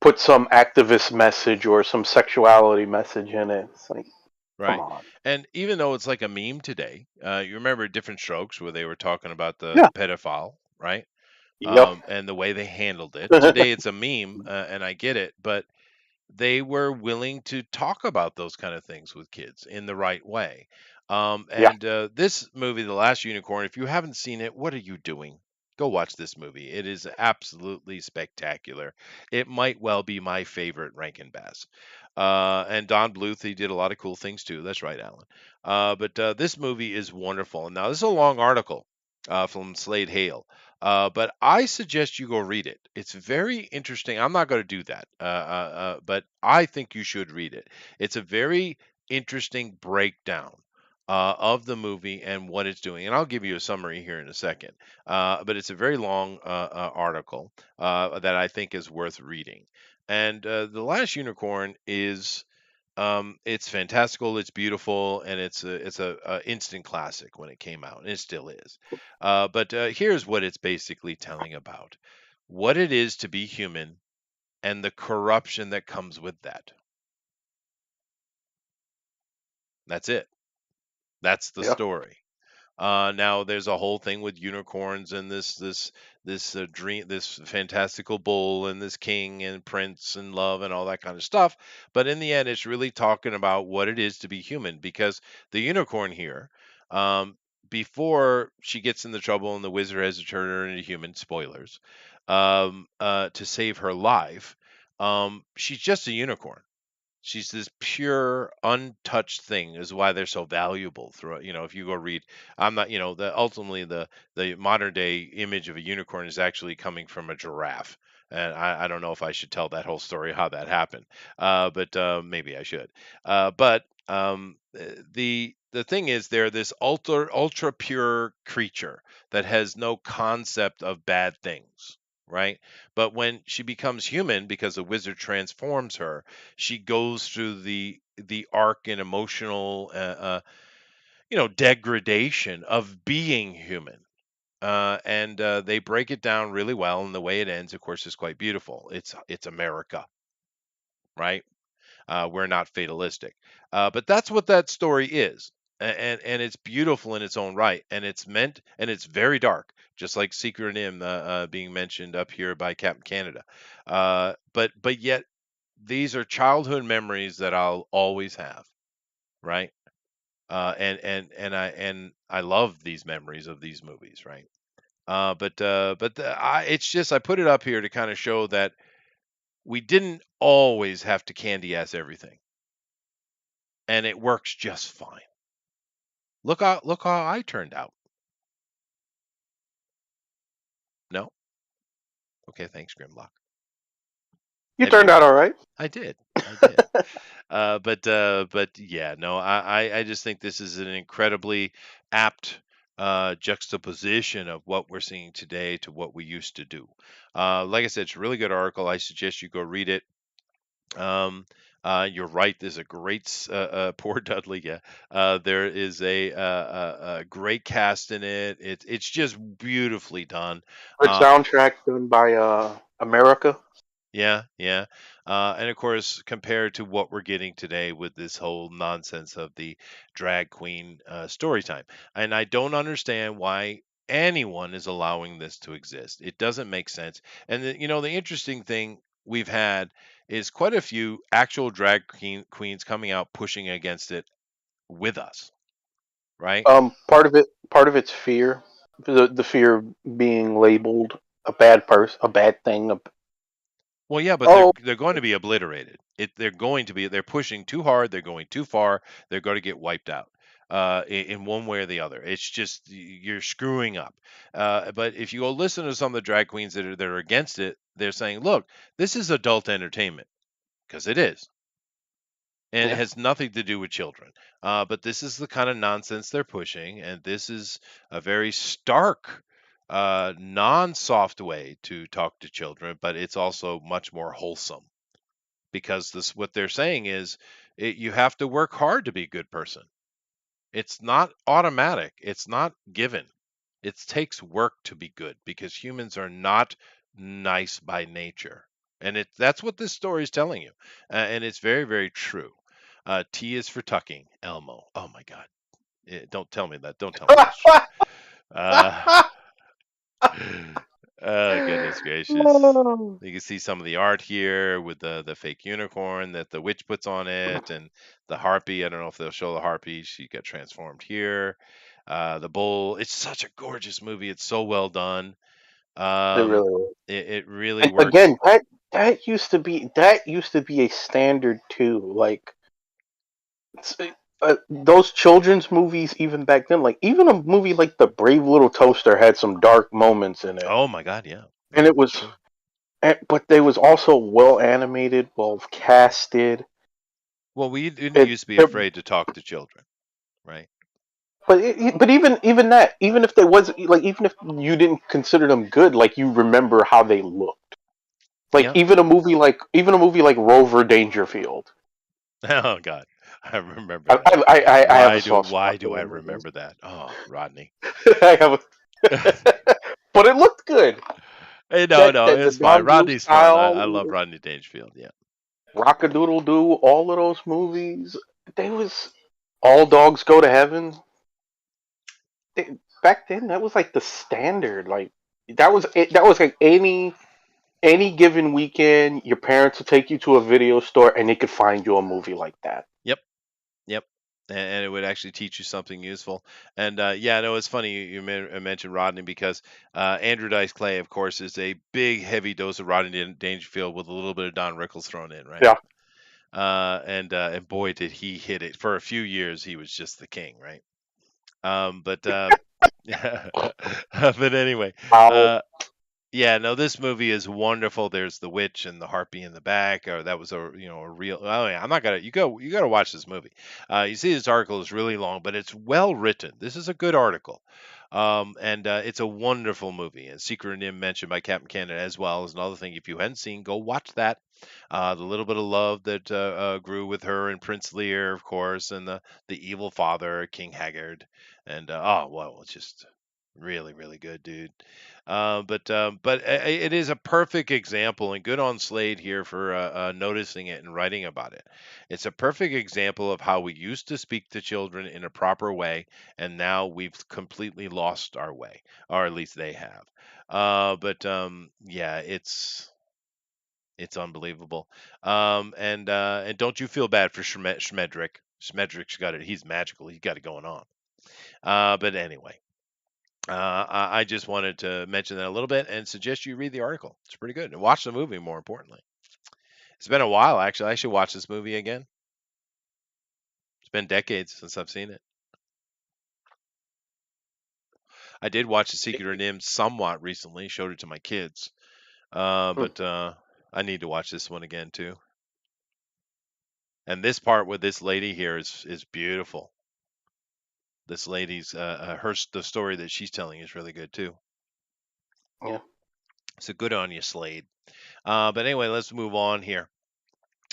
put some activist message or some sexuality message in it. It's like, come Right. on. And even though it's like a meme today, you remember Different Strokes where they were talking about the Yeah. pedophile, right? Yep. And the way they handled it. Today it's a meme, and I get it, but they were willing to talk about those kind of things with kids in the right way. Yeah. This movie, The Last Unicorn, if you haven't seen it, what are you doing? Go watch this movie. It is absolutely spectacular. It might well be my favorite Rankin Bass. And Don Bluth, he did a lot of cool things too. That's right, Alan. But this movie is wonderful. And now this is a long article from Slade Hale. But I suggest you go read it. It's very interesting. I'm not going to do that, but I think you should read it. It's a very interesting breakdown of the movie and what it's doing. And I'll give you a summary here in a second. But it's a very long article that I think is worth reading. And The Last Unicorn is it's fantastical, it's beautiful, and it's a instant classic when it came out, and it still is. But here's what it's basically telling about: what it is to be human and the corruption that comes with that. That's it. That's the Yeah. story. Now there's a whole thing with unicorns and this dream, this fantastical bull and this king and prince and love and all that kind of stuff. But in the end, it's really talking about what it is to be human, because the unicorn here, um, before she gets into trouble and the wizard has to turn her into human, spoilers, to save her life, she's just a unicorn. She's this pure, untouched thing, is why they're so valuable throughout. If you go read, I'm not, the ultimately the modern day image of a unicorn is actually coming from a giraffe. And I don't know if I should tell that whole story how that happened, but maybe I should. The thing is, they're this ultra pure creature that has no concept of bad things, right? But when she becomes human, because the wizard transforms her, she goes through the arc and emotional degradation of being human. And they break it down really well, and the way it ends, of course, is quite beautiful. It's America, right? We're not fatalistic, but that's what that story is. And it's beautiful in its own right, and it's meant, and it's very dark, just like Secret Nim being mentioned up here by Captain Canada. But yet these are childhood memories that I'll always have, right? And I love these memories of these movies, right? It's just, I put it up here to kind of show that we didn't always have to candy ass everything, and it works just fine. Look how I turned out. No, okay, thanks, Grimlock. You Have you? turned out all right. I did. I did. But yeah, no, I just think this is an incredibly apt juxtaposition of what we're seeing today to what we used to do. Like I said, it's a really good article. I suggest you go read it. You're right. There's a great poor Dudley. Yeah, there is a great cast in it. It's just beautifully done. Good Uh, soundtrack done by America. Yeah, yeah. And of course, compared to what we're getting today with this whole nonsense of the drag queen story time. And I don't understand why anyone is allowing this to exist. It doesn't make sense. And the interesting thing we've had is quite a few actual queens coming out pushing against it with us, right? Part of it's fear, the fear of being labeled a bad person, a bad thing. Well, yeah, but they're Oh, they're going to be obliterated. They're pushing too hard, they're going too far, they're going to get wiped out. In one way or the other. It's just you're screwing up. But if you go listen to some of the drag queens that are against it, they're saying, "Look, this is adult entertainment," because it is, and it yeah. has nothing to do with children. But this is the kind of nonsense they're pushing, and this is a very stark, non-soft way to talk to children, but it's also much more wholesome, because this what they're saying is you have to work hard to be a good person. It's not automatic. It's not given. It takes work to be good, because humans are not nice by nature. And that's what this story is telling you. And it's very, very true. T is for tucking, Elmo. Oh my God. Don't tell me that. Don't tell me that's true. Uh, Oh, goodness gracious. No. You can see some of the art here with the fake unicorn that the witch puts on it, and the harpy. I don't know if they'll show the harpy. She got transformed here. The bull. It's such a gorgeous movie. It's so well done. It Um, really is. it really And works. again, that used to be a standard too. Like s- those children's movies, even back then, like even a movie like The Brave Little Toaster had some dark moments in it, Oh my God, yeah, and yeah, it was, true. but they was also well animated, well casted. Well, we didn't It, used to be it afraid to talk to children, right? but even that, even if there was like, even if you didn't consider them good, like you remember how they looked. Like Yeah. even a movie like Rover Dangerfield. Oh God, I remember I that. I, I have a Why do soft spot why for do I that movie. remember that? Oh, Rodney. I have, but it looked good. Hey, no, That no, that the it's fine. Don Bluth Rodney's fun. style, I love Rodney Dangerfield. Yeah. Rockadoodle Doo, all of those movies, they was All Dogs Go to Heaven. Back then, that was like the standard. Like that was it. That was like any given weekend, your parents would take you to a video store and they could find you a movie like that. Yep. Yep. And it would actually teach you something useful. And yeah, no, it's funny you mentioned Rodney because Andrew Dice Clay, of course, is a big, heavy dose of Rodney Dangerfield with a little bit of Don Rickles thrown in, right? Yeah. And boy, did he hit it. For a few years, he was just the king, right? But but anyway, Wow. uh, yeah, no, this movie is wonderful. There's the witch and the harpy in the back. Or that was a real. Oh yeah, I'm not gonna. You gotta watch this movie. You see, this article is really long, but it's well written. This is a good article, and it's a wonderful movie. And Secret of Nim mentioned by Captain Canada as well is another thing. If you hadn't seen, go watch that. The little bit of love that grew with her and Prince Lear, of course, and the evil father, King Haggard, and oh well, it's just really really good, dude. But it is a perfect example, and good on Slade here for noticing it and writing about it. It's a perfect example of how we used to speak to children in a proper way, and now we've completely lost our way, or at least they have. But yeah, it's unbelievable. And don't you feel bad for Schmedrick? Schmedrick's got it. He's magical. He's got it going on. But anyway. I just wanted to mention that a little bit and suggest you read the article. It's pretty good. And watch the movie, more importantly. It's been a while, actually. I should watch this movie again. It's been decades since I've seen it. I did watch The Secret of Nim somewhat recently, showed it to my kids. But I need to watch this one again, too. And this part with this lady here is beautiful. This lady's, the story that she's telling is really good, too. Yeah. So good on you, Slade. But anyway, let's move on here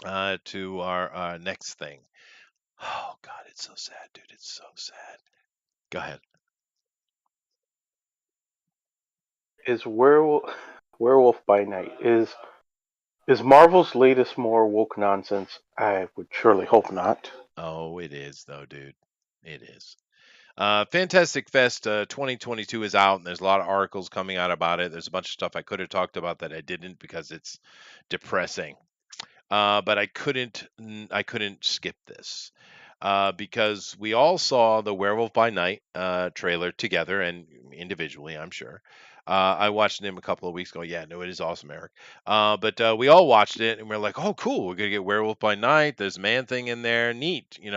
to our next thing. Oh God, it's so sad, dude. It's so sad. Go ahead. Is Werewolf by Night is Marvel's latest more woke nonsense? I would surely hope not. Oh, it is though, dude. It is. Fantastic Fest 2022 is out, and there's a lot of articles coming out about it. There's a bunch of stuff I could have talked about that I didn't because it's depressing. But I couldn't skip this because we all saw the Werewolf by Night trailer together and individually, I'm sure. I watched him a couple of weeks ago. Yeah, no, it is awesome, Eric. But we all watched it and we're like, oh, cool, we're gonna get Werewolf by Night. There's Man Thing in there, neat. It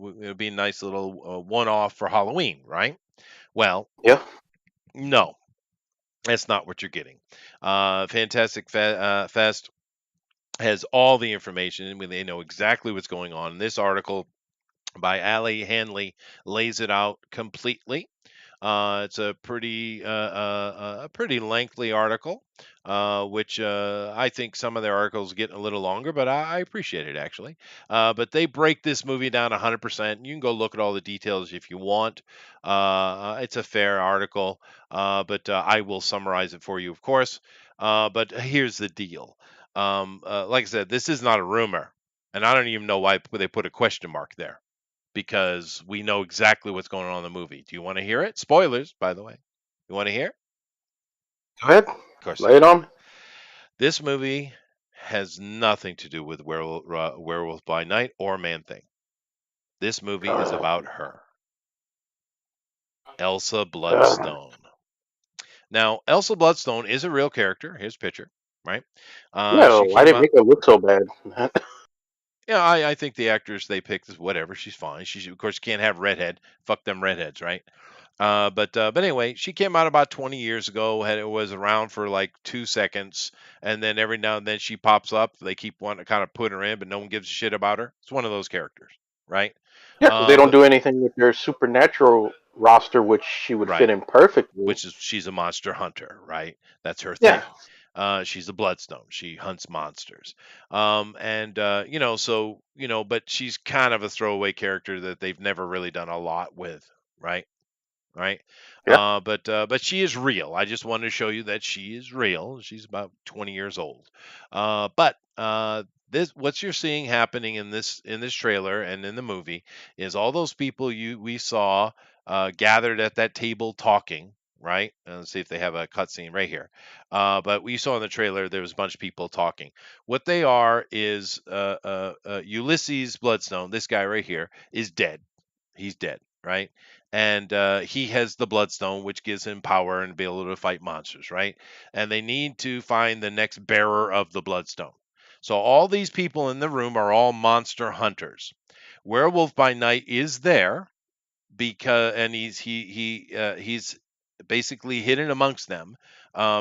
would be a nice little one-off for Halloween, right? Well, Yeah. no, that's not what you're getting. Fest has all the information. They know exactly what's going on. This article by Ali Hanley lays it out completely. It's a pretty lengthy article, which I think some of their articles get a little longer, but I appreciate it actually. But they break this movie down 100%. You can go look at all the details if you want. It's a fair article, but I will summarize it for you, of course. But here's the deal. Like I said, this is not a rumor, and I don't even know why they put a question mark there because we know exactly what's going on in the movie. Do you want to hear it? Spoilers, by the way. You want to hear? Go ahead. Of course I Lay it will. on. This movie has nothing to do with Werewolf by Night or Man Thing. This movie is about her, Elsa Bloodstone. Now, Elsa Bloodstone is a real character. Here's a picture, right? She No, I came didn't out. make it look so bad. Yeah, I think the actors they picked is whatever. She's fine. Of course, you can't have redhead. Fuck them redheads, right? But anyway, she came out about 20 years ago. Was around for like 2 seconds, and then every now and then she pops up. They keep wanting to kind of put her in, but no one gives a shit about her. It's one of those characters, right? Yeah, 'cause they don't But do anything with their supernatural roster, which she would fit right, in perfectly. which is she's a monster hunter, right? That's her Yeah. thing. She's a bloodstone. She hunts monsters. And so but she's kind of a throwaway character that they've never really done a lot with, right? Right. Yeah. But she is real. I just wanted to show you that she is real. She's about 20 years old. But this what you're seeing happening in this trailer and in the movie is all those people we saw gathered at that table talking. Right. Let's see if they have a cutscene right here. But we saw in the trailer there was a bunch of people talking. What they are is Ulysses Bloodstone. This guy right here is dead. He's dead, right? And he has the Bloodstone, which gives him power and be able to fight monsters, right? And they need to find the next bearer of the Bloodstone. So all these people in the room are all monster hunters. Werewolf by Night is there because, and he's basically hidden amongst them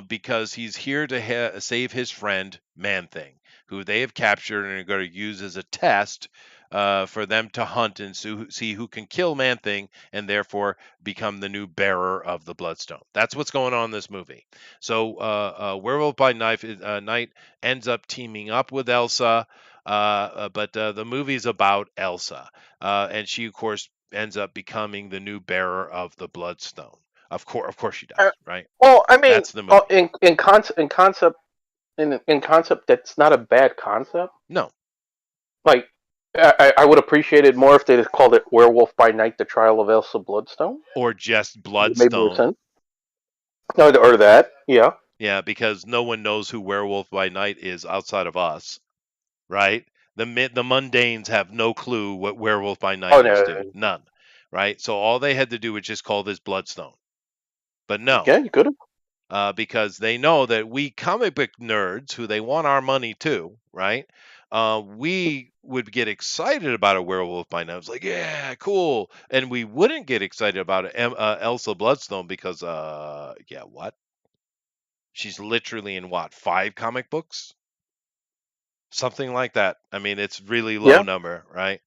because he's here to save his friend Man Thing, who they have captured and are going to use as a test for them to hunt and see who can kill Man Thing and therefore become the new bearer of the Bloodstone. That's what's going on in this movie. So Werewolf by Night ends up teaming up with Elsa. But the movie's about Elsa, and she, of course, ends up becoming the new bearer of the Bloodstone. Of course, she Uh, does, right? well, I mean, That's the movie. in concept, that's not a bad concept. No, Like, I would appreciate it more if they just called it Werewolf by Night: The Trial of Elsa Bloodstone. or just It made more Bloodstone. sense. No, or that, yeah. Yeah, because no one knows who Werewolf by Night is outside of us, right? The mundanes have no clue what Werewolf by Night Oh is, no, dude. None, right? So all they had to do was just call this Bloodstone. But no, yeah, you could have. because they know that we comic book nerds, who they want our money too, right? We would get excited about a Werewolf by Night. It's like, yeah, cool, and we wouldn't get excited about Elsa Bloodstone because, yeah, what? She's literally in what, 5 comic books, something like that. I mean, it's really low Yeah, number, right?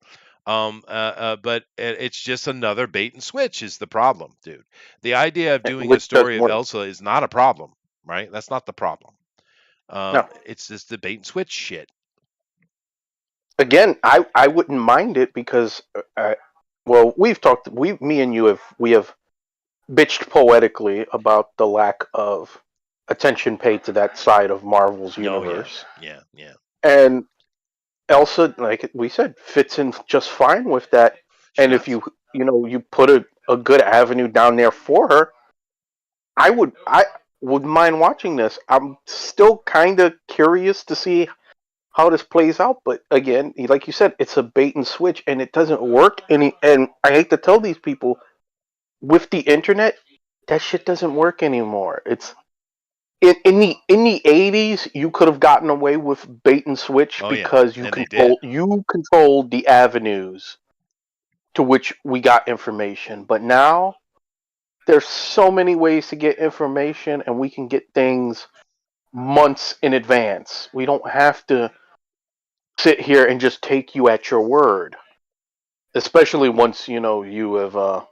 But it's just another bait and switch is the problem, dude. The idea of doing a which doesn't story of work. Elsa is not a problem, right? That's not the problem. No, It's just the bait and switch shit. again, I wouldn't mind it because, well, me and you have bitched poetically about the lack of attention paid to that side of Marvel's Oh yeah, universe, yeah, yeah. and Elsa, like we said, fits in just fine with that. She And if does. you put a good avenue down there for her, I wouldn't mind watching this. I'm still kind of curious to see how this plays out, but again, like you said, it's a bait and switch, and it doesn't work. And I hate to tell these people, with the internet, that shit doesn't work anymore. It's in the 80s, you could have gotten away with bait and switch Oh yeah, because and they did. you controlled the avenues to which we got information. But now there's so many ways to get information, and we can get things months in advance. We don't have to sit here and just take you at your word, especially once you have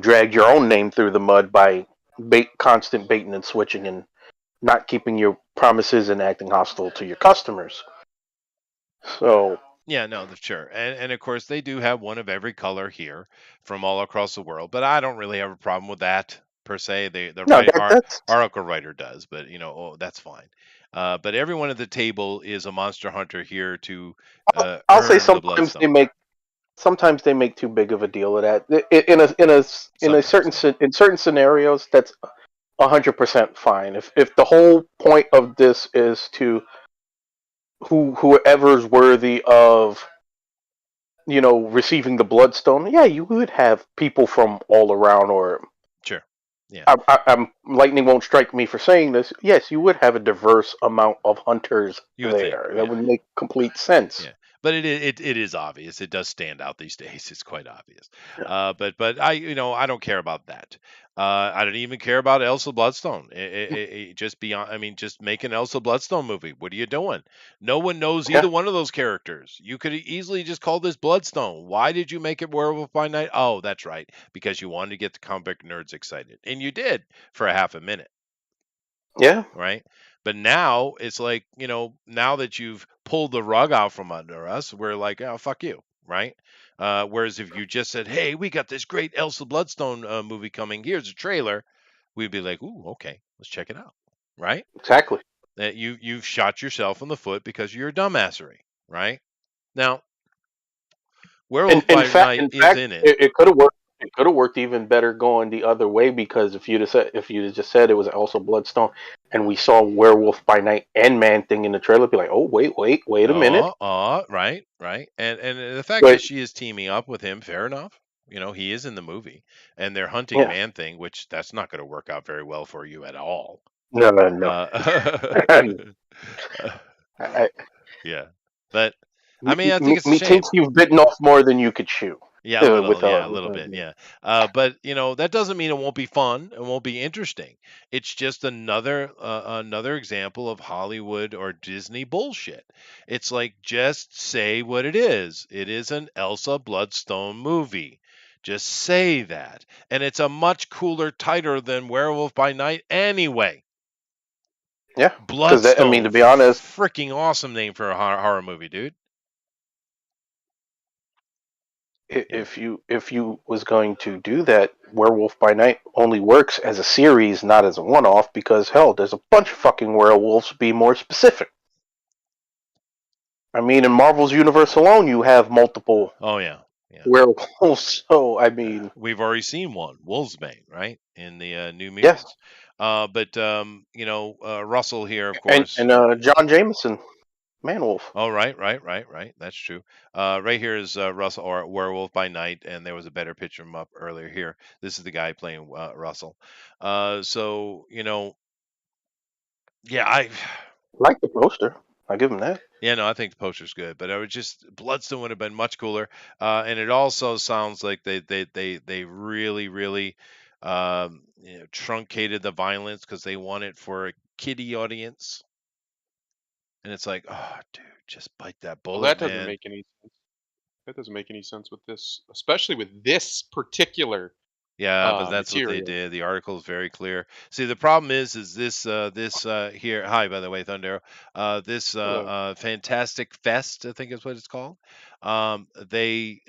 dragged your own name through the mud by constant baiting and switching and not keeping your promises and acting hostile to your customers. So Yeah, no, sure. And of course they do have one of every color here from all across the world, but I don't really have a problem with that per se. The no, right our that's Oracle writer does, but that's fine. But everyone at the table is a monster hunter here to I'll say earn the bloodstone. sometimes they make too big of a deal of that. In a Sometimes, certain scenarios, 100% fine. If the whole point of this is to whoever's worthy of receiving the bloodstone, yeah, you would have people from all around. Or Sure. Yeah. I'm lightning won't strike me for saying this. Yes, you would have a diverse amount of hunters You would think. there. That Yeah. would make complete sense. Yeah, but it is obvious. It does stand out these days. It's quite obvious. Yeah. But I don't care about that. I don't even care about Elsa Bloodstone. Just beyond. I mean, just make an Elsa Bloodstone movie. What are you doing? No one knows Yeah. either one of those characters. You could easily just call this Bloodstone. Why did you make it Werewolf by Night? Oh, that's right, because you wanted to get the comic nerds excited, and you did for a half a minute, Yeah. right? But now it's like, now that you've pulled the rug out from under us, we're like, oh, fuck you, right? Whereas if you just said, hey, we got this great Elsa Bloodstone movie coming, here's a trailer, we'd be like, ooh, okay, let's check it out, right? Exactly. That you've shot yourself in the foot because of your dumbassery, right? Now, In Werewolf in by fact, Night in is fact, in it. it could have worked. It could have worked even better going the other way, because if you'd have just said it was also Bloodstone, and we saw Werewolf by Night and Man Thing in the trailer, be like, oh wait a minute. Right. And the fact that But she is teaming up with him, fair enough. He is in the movie, and they're hunting yeah, Man Thing, which that's not going to work out very well for you at all. no. Uh, I, yeah, but I me, mean, I think me, it's a me shame. thinks you've bitten off more than you could chew. Yeah, a little, With yeah, a little bit, yeah. But that doesn't mean it won't be fun. It won't be interesting. It's just another example of Hollywood or Disney bullshit. It's like, just say what it is. It is an Elsa Bloodstone movie. Just say that, and it's a much cooler title than Werewolf by Night anyway. Yeah, because I mean, Bloodstone, to be honest, freaking awesome name for a horror movie, dude. Yeah. if you was going to do that, Werewolf by Night only works as a series, not as a one-off. Because hell, there's a bunch of fucking werewolves. Be more specific. I mean, in Marvel's universe alone, you have multiple Oh yeah. Yeah. werewolves. So I mean, We've already seen one, Wolfsbane, right, in the New yes, Mutants. But Russell here, of and course. John Jameson, Manwolf. Oh, right. That's true. Right here is Russell, or Werewolf by Night, and there was a better picture of him up earlier here. This is the guy playing Russell. So yeah, I like the poster. I give him that. Yeah, no, I think the poster's good, but I would just Bloodstone would have been much cooler. And it also sounds like they really truncated the violence because they want it for a kiddie audience. And it's like, oh, dude, just bite that Well, bullet, that doesn't man. make any sense. That doesn't make any sense with this, especially with this particular Yeah, but that's what they material. did. The article is very clear. See, the problem is this here. Hi, by the way, Thunder. This Hello. Fantastic Fest, I think is what it's called. They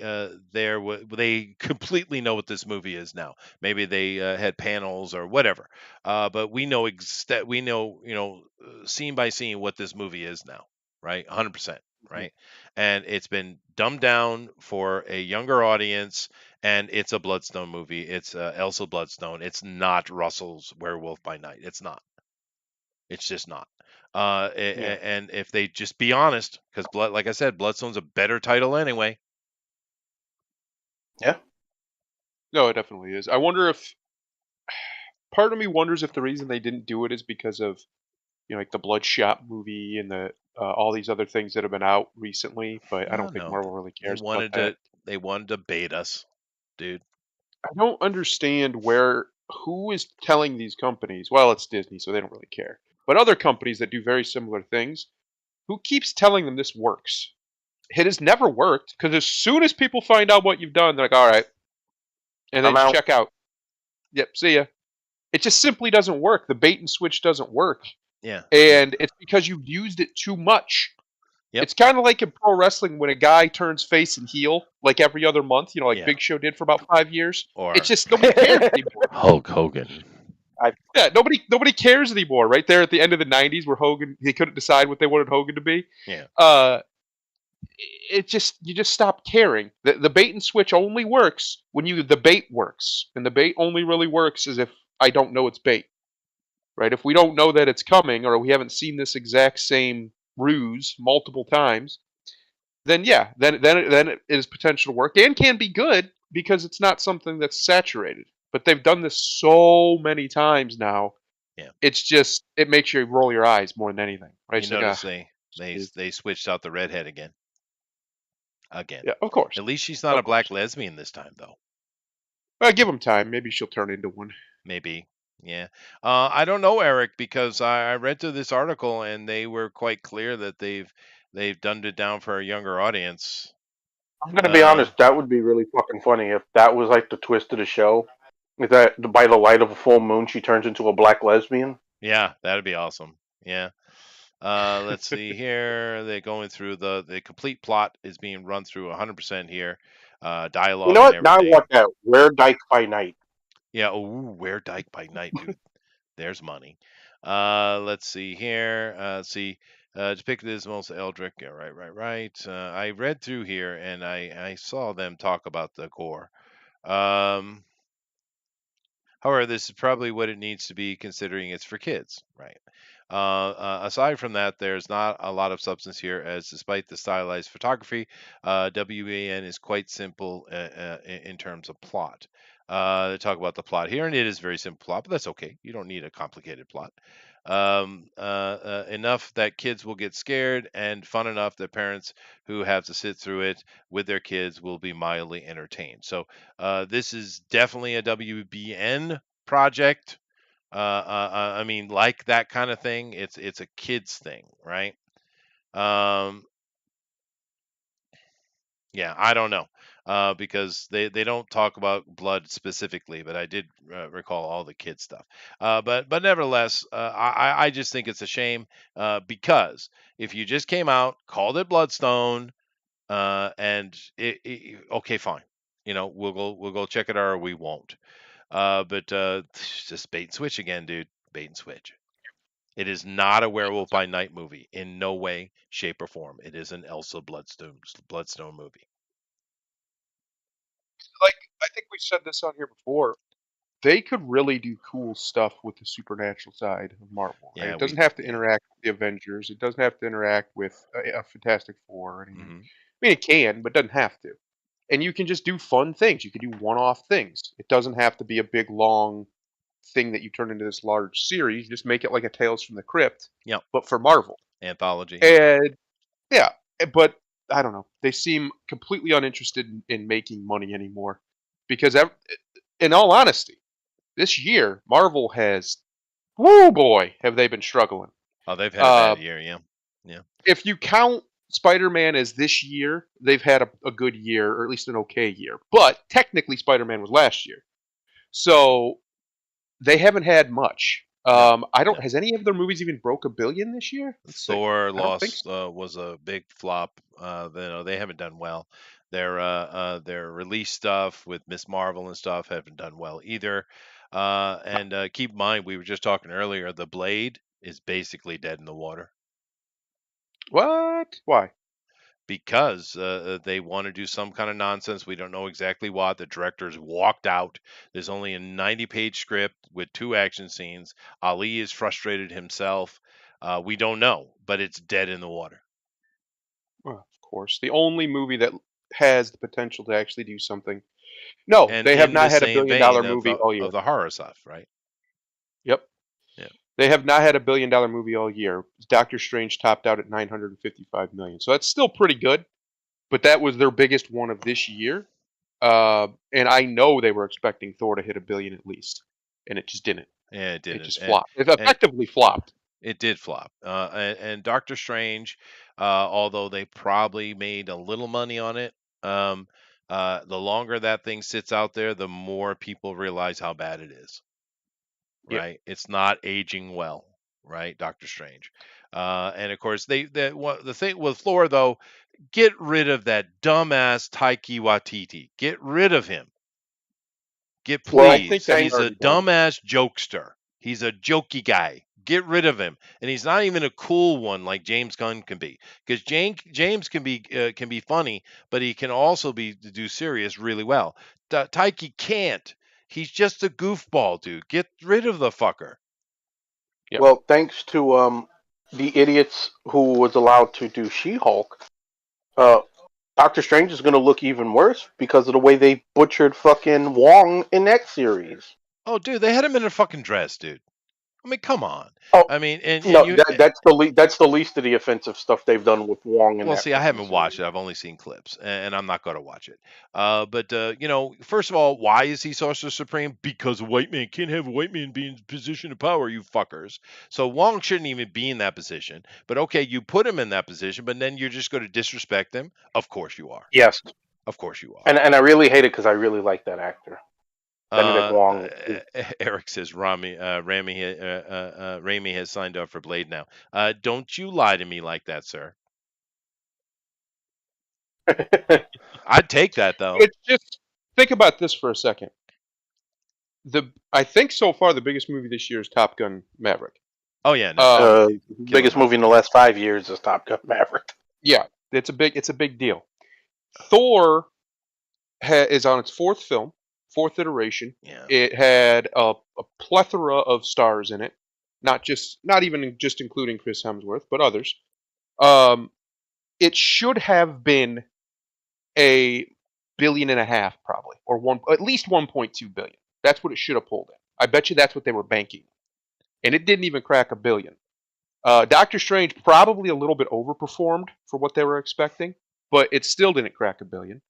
completely know what this movie is now. Maybe they had panels or whatever. But we know scene by scene what this movie is now, right? 100%, Mhm. right? And it's been dumbed down for a younger audience, and it's a Bloodstone movie. It's Elsa Bloodstone. It's not Russell's Werewolf by Night. It's not. It's just not. Yeah. And if they just be honest, because like I said, Bloodstone's a better title anyway. Yeah. No, it definitely is. I wonder if part of me wonders if the reason they didn't do it is because of like the Bloodshot movie and the all these other things that have been out recently. But I No, don't think no, Marvel really they cares about wanted that. to they wanted to bait us, dude. I don't understand who is telling these companies. Well, it's Disney, so they don't really care. But other companies that do very similar things, who keeps telling them this works? It has never worked because as soon as people find out what you've done, they're like, "All right," and they I'm just out. check out. Yep, see ya. It just simply doesn't work. The bait and switch doesn't work, Yeah. and it's because you've used it too much. Yep. It's kind of like in pro wrestling when a guy turns face and heel like every other month, like Yeah. Big Show did for about 5 years. Or It's just nobody cares anymore. Hulk Hogan. Yeah, nobody cares anymore. Right there at the end of the '90s, where Hogan, he couldn't decide what they wanted Hogan to be. Yeah. You just stop caring. The bait and switch only works when the bait works, and the bait only really works as if I don't know it's bait. right? If we don't know that it's coming or we haven't seen this exact same ruse multiple times, then yeah, then it is potential to work and can be good because it's not something that's saturated. But they've done this so many times now. Yeah. It's just it makes you roll your eyes more than anything, right? You It's like, notice ah, they switched out the redhead again. yeah, of course, At least she's not of a black course. lesbian this time, though. Give them time. Maybe she'll turn into one. Maybe. Yeah. I don't know, Eric, because I read through this article and they were quite clear that they've dumbed it down for a younger audience. I'm gonna be Uh, honest. That would be really fucking funny if that was like the twist of the show. If that by the light of a full moon she turns into a black lesbian. yeah, that'd be awesome. Yeah. Let's see here. They're going through the complete plot is being run through 100% here. You Dialogue know and what? Now I everything. want that. Where Dyke by Night. Yeah. Ooh, where Dyke by Night, dude. There's money. Let's see here. Depicted as most Eldrick. Yeah, right. I read through here and I saw them talk about the gore. Um, However, this is probably what it needs to be considering it's for kids, right? Aside from that, there's not a lot of substance here, as despite the stylized photography, WAN is quite simple in terms of plot. They talk about the plot here, and it is very simple plot, but that's okay. You don't need a complicated plot. Enough that kids will get scared, and fun enough that parents who have to sit through it with their kids will be mildly entertained. So this is definitely a WBN project. I mean, like that kind of thing. It's a kids thing, right? Um, yeah, I don't know. Because they don't talk about blood specifically, but I did recall all the kid stuff. But nevertheless, I just think it's a shame because if you just came out, called it Bloodstone, and okay, fine, we'll go check it out or we won't. But just bait and switch again, dude. Bait and switch. It is not a Werewolf by Night movie in no way, shape, or form. It is an Elsa Bloodstone movie. Like I think we said this on here before. They could really do cool stuff with the supernatural side of Marvel, right? Yeah, It doesn't have to yeah. interact with the Avengers. It doesn't have to interact with a Fantastic Four or anything. Hmm. I mean, it can, but doesn't have to. And you can just do fun things. You can do one-off things. It doesn't have to be a big, long thing that you turn into this large series. You just make it like a Tales from the Crypt, Yep. but for Marvel. Anthology. And yeah, but I don't know. They seem completely uninterested in making money anymore. Because, in all honesty, this year Marvel has, whoo boy, have they been struggling. Oh, they've had a bad year. Yeah. If you count Spider-Man as this year, they've had a good year, or at least an okay year. But technically, Spider-Man was last year, so they haven't had much. No. I don't. No. Has any of their movies even broke $1 billion this year? Let's see. Thor I don't think lost so. was a big flop. They haven't done well. Their release stuff with Miss Marvel and stuff haven't done well either. And keep in mind, we were just talking earlier. The Blade is basically dead in the water What? Why? because they want to do some kind of nonsense. We don't know exactly what. The director's walked out. There's only a 90-page script with 2 action scenes. Ali is frustrated himself. We don't know, but it's dead in the water. Well, of course, the only movie that has the potential to actually do something. No, And they have in the not had a same billion-dollar vein of movie the all of year. the horror stuff, right? Yep. Yeah. They have not had a billion-dollar movie all year. Doctor Strange topped out at 955 million. So that's still pretty good, but that was their biggest one of this year. And I know they were expecting Thor to hit $1 billion at least, and it just didn't. Yeah, it It didn't. just And flopped. It and effectively flopped. it did flop. And Doctor Strange, although they probably made a little money on it, the longer that thing sits out there, the more people realize how bad it is. Yep. Right? It's not aging well, right? Doctor Strange. And of course, the thing with Thor though, get rid of that dumbass Taiki Waititi. Get rid of him. Well, I think Please. that He's a already done. dumbass jokester. He's a jokey guy. Get rid of him. And he's not even a cool one like James Gunn can be. Because James can be funny, but he can also do serious really well. Taiki can't. He's just a goofball, dude. Get rid of the fucker. Yeah. Well, thanks to the idiots who was allowed to do She-Hulk, uh, Doctor Strange is going to look even worse because of the way they butchered fucking Wong in that series. Oh, dude, they had him in a fucking dress, dude. I mean, come on. Oh I mean, and no, you. that's the least of the offensive stuff they've done with Wong in Well, that see, I fucking haven't watched series. it. I've only seen clips, and I'm not going to watch it. But first of all, why is he Sorcerer Supreme? Because a white man can't have a white man be in a position of power, you fuckers. So Wong shouldn't even be in that position. But okay, you put him in that position, but then you're just going to disrespect him. Of course you are. Yes, Of course you are. and I really hate it because I really like that actor. Benedict Uh, Wong. Eric says Raimi has signed up for Blade now. Don't you lie to me like that, sir. I'd take that though. It's just think about this for a second. I think so far the biggest movie this year is Top Gun Maverick. Oh yeah, no, Um, definitely. Biggest movie in the last 5 years is Top Gun Maverick. yeah, it's a big deal. Thor is on its fourth film, fourth iteration. Yeah. It had a plethora of stars in it, not even just including Chris Hemsworth, but others. It should have been a billion and a half, probably, or at least 1.2 billion. That's what it should have pulled in. I bet you that's what they were banking, and it didn't even crack a billion. Doctor Strange probably a little bit overperformed for what they were expecting, but it still didn't crack a billion.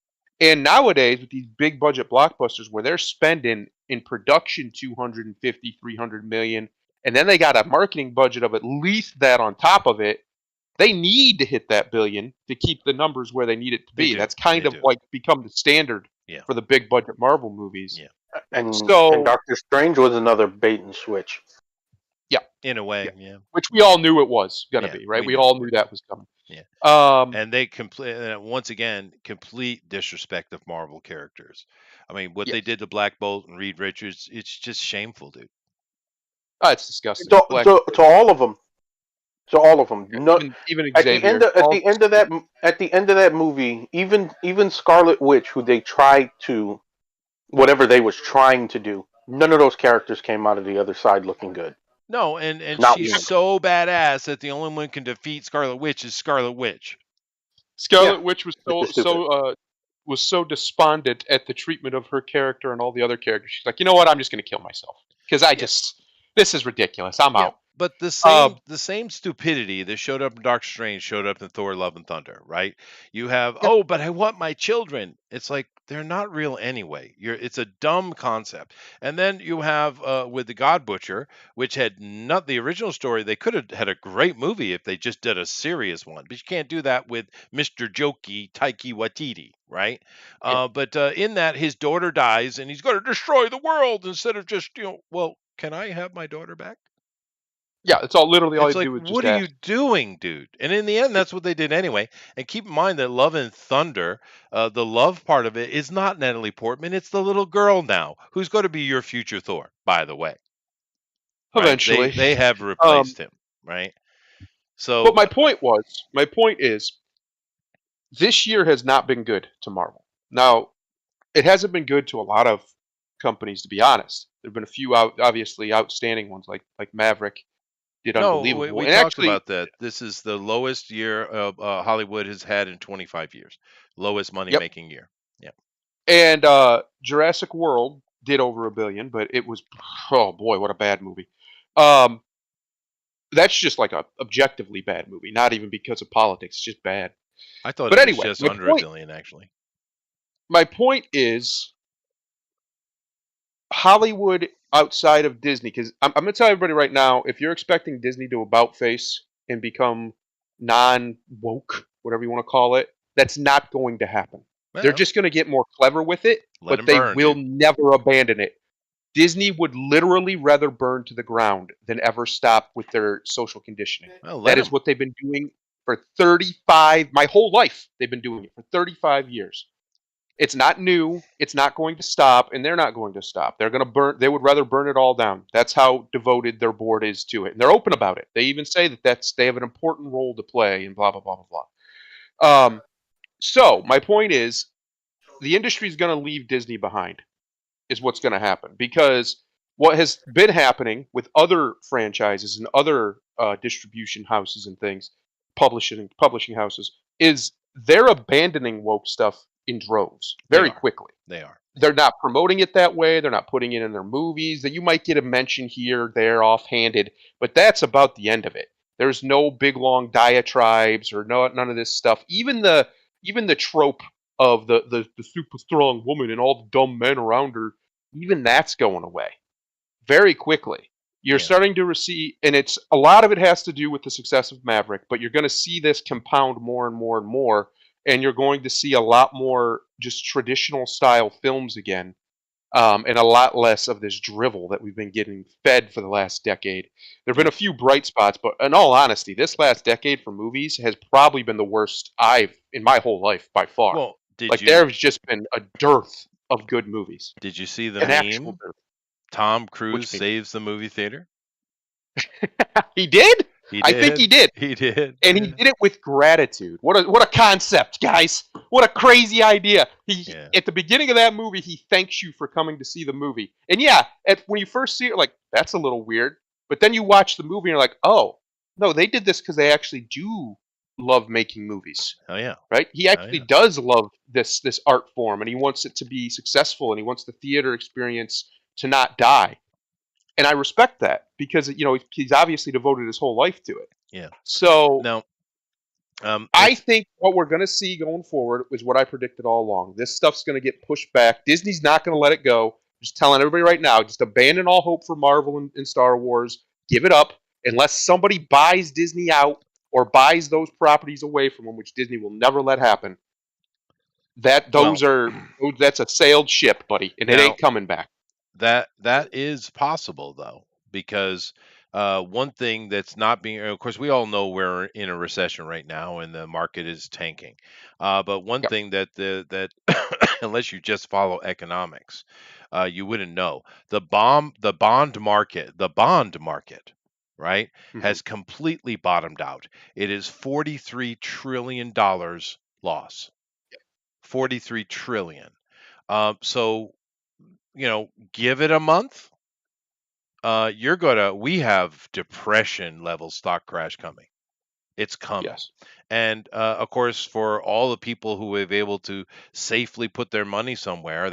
And nowadays, with these big budget blockbusters where they're spending in production 250, 300 million, and then they got a marketing budget of at least that on top of it, they need to hit that billion to keep the numbers where they need it to They be. do. That's kind They of do. like become the standard Yeah. for the big budget Marvel movies. Yeah. And So, Doctor Strange was another bait and switch. In a way, Yeah. yeah. which we all knew it was going to Yeah, be, right? we We knew all it knew was. that was coming. Yeah. Um, And they once again complete disrespect of Marvel characters. I mean, what they yes. did to Black Bolt and Reed Richards, it's just shameful, dude. It's disgusting. Black, To all of them. To all of them. No, even at the Xavier. at the end of that movie, even Scarlet Witch, who they tried to whatever they was trying to do, none of those characters came out of the other side looking good. No, and Not she's one. so badass that the only one can defeat Scarlet Witch is Scarlet Witch. Scarlet Witch was It's just stupid. so despondent at the treatment of her character and all the other characters. She's like, you know what? I'm just going to kill myself because this is ridiculous. I'm Yeah, out. but the Um, same stupidity that showed up in Doctor Strange showed up in Thor: Love and Thunder, right? You have, Yeah. oh, but I want my children. It's like they're not real anyway. It's a dumb concept. And then you have with the God Butcher, which had not the original story. They could have had a great movie if they just did a serious one, but you can't do that with Mr. Jokey Taiki Waititi, right? Yeah. But in that, his daughter dies, and he's going to destroy the world instead of just, well, can I have my daughter back? Yeah, it's literally all It's you like, do is just what are you ask. doing, dude? And in the end, that's what they did anyway. And keep in mind that Love and Thunder, the love part of it is not Natalie Portman. It's the little girl now who's going to be your future Thor, by the way. Right? Eventually. They have Um, replaced him, right? So, but my point is, this year has not been good to Marvel. Now, it hasn't been good to a lot of companies, to be honest. There have been a few obviously outstanding ones, like Maverick did no, unbelievable, we and talked actually, about that. This is the lowest year Hollywood has had in 25 years. Lowest money yep. making year. Yeah. And Jurassic World did over $1 billion, but it was, oh boy, what a bad movie. That's just like a objectively bad movie, not even because of politics. It's just bad. I thought But it was anyway, just under $1 billion, actually. my point is Hollywood outside of Disney, because I'm going to tell everybody right now, if you're expecting Disney to about face and become non-woke, whatever you want to call it, that's not going to happen. They're Well, just going to get more clever with it, let but 'em they burn, will dude. never abandon it. Disney would literally rather burn to the ground than ever stop with their social conditioning. Well, let That is 'em. what they've been doing for 35, my whole life. They've been doing it for 35 years. It's not new. It's not going to stop, and they're not going to stop. They're going to burn. They would rather burn it all down. That's how devoted their board is to it, and they're open about it. They even say that they have an important role to play, and blah blah blah blah blah. So my point is, the industry is going to leave Disney behind. Is what's going to happen because what has been happening with other franchises and other distribution houses and things, publishing houses, is they're abandoning woke stuff in droves They very are. quickly. They are. They're not promoting it that way. They're not putting it in their movies. That you might get a mention here, there, offhanded, but that's about the end of it. There's no big long diatribes or none of this stuff. Even the trope of the super strong woman and all the dumb men around her, even that's going away very quickly. You're Yeah. starting to receive, and it's a lot of it has to do with the success of Maverick, but you're going to see this compound more and more and more, and you're going to see a lot more just traditional style films again, and a lot less of this drivel that we've been getting fed for the last decade. There have been a few bright spots, but in all honesty, this last decade for movies has probably been the worst I've in my whole life by far. Well, Like there's just been a dearth of good movies, did you see the an actual meme? dearth. Tom Which Cruise meme? saves the movie theater. He did. He I think did. he did. He did. And he did it with gratitude. What a concept, guys! What a crazy idea. Yeah. At the beginning of that movie, he thanks you for coming to see the movie. And yeah, when you first see it, like that's a little weird. But then you watch the movie and you're like, oh no, they did this because they actually do love making movies, Oh yeah. right? He actually yeah. does love this art form, and he wants it to be successful, and he wants the theater experience to not die. And I respect that because he's obviously devoted his whole life to it. Yeah. So Now, I think what we're going to see going forward is what I predicted all along. This stuff's going to get pushed back. Disney's not going to let it go. Just telling everybody right now, just abandon all hope for Marvel and Star Wars. Give it up unless somebody buys Disney out or buys those properties away from them, which Disney will never let happen. That's a sailed ship, buddy, and it Now- ain't coming back. that is possible though, because one thing that's not being, of course, we all know we're in a recession right now and the market is tanking. But one Yep. thing that unless you just follow economics, you wouldn't know. The bond market, right, Mhm. has completely bottomed out. It is $43 trillion loss. 43 trillion. So give it a month. We have depression level stock crash coming. It's coming. Yes. And of course, for all the people who have able to safely put their money somewhere,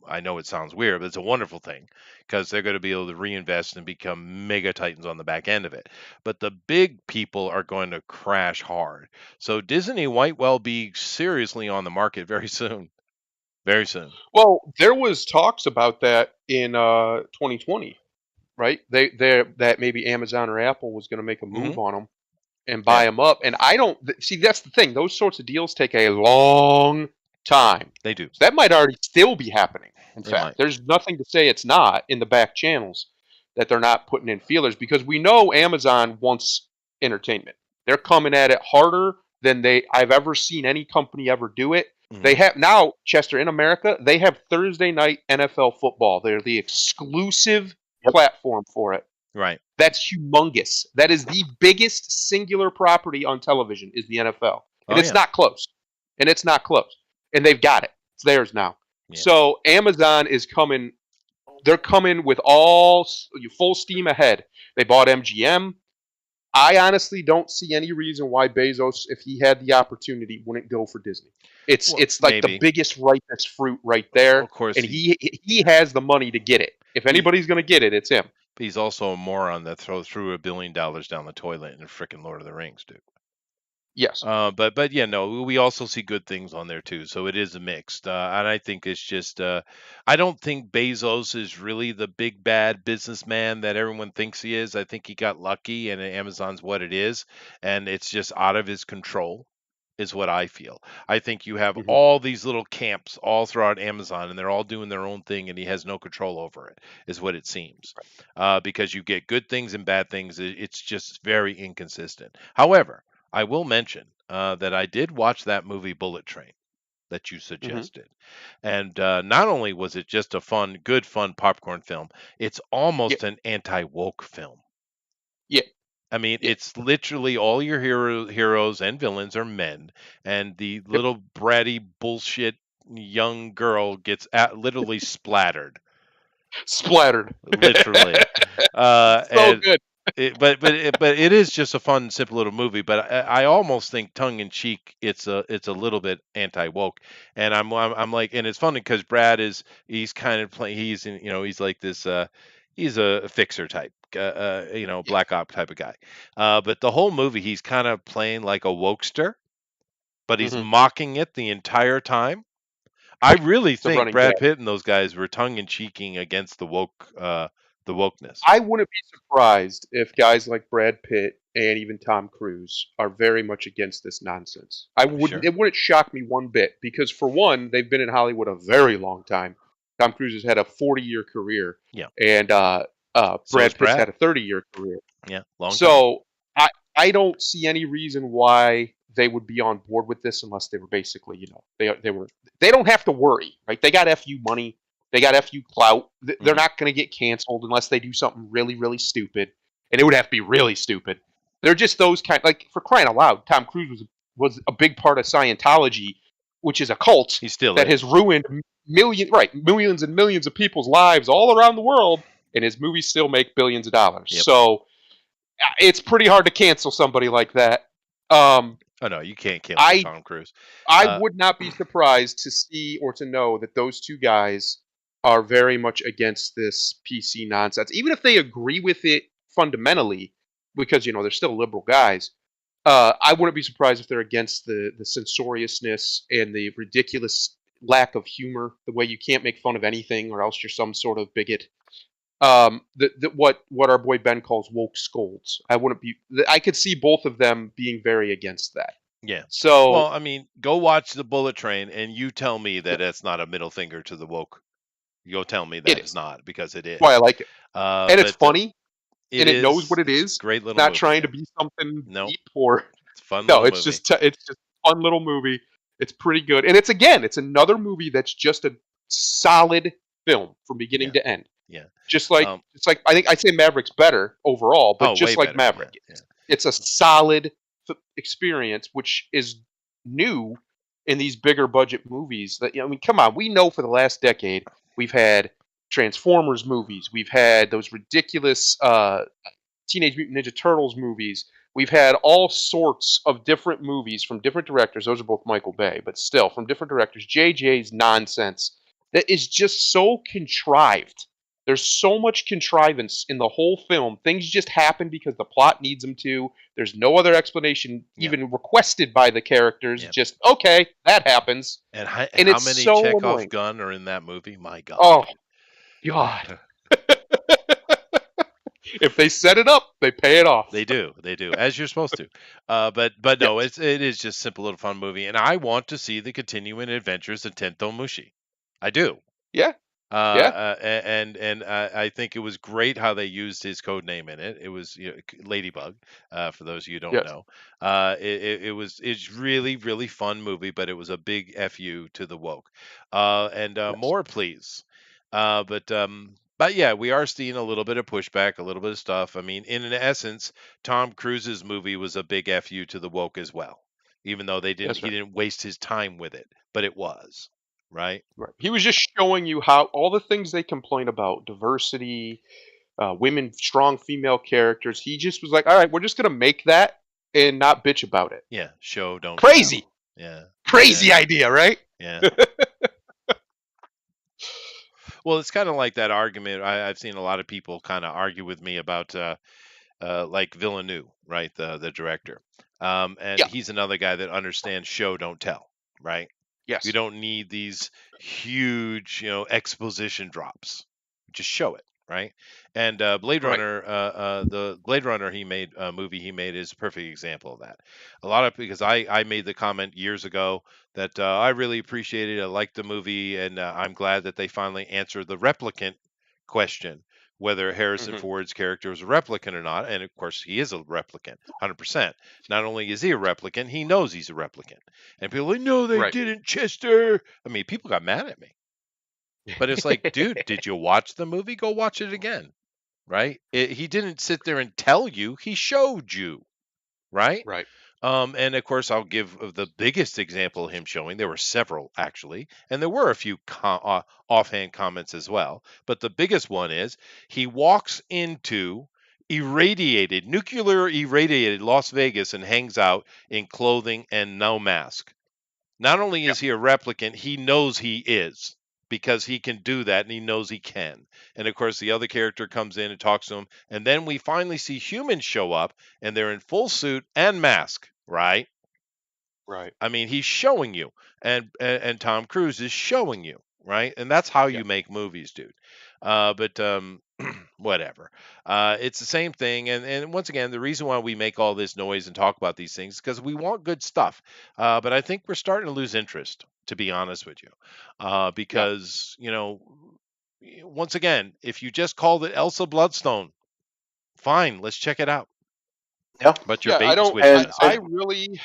I know it sounds weird, but it's a wonderful thing because they're going to be able to reinvest and become mega titans on the back end of it. But the big people are going to crash hard. So Disney might well be seriously on the market very soon. Very soon. Well, there was talks about that in 2020, right? That maybe Amazon or Apple was going to make a move on them and buy them up. And I don't see that's the thing. Those sorts of deals take a long time. They do. So that might already still be happening. In It fact, might. there's nothing to say it's not in the back channels that they're not putting in feelers because we know Amazon wants entertainment. They're coming at it harder than I've ever seen any company ever do it. Mhm. They have now, Chester, in America, they have Thursday night NFL football. They're the exclusive platform for it. Right. That's humongous. That is the biggest singular property on television is the NFL. And it's not close. And it's not close. And they've got it. It's theirs now. Yeah. So Amazon is coming. They're coming with full steam ahead. They bought MGM. I honestly don't see any reason why Bezos, if he had the opportunity, wouldn't go for Disney. It's like maybe. the biggest ripest fruit right there. Of course, and he has the money to get it. If anybody's going to get it, it's him. He's also a moron that threw $1 billion down the toilet in frickin' Lord of the Rings, dude. Yes. But yeah, no, we also see good things on there too. So it is mixed. And I think it's just, I don't think Bezos is really the big bad businessman that everyone thinks he is. I think he got lucky and Amazon's what it is. And it's just out of his control is what I feel. I think you have all these little camps all throughout Amazon and they're all doing their own thing and he has no control over it is what it seems. Because you get good things and bad things. It's just very inconsistent. However, I will mention that I did watch that movie Bullet Train that you suggested. And not only was it just a good fun popcorn film, it's almost an anti-woke film. Yeah. I mean, it's literally all your heroes and villains are men, and the little bratty bullshit young girl gets literally splattered. Splattered. literally. So And good. but it is just a fun, simple little movie. But I almost think tongue in cheek, it's a little bit anti woke, and I'm like, and it's funny because Brad he's kind of playing, he's like this, he's a fixer type, Yeah. black op type of guy, but the whole movie he's kind of playing like a wokester, but he's hmm mocking it the entire time. I really It's a think running Brad gag. Pitt and those guys were tongue in cheeking against the wokeness. I wouldn't be surprised if guys like Brad Pitt and even Tom Cruise are very much against this nonsense. I wouldn't. Sure. It wouldn't shock me one bit because, for one, they've been in Hollywood a very long time. Tom Cruise has had a 40-year career, Yeah. and So is Brad Pitt's had Brad. a 30-year career. Yeah. Long time. So I don't see any reason why they would be on board with this unless they were basically, they don't have to worry, right? They got FU money, they got FU clout. They're Mhm. not going to get canceled unless they do something really, really stupid, and it would have to be really stupid. They're just those kind, like, for crying out loud. Tom Cruise was a big part of Scientology, which is a cult He still that is. has ruined millions and millions of people's lives all around the world, and his movies still make billions of dollars. Yep. So it's pretty hard to cancel somebody like that. Oh no, you can't cancel I Tom Cruise. I would not be surprised to see or to know that those two guys are very much against this PC nonsense, even if they agree with it fundamentally, because they're still liberal guys. I wouldn't be surprised if they're against the censoriousness and the ridiculous lack of humor, the way you can't make fun of anything or else you're some sort of bigot. What our boy Ben calls woke scolds. I could see both of them being very against that. Yeah. Well, So I mean, go watch the Bullet Train, and you tell me yeah, that that's not a middle finger to the woke. You'll tell me it that it's is. not, because it That's why I is. like it, and it's But funny, it and it knows is. what it It's a is. great It's little not movie. trying Yeah. to be something Nope. deep or It's a fun no. little It's movie. just a fun little movie. It's pretty good, and it's another movie that's just a solid film from beginning Yeah. to end. Yeah. Just like I think I'd say Maverick's better overall, but Oh, way just like better. Maverick, Yeah. it's a solid experience, which is new in these bigger budget movies. That I mean, come on, we know for the last decade we've had Transformers movies, we've had those ridiculous Teenage Mutant Ninja Turtles movies. We've had all sorts of different movies from different directors. Those are both Michael Bay, but still from different directors. JJ's nonsense that is just so contrived. There's so much contrivance in the whole film. Things just happen because the plot needs them to. There's no other explanation Yeah. even requested by the characters. Yeah. Just okay, that happens. And And how it's many so Chekhov annoying. gun are in that movie? My God. Oh God. If they set it up, they pay it off. They do, as you're supposed to. But no, Yes. it is just simple little fun movie, and I want to see the continuing adventures of Tento Mushi. I do. Yeah. Yeah. And I think it was great how they used his code name in it. It was Ladybug. For those of you who don't Yes. know, it's really fun movie, but it was a big fu to the woke. And Yes. more please. But yeah, we are seeing a little bit of pushback, a little bit of stuff. I mean, in essence, Tom Cruise's movie was a big fu to the woke as well, even though he That's right. didn't waste his time with it, but it was right. Right. He was just showing you how all the things they complain about, diversity, women, strong female characters. He just was like, all right, we're just gonna make that and not bitch about it. Yeah, show don't Crazy, tell. Yeah, crazy idea, right? yeah. Well, it's kind of like that argument. I've seen a lot of people kind of argue with me about like Villeneuve, right? The director. And Yeah. he's another guy that understands show don't tell, right? Yes. You don't need these huge, exposition drops. Just show it, right? And Blade Right. Runner, the Blade Runner movie he made is a perfect example of that. Because I made the comment years ago that I really appreciated it. I liked the movie, and I'm glad that they finally answered the replicant question, whether Harrison Mhm. Ford's character was a replicant or not. And of course, he is a replicant, 100%. Not only is he a replicant, he knows he's a replicant. And people are like, no, they Right. didn't, Chester. I mean, people got mad at me. But it's like, dude, did you watch the movie? Go watch it again, right? He didn't sit there and tell you. He showed you, right? Right. And of course, I'll give the biggest example of him showing. There were several actually, and there were a few offhand comments as well. But the biggest one is he walks into nuclear irradiated Las Vegas and hangs out in clothing and no mask. Not only Yeah. is he a replicant, he knows he is because he can do that and he knows he can. And of course, the other character comes in and talks to him. And then we finally see humans show up and they're in full suit and mask, right? Right. I mean, he's showing you, and Tom Cruise is showing you, right? And that's how Yeah. you make movies, dude. But whatever. It's the same thing. And once again, the reason why we make all this noise and talk about these things is because we want good stuff. But I think we're starting to lose interest, to be honest with you, because once again, if you just called it Elsa Bloodstone, fine, let's check it out. Yeah. But you're Yeah, I bait and don't. switching us. I really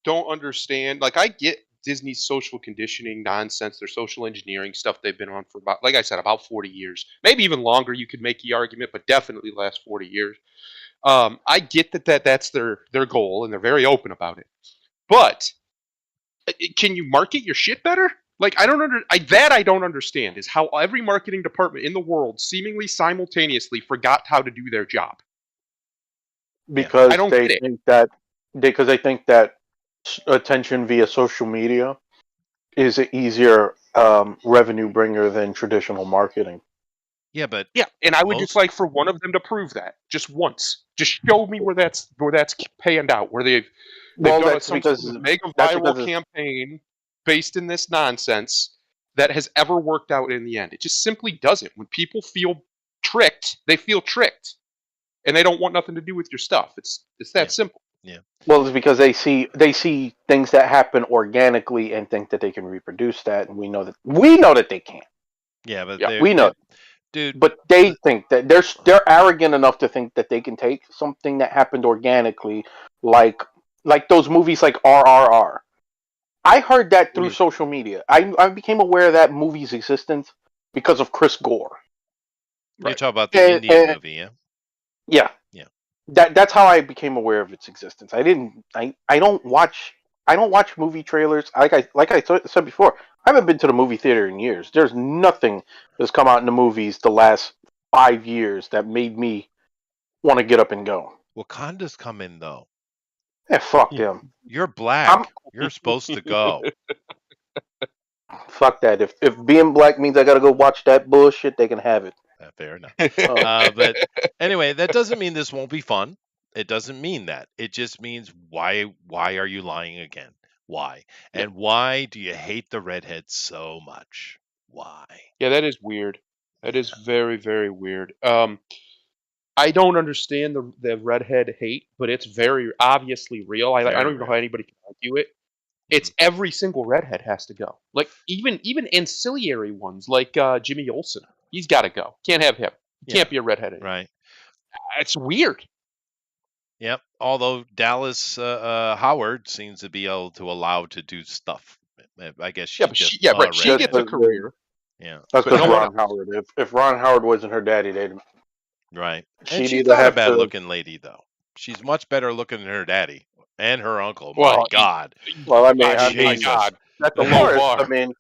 don't understand. Like, I get Disney's social conditioning nonsense, their social engineering stuff they've been on for about, like I said, about 40 years, maybe even longer. You could make the argument, but definitely last 40 years. I get that's their goal, and they're very open about it. But can you market your shit better? Like, I don't understand is how every marketing department in the world seemingly simultaneously forgot how to do their job. Because I don't they get it. think that they think that attention via social media is an easier revenue bringer than traditional marketing. Yeah, but Yeah, and I would just like for one of them to prove that just once. Just show me where that's panned out, where they've Well, done that's some because sort of mega that's viral because campaign based in this nonsense that has ever worked out in the end. It just simply doesn't. When people feel tricked, they feel tricked, and they don't want nothing to do with your stuff. It's that simple. yeah. well, it's because they see things that happen organically and think that they can reproduce that, and we know that they can't. Yeah, but Yeah, We know, dude. but they think that they're arrogant enough to think that they can take something that happened organically, like those movies like RRR. I heard that through social media. I became aware of that movie's existence because of Chris Gore. You're talking about the Indian movie, yeah? Yeah. Yeah. That's how I became aware of its existence. I don't watch movie trailers. Like I said before, I haven't been to the movie theater in years. There's nothing that's come out in the movies the last 5 years that made me want to get up and go. Wakanda's coming though. Yeah, fuck them. You're black. You're supposed to go. Fuck that. If being black means I gotta go watch that bullshit, they can have it. Fair enough. But anyway, that doesn't mean this won't be fun. It doesn't mean that. It just means why are you lying again? Why? And why do you hate the redheads so much? Why? Yeah, that is weird. That is very, very weird. I don't understand the redhead hate, but it's very obviously real. I don't even know how anybody can argue it. It's every single redhead has to go. Like even ancillary ones, like Jimmy Olsen. He's got to go. Can't have him. Can't be a redhead anymore. Right. It's weird. Yep. Although Dallas Howard seems to be able to allow to do stuff. I guess she She gets a career. Yeah. That's because Ron Howard. If Ron Howard wasn't her daddy, they'd right. She'd she's either not a have bad to- looking lady though. She's much better looking than her daddy and her uncle. Well, My God. Well, I mean, my God. That's a of low course. bar. I mean,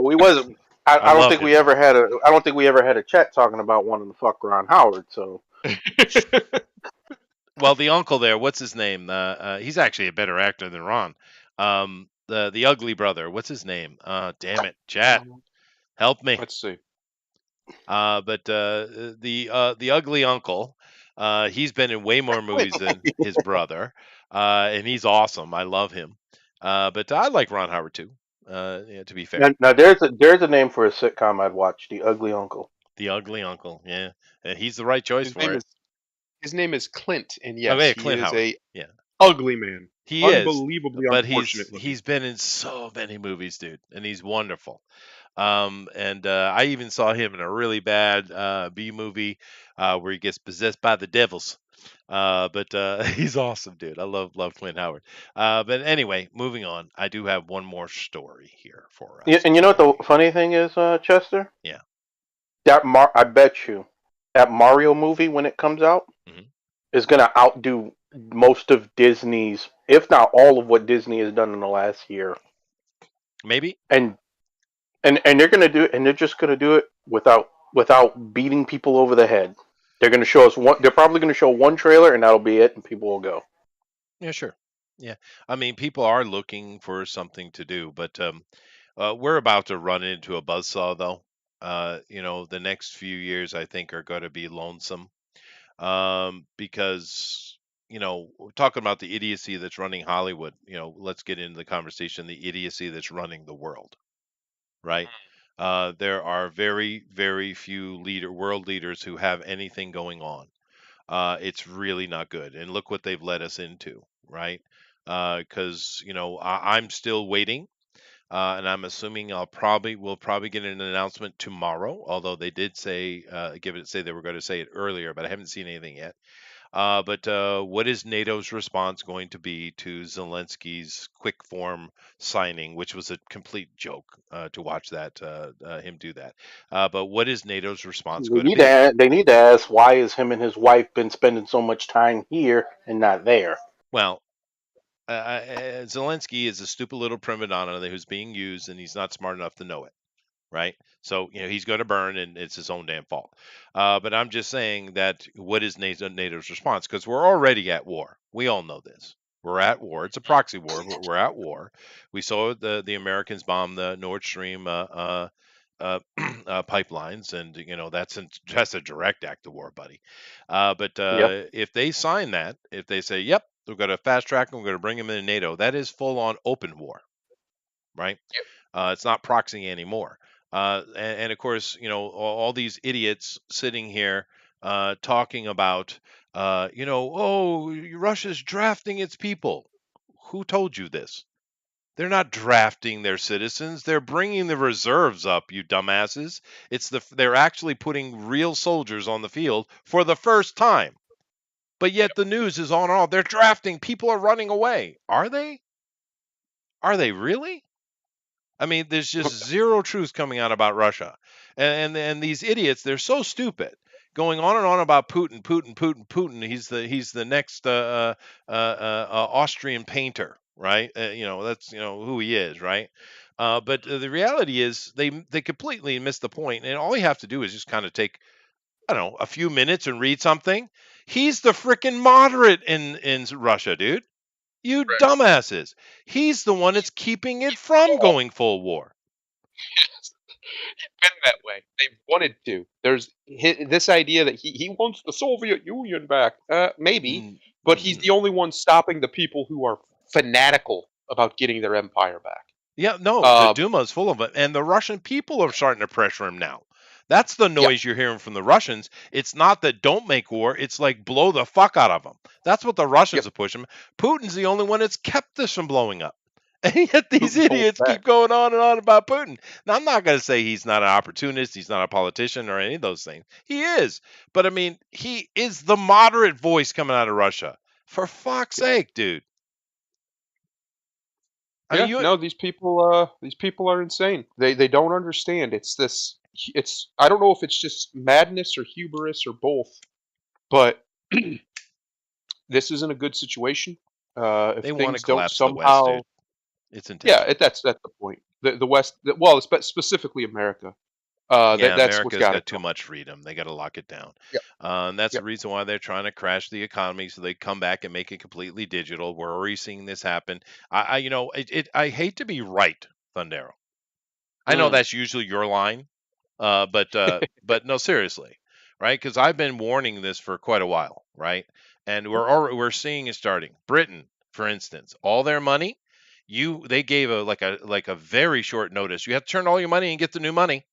we wasn't. I don't think we ever had a. I don't think we ever had a chat talking about wanting to fuck Ron Howard. So. Well, the uncle there, what's his name? He's actually a better actor than Ron. The ugly brother, what's his name? Damn it, chat, help me. Let's see. But the ugly uncle, he's been in way more movies than his brother, and he's awesome. I love him. But I like Ron Howard too. To be fair. Now there's a name for a sitcom I'd watch. The Ugly Uncle. The Ugly Uncle, yeah, and he's the right choice for it. His name is Clint, and yes, Clint he is Howard. a ugly man. He is unbelievably but unfortunate. he's been in so many movies, dude, and he's wonderful. And I even saw him in a really bad B movie where he gets possessed by the devils. But he's awesome, dude. I love Clint Howard. But anyway, moving on. I do have one more story here for us. Yeah, and you know what the funny thing is, Chester? Yeah. I bet you that Mario movie when it comes out is gonna outdo most of Disney's, if not all of what Disney has done in the last year, Maybe. and they're gonna do it, and they're just gonna do it without beating people over the head. They're gonna show us one. They're probably gonna show one trailer, and that'll be it, and people will go. Yeah, sure. Yeah. I mean, people are looking for something to do, but we're about to run into a buzzsaw, though. The next few years, I think, are going to be lonesome because, we're talking about the idiocy that's running Hollywood. Let's get into the conversation, the idiocy that's running the world, right? There are very, very few world leaders who have anything going on. It's really not good. And look what they've led us into, right? Because I'm still waiting, and I'm assuming we'll probably get an announcement tomorrow. Although they did say they were going to say it earlier, but I haven't seen anything yet. But what is NATO's response going to be to Zelensky's quick form signing, which was a complete joke to watch him do that? But what is NATO's response going to be? They need to ask why is him and his wife been spending so much time here and not there. Well, Zelensky is a stupid little prima donna who's being used, and he's not smart enough to know it, right? So he's going to burn, and it's his own damn fault. But I'm just saying that what is NATO's response? Because we're already at war. We all know this. We're at war. It's a proxy war, but we're at war. We saw the Americans bomb the Nord Stream pipelines, and that's a direct act of war, buddy. But Yep. if they sign that, if they say, "Yep, we're going to fast track and we're going to bring them into NATO," that is full on open war, right? It's not proxying anymore. And of course, all these idiots sitting here talking about, oh, Russia's drafting its people. Who told you this? They're not drafting their citizens. They're bringing the reserves up, you dumbasses. They're actually putting real soldiers on the field for the first time. But yet the news is on all. They're drafting. People are running away. Are they? Are they really? I mean, there's just zero truth coming out about Russia, and these idiots, they're so stupid, going on and on about Putin, Putin, Putin, Putin. He's the next Austrian painter, right? That's who he is, right? But the reality is they completely miss the point, and all you have to do is just kind of take, I don't know, a few minutes and read something. He's the freaking moderate in Russia, dude. You Right. dumbasses. He's the one that's keeping it from going full war. It's been that way. They wanted to. There's this idea that he wants the Soviet Union back. Maybe, but he's the only one stopping the people who are fanatical about getting their empire back. Yeah, no, the Duma is full of it. And the Russian people are starting to pressure him now. That's the noise you're hearing from the Russians. It's not that don't make war. It's like blow the fuck out of them. That's what the Russians are pushing. Putin's the only one that's kept this from blowing up. And yet these idiots keep going on and on about Putin. Now, I'm not going to say he's not an opportunist. He's not a politician or any of those things. He is. But, I mean, he is the moderate voice coming out of Russia. For fuck's sake, dude. These people are insane. They don't understand. I don't know if it's just madness or hubris or both, but this isn't a good situation. If they want to things don't collapse somehow, the West, dude. It's intentional. that's the point. The West, specifically America. That's America's what's got too much freedom. They got to lock it down. Yep. And that's Yep. the reason why they're trying to crash the economy so they come back and make it completely digital. We're already seeing this happen. I hate to be right, Thundero. I know that's usually your line, but no, seriously, right? Because I've been warning this for quite a while, right? And we're seeing it starting. Britain, for instance, all their money, they gave a very short notice. You have to turn all your money and get the new money.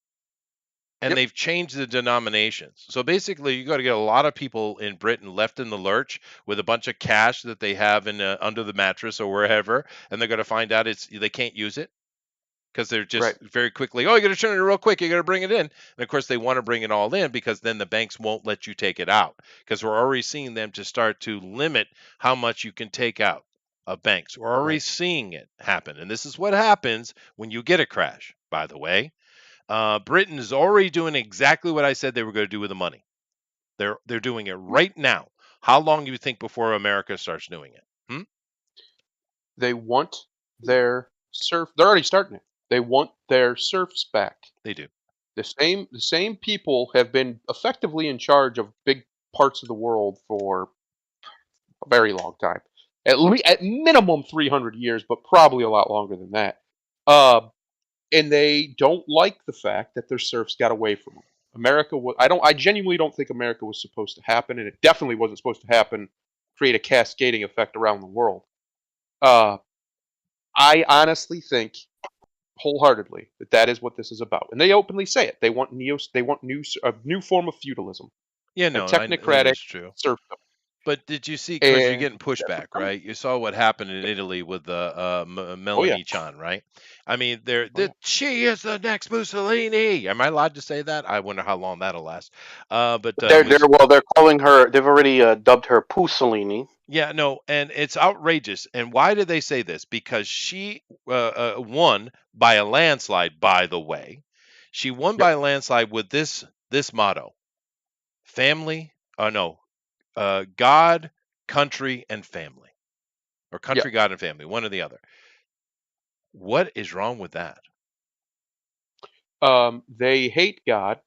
And they've changed the denominations. So basically, you got to get a lot of people in Britain left in the lurch with a bunch of cash that they have in under the mattress or wherever, and they're going to find out they can't use it because they're just very quickly, oh, you got to turn it real quick, you got to bring it in. And of course, they want to bring it all in because then the banks won't let you take it out, because we're already seeing them to start to limit how much you can take out of banks. We're already seeing it happen, and this is what happens when you get a crash, by the way. Britain is already doing exactly what I said they were going to do with the money. They're doing it right now. How long do you think before America starts doing it? They want their serf. They're already starting it. They want their serfs back. They do. The same people have been effectively in charge of big parts of the world for a very long time. At minimum 300 years, but probably a lot longer than that. And they don't like the fact that their serfs got away from them. I genuinely don't think America was supposed to happen, and it definitely wasn't supposed to happen. Create a cascading effect around the world. I honestly think, wholeheartedly, that is what this is about, and they openly say it. They want a new form of feudalism, Yeah, a no, that technocratic is true. serfdom. But did you see? Because you're And getting that's pushback, what's coming. right? You saw what happened in Italy with Oh yeah, Melanie Chan, right? I mean, oh yeah. she is the next Mussolini. Am I allowed to say that? I wonder how long that'll last. But They're calling her. They've already dubbed her Pussolini. yeah, no, and it's outrageous. And why did they say this? Because she won by a landslide. By the way, she won Yep. by a landslide with this motto: family. No, God, country, and family, or Yeah. country, God, and family, one or the other. What is wrong with that? They hate God.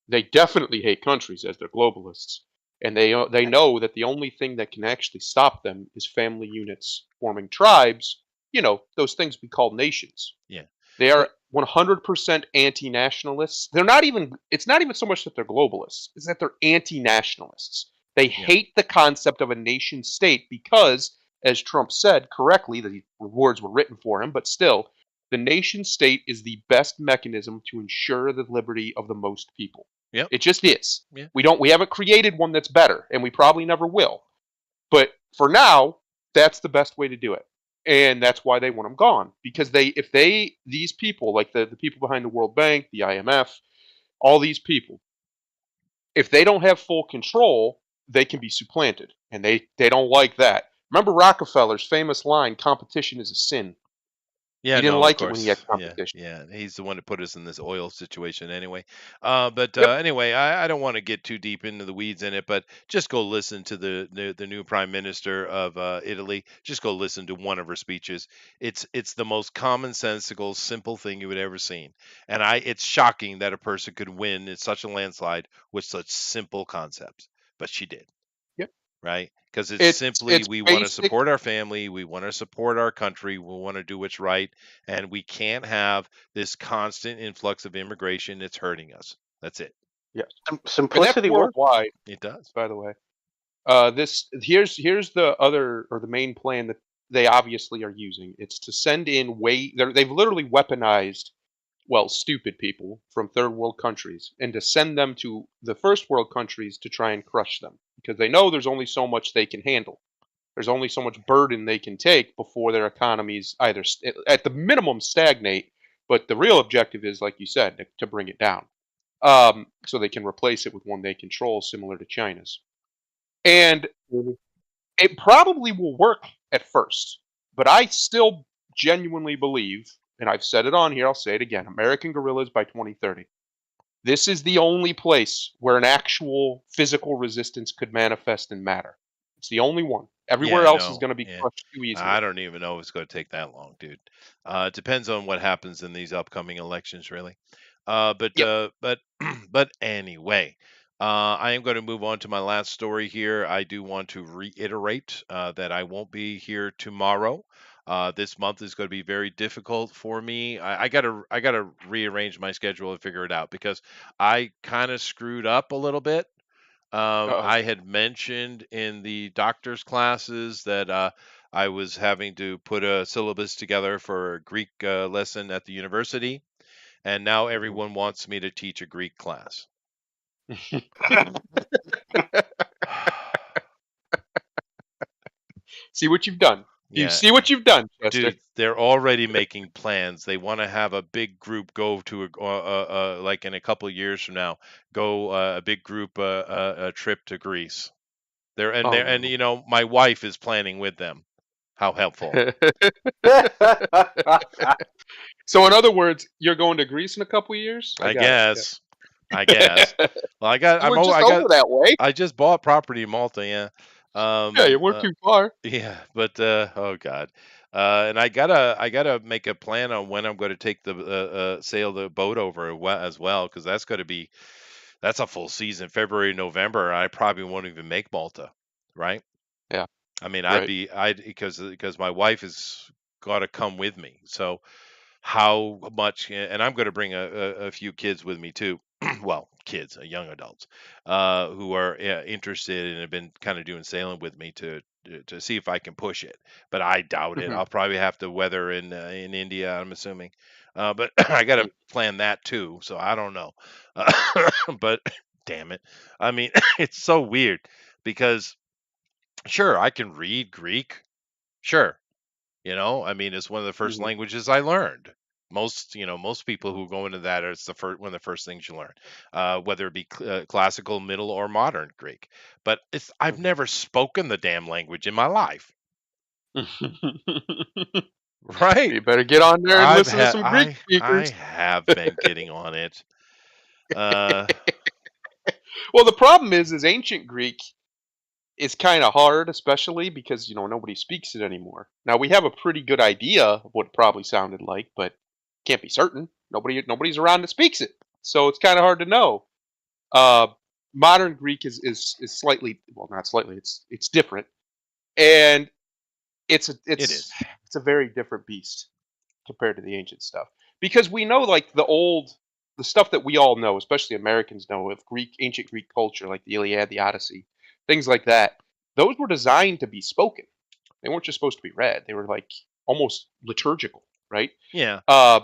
They definitely hate countries as they're globalists, and they know that the only thing that can actually stop them is family units forming tribes. You know, those things we call nations. Yeah, They but are 100% anti-nationalists. They're not even. It's not even so much that they're globalists; it's that they're anti-nationalists. They yeah, hate the concept of a nation state because, as Trump said correctly, the words were written for him, but still, the nation state is the best mechanism to ensure the liberty of the most people. yep, It just is. yeah, We haven't created one that's better, and we probably never will. But for now, that's the best way to do it. And that's why they want them gone. Because these people, like the people behind the World Bank, the IMF, all these people, if they don't have full control, they can be supplanted. And they don't like that. Remember Rockefeller's famous line, competition is a sin. yeah. He didn't No, of like it when he had course, yeah, competition. yeah. He's the one to put us in this oil situation anyway. But Yep. anyway, I don't want to get too deep into the weeds in it, but just go listen to the new prime minister of Italy. Just go listen to one of her speeches. It's the most commonsensical, simple thing you would ever seen, and it's shocking that a person could win in such a landslide with such simple concepts, but she did. Yep. Right? Because it's simply It's we want to basic. support our family, we want to support our country, we want to do what's right, and we can't have this constant influx of immigration. It's hurting us. That's it. Yes. And that's Simplicity works. worldwide, It does. by the way. This here's the other or the main plan that they obviously are using. It's to send in they've literally weaponized stupid people from third world countries and to send them to the first world countries to try and crush them because they know there's only so much they can handle. There's only so much burden they can take before their economies either at the minimum stagnate, but the real objective is, like you said, to bring it down, so they can replace it with one they control, similar to China's. And Mhm. it probably will work at first, but I still genuinely believe, and I've said it on here, I'll say it again, American guerrillas by 2030. This is the only place where an actual physical resistance could manifest and matter. It's the only one. Everywhere Yeah, else is no. going to be Yeah. crushed too easily. I don't even know if it's going to take that long, dude. It depends on what happens in these upcoming elections, really. Yep. But but anyway, I am going to move on to my last story here. I do want to reiterate that I won't be here tomorrow. This month is going to be very difficult for me. I gotta rearrange my schedule and figure it out because I kind of screwed up a little bit. Uh-oh. I had mentioned in the doctor's classes that I was having to put a syllabus together for a Greek lesson at the university, and now Mhm. everyone wants me to teach a Greek class. See what you've done. You Yeah, see what you've done, Chester. dude, they're already making plans. They want to have a big group go to like in a couple of years from now, go a big group a trip to Greece. Oh And no. my wife is planning with them. How helpful. So in other words, you're going to Greece in a couple years? I I got guess. I guess. it. Well, You were just over that way. I just bought property in Malta, yeah. Yeah, you Um, weren't uh, too far. yeah, but oh god, and I gotta make a plan on when I'm going to take the sail the boat over as well, because that's a full season. February, November, I probably won't even make Malta, right? Yeah, I mean, right. I'd because my wife has got to come with me. So how much, and I'm going to bring a few kids with me too. Well, kids, young adults, who are interested and have been kind of doing sailing with me to see if I can push it. But I doubt it. Hmm. I'll probably have to weather in India, I'm assuming. But I got to plan that too. So I don't know. But damn it, I mean, it's so weird because sure I can read Greek, sure, I mean, it's one of the first Hmm. languages I learned. Most people who go into that, it's the first one of the first things you learn, whether it be classical, middle, or modern Greek. But I've Hmm. never spoken the damn language in my life, right? You better get on there and I've listen to had some Greek I speakers. have been getting on it. Uh, Well, the problem is ancient Greek is kind of hard, especially because nobody speaks it anymore. Now we have a pretty good idea of what it probably sounded like, but can't be certain. Nobody's around that speaks it, so it's kind of hard to know. Uh, Modern Greek is slightly, well, not slightly. It's different, and it's a it it's is. it's a very different beast compared to the ancient stuff, because we know like the stuff that we all know, especially Americans know of ancient Greek culture, like the Iliad, the Odyssey, things like that. Those were designed to be spoken. They weren't just supposed to be read. They were like almost liturgical, right? Yeah. Uh,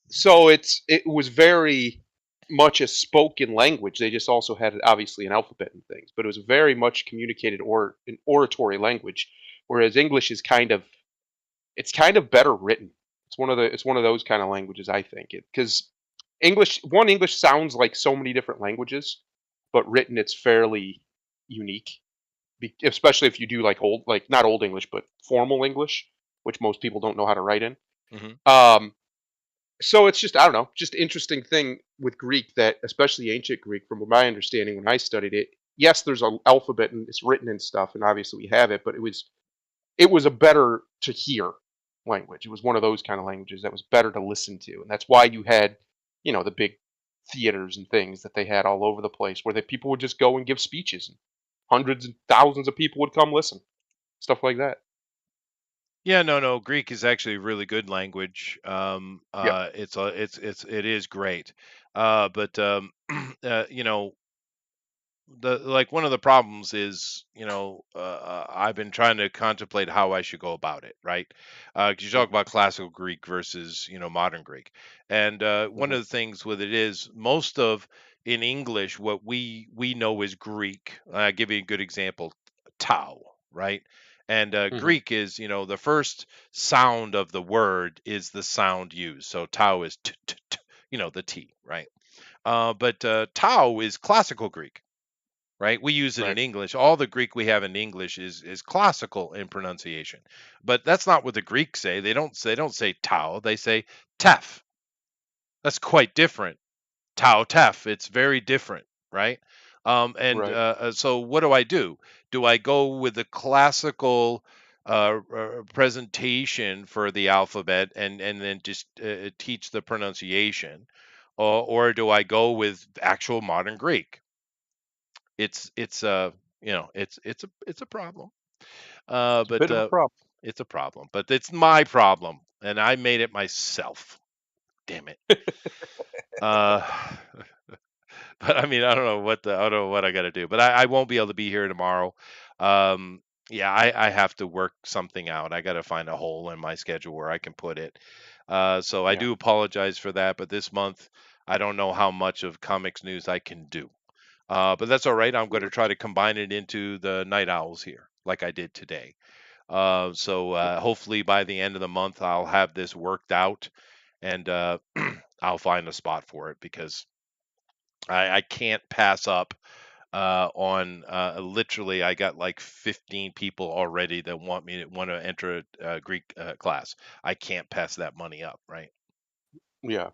so it was very much a spoken language. They just also had obviously an alphabet and things, but it was very much communicated or an oratory language, whereas English is kind of better written. It's one of those kind of languages, I think, because English sounds like so many different languages, but written it's fairly unique, especially if you do like not old English but formal English, which most people don't know how to write in. Hmm. Um, so it's just, I don't know, just interesting thing with Greek, that especially ancient Greek, from my understanding when I studied it. Yes, there's an alphabet and it's written and stuff, and obviously we have it, but it was a better to hear language. It was one of those kind of languages that was better to listen to, and that's why you had, the big theaters and things that they had all over the place, where the people would just go and give speeches, and hundreds and thousands of people would come listen, stuff like that. Yeah, no, no. Greek is actually a really good language. Yeah. It is great. But you know, the like one of the problems is, I've been trying to contemplate how I should go about it, right? Because you talk Hmm. about classical Greek versus, modern Greek, and one Hmm. of the things with it is most of in English what we know is Greek. I'll give you a good example, tau, right? And Hmm. Greek is, the first sound of the word is the sound used. So tau is the T, right? But tau is classical Greek, right? We use it in Right. English. All the Greek we have in English is classical in pronunciation, but that's not what the Greeks say. They don't say tau. They say tef. That's quite different. Tau tef. It's very different, right? And Right. so what do I do? Do I go with the classical presentation for the alphabet and then just teach the pronunciation, or do I go with actual modern Greek? It's a problem. It's a But bit of a problem. it's a problem. But it's my problem, and I made it myself. Damn it. Uh, but I mean, I don't know what I got to do. But I won't be able to be here tomorrow. Yeah, I have to work something out. I got to find a hole in my schedule where I can put it. So I Yeah. do apologize for that. But this month, I don't know how much of comics news I can do. But that's all right. I'm going to try to combine it into the night owls here, like I did today. So hopefully by the end of the month, I'll have this worked out, and I'll find a spot for it because I can't pass up on literally. I got like 15 people already that want to enter a Greek class. I can't pass that money up, right? Yeah.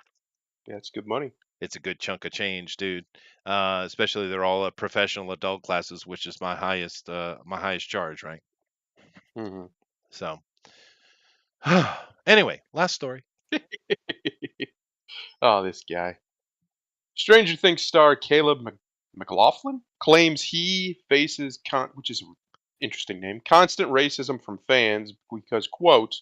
Yeah, it's good money. It's a good chunk of change, dude. Especially they're all professional adult classes, which is my highest charge, right? Hmm. So, anyway, last story. Oh, this guy. Stranger Things star Caleb McLaughlin claims he faces, which is an interesting name, constant racism from fans because, quote,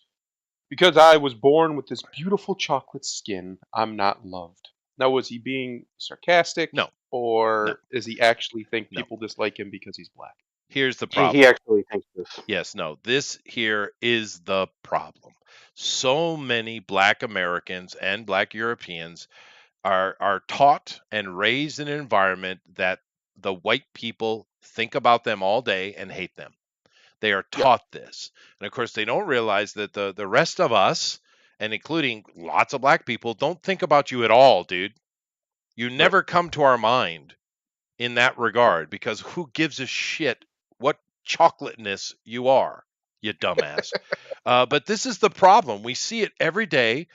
because I was born with this beautiful chocolate skin, I'm not loved. Now, was he being sarcastic, No, no, or does he actually think no. people dislike him because he's black? Here's the He problem. actually thinks this. Yes, no, this here is the problem. So many Black Americans and Black Europeans are taught and raised in an environment that the white people think about them all day and hate them. They are Yep. taught this. And of course, they don't realize that the rest of us, and including lots of black people, don't think about you at all, dude. You Right. never come to our mind in that regard because who gives a shit what chocolateness you are, you dumbass. But this is the problem. We see it every day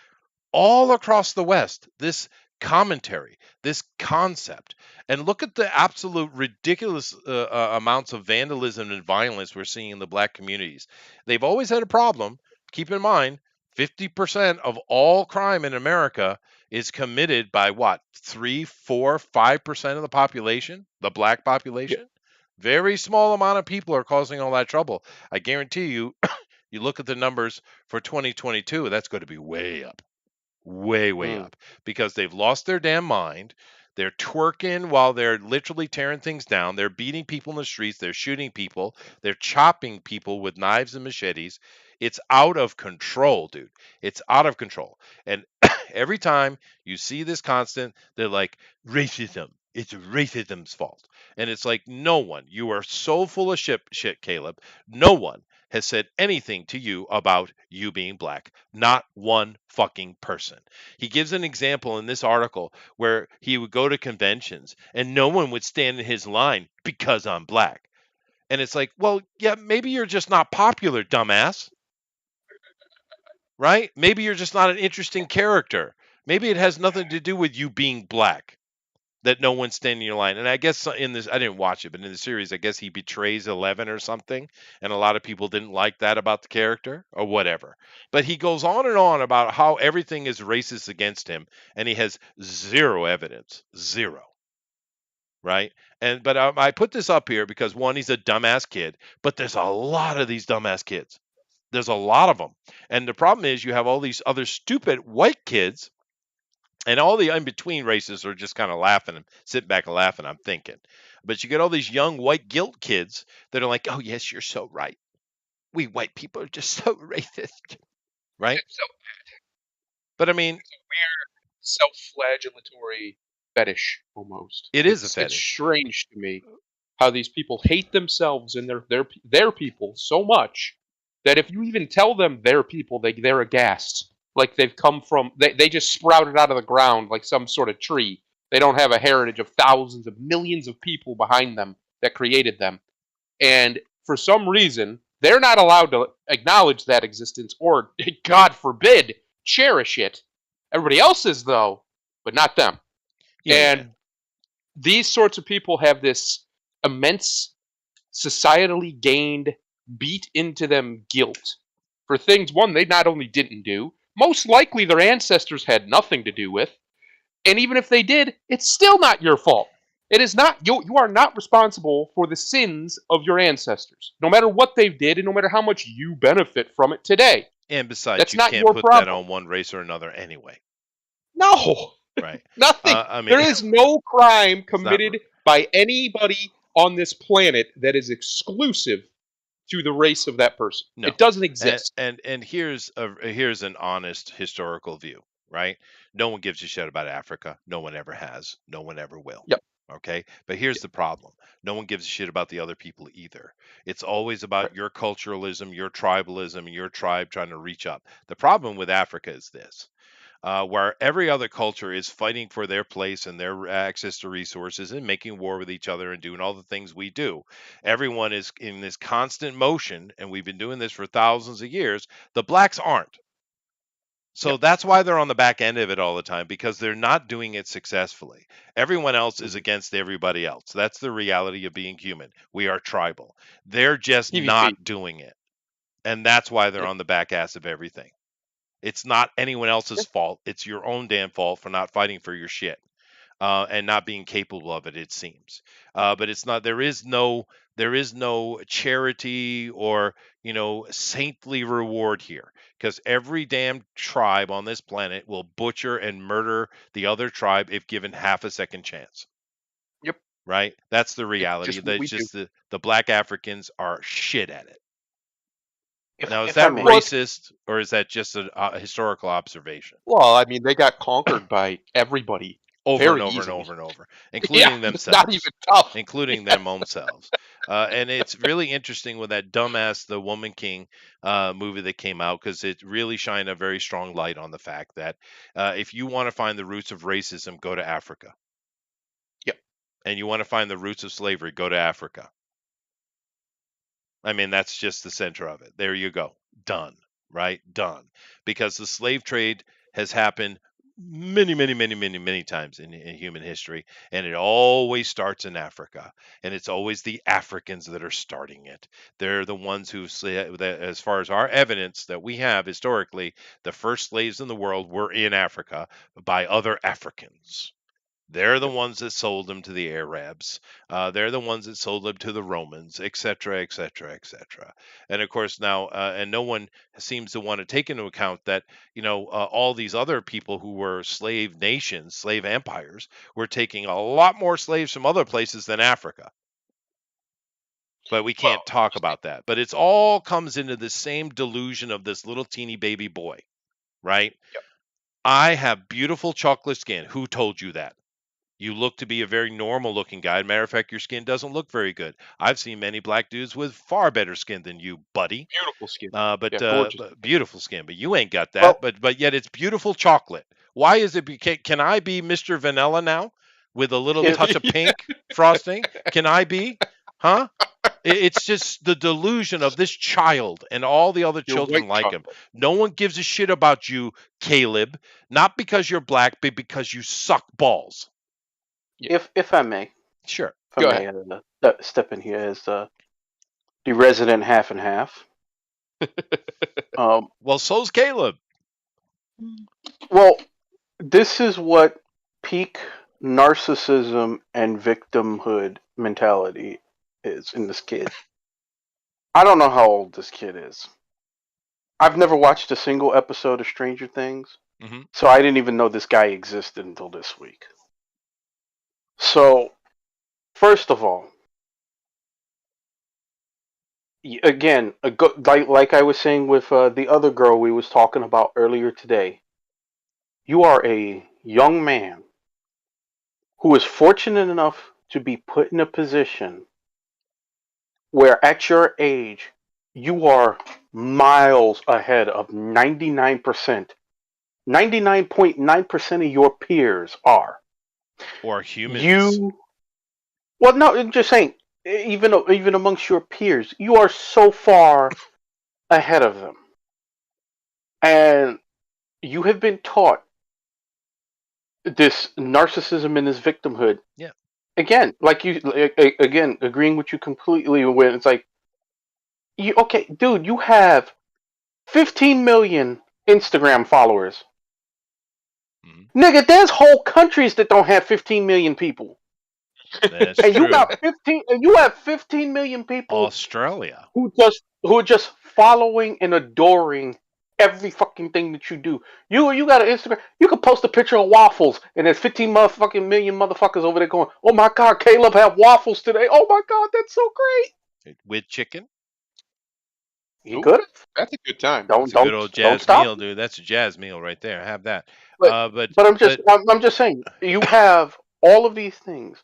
all across the West, this commentary, this concept. And look at the absolute ridiculous amounts of vandalism and violence we're seeing in the black communities. They've always had a problem. Keep in mind, 50% of all crime in America is committed by what? 3, 4, 5% of the population, the black Yeah. population? Very small amount of people are causing all that trouble. I guarantee you, you look at the numbers for 2022, that's going to be way up, way Mm. up, because they've lost their damn mind. They're twerking while they're literally tearing things down. They're beating people in the streets. They're shooting people. They're chopping people with knives and machetes. It's out of control, dude. It's out of control. And every time you see this constant, they're like, racism. It's racism's fault. And it's like, no one, you are so full of shit, Caleb. No one has said anything to you about you being black. Not one fucking person. He gives an example in this article where he would go to conventions and no one would stand in his line because I'm black. And it's like, well, yeah, maybe you're just not popular, dumbass. Right? Maybe you're just not an interesting character. Maybe it has nothing to do with you being black that no one's standing in your line. And I guess in this, I didn't watch it, but in the series, I guess he betrays 11 or something. And a lot of people didn't like that about the character or whatever. But he goes on and on about how everything is racist against him. And he has zero evidence. Zero. Right. But I put this up here because one, he's a dumbass kid, but there's a lot of these dumbass kids. There's a lot of them. And the problem is you have all these other stupid white kids and all the in between races are just kind of laughing and sitting back and laughing, I'm thinking. But you get all these young white guilt kids that are like, oh, yes, you're so right. We white people are just so racist. Right? It's so But I mean, self-flagellatory fetish almost. it is a It's fetish. strange to me how these people hate themselves and their people so much that if you even tell them they're people, they're aghast. Like they've come from they just sprouted out of the ground like some sort of tree. They don't have a heritage of thousands of millions of people behind them that created them. And for some reason, they're not allowed to acknowledge that existence or, God forbid, cherish it. Everybody else is, though, but not them. Yeah. And these sorts of people have this immense societally gained, beat into them guilt for things, one, they not only didn't do, most likely their ancestors had nothing to do with, and even if they did, it's still not your fault. It is not you are not responsible for the sins of your ancestors, no matter what they did and no matter how much you benefit from it today. And besides, That's you not can't your put that problem. on one race or another anyway. No. Right. Nothing. I mean, There is no crime it's not. committed by anybody on this planet that is exclusive to the race of that person. No. It doesn't exist. And here's an honest historical view, right? No one gives a shit about Africa. No one ever has. No one ever will. Yep. Okay. But here's the problem. No one gives a shit about the other people either. It's always about Right. your culturalism, your tribalism, and your tribe trying to reach up. The problem with Africa is this. Where every other culture is fighting for their place and their access to resources and making war with each other and doing all the things we do. Everyone is in this constant motion, and we've been doing this for thousands of years. The blacks aren't. So that's why they're on the back end of it all the time, because they're not doing it successfully. Everyone else is Mhm. against everybody else. That's the reality of being human. We are tribal. They're just PvP. not doing it. And that's why they're Yeah. on the back ass of everything. It's not anyone else's fault. It's your own damn fault for not fighting for your shit. And not being capable of it, it seems. But it's not. There is no charity or saintly reward here, because every damn tribe on this planet will butcher and murder the other tribe if given half a second chance. Yep. Right. That's the It's reality. just what That's we do. just the black Africans are shit at it. Now, is If I that may, racist or is that just a historical observation? Well, I mean, they got conquered by everybody Over and very over and easily. over and over, Yeah, including it's not themselves, even tough. including them themselves. And it's really interesting with that dumbass The Woman King movie that came out, because it really shined a very strong light on the fact that if you want to find the roots of racism, go to Africa. Yep. And you want to find the roots of slavery, go to Africa. I mean, that's just the center of it. There you go. Done. Right? Done. Because the slave trade has happened many, many, many, many, many times in human history, and it always starts in Africa, and it's always the Africans that are starting it. They're the ones who say that, as far as our evidence that we have historically, the first slaves in the world were in Africa by other Africans. They're the ones that sold them to the Arabs. They're the ones that sold them to the Romans, etc., etc., etc. And of course now, and no one seems to want to take into account that all these other people who were slave nations, slave empires, were taking a lot more slaves from other places than Africa. But we Well, can't talk about that. But it's all comes into the same delusion of this little teeny baby boy, right? Yep. I have beautiful chocolate skin. Who told you that? You look to be a very normal looking guy. Matter of fact, your skin doesn't look very good. I've seen many black dudes with far better skin than you, buddy. beautiful skin. But, Yeah, gorgeous. but beautiful skin. But you ain't got well, that. But yet it's beautiful chocolate. Why is it? Can I be Mr. Vanilla now with a little if touch of pink frosting? Can I be? Huh? It's just the delusion of this child and all the other You're children white like him. chocolate. No one gives a shit about you, Caleb. Not because you're black, but because you suck balls. if I may, Sure. Go ahead. step in here as the resident half and half. Well, so's Caleb. Well, this is what peak narcissism and victimhood mentality is in this kid. I don't know how old this kid is. I've never watched a single episode of Stranger Things, so I didn't even know this guy existed until this week. So, first of all, again, like I was saying with the other girl we was talking about earlier today, you are a young man who is fortunate enough to be put in a position where at your age you are miles ahead of 99%. 99.9% of your peers are. Or humans. No, I'm just saying, even amongst your peers, you are so far ahead of them. And you have been taught this narcissism and this victimhood. Yeah. Again, again, agreeing with you completely when it's like, okay, dude, you have 15 million Instagram followers. Mm-hmm. Nigga, there's whole countries that don't have 15 million people. That's and true. You have 15 million people. Australia. Who are just following and adoring every fucking thing that you do. You got an Instagram. You can post a picture of waffles, and there's 15 motherfucking million motherfuckers over there going, "Oh my god, Caleb had waffles today. Oh my god, that's so great." With chicken. You good? That's a good time. That's a good old jazz meal, dude. That's a jazz meal right there. Have that. But I'm just saying, you have all of these things.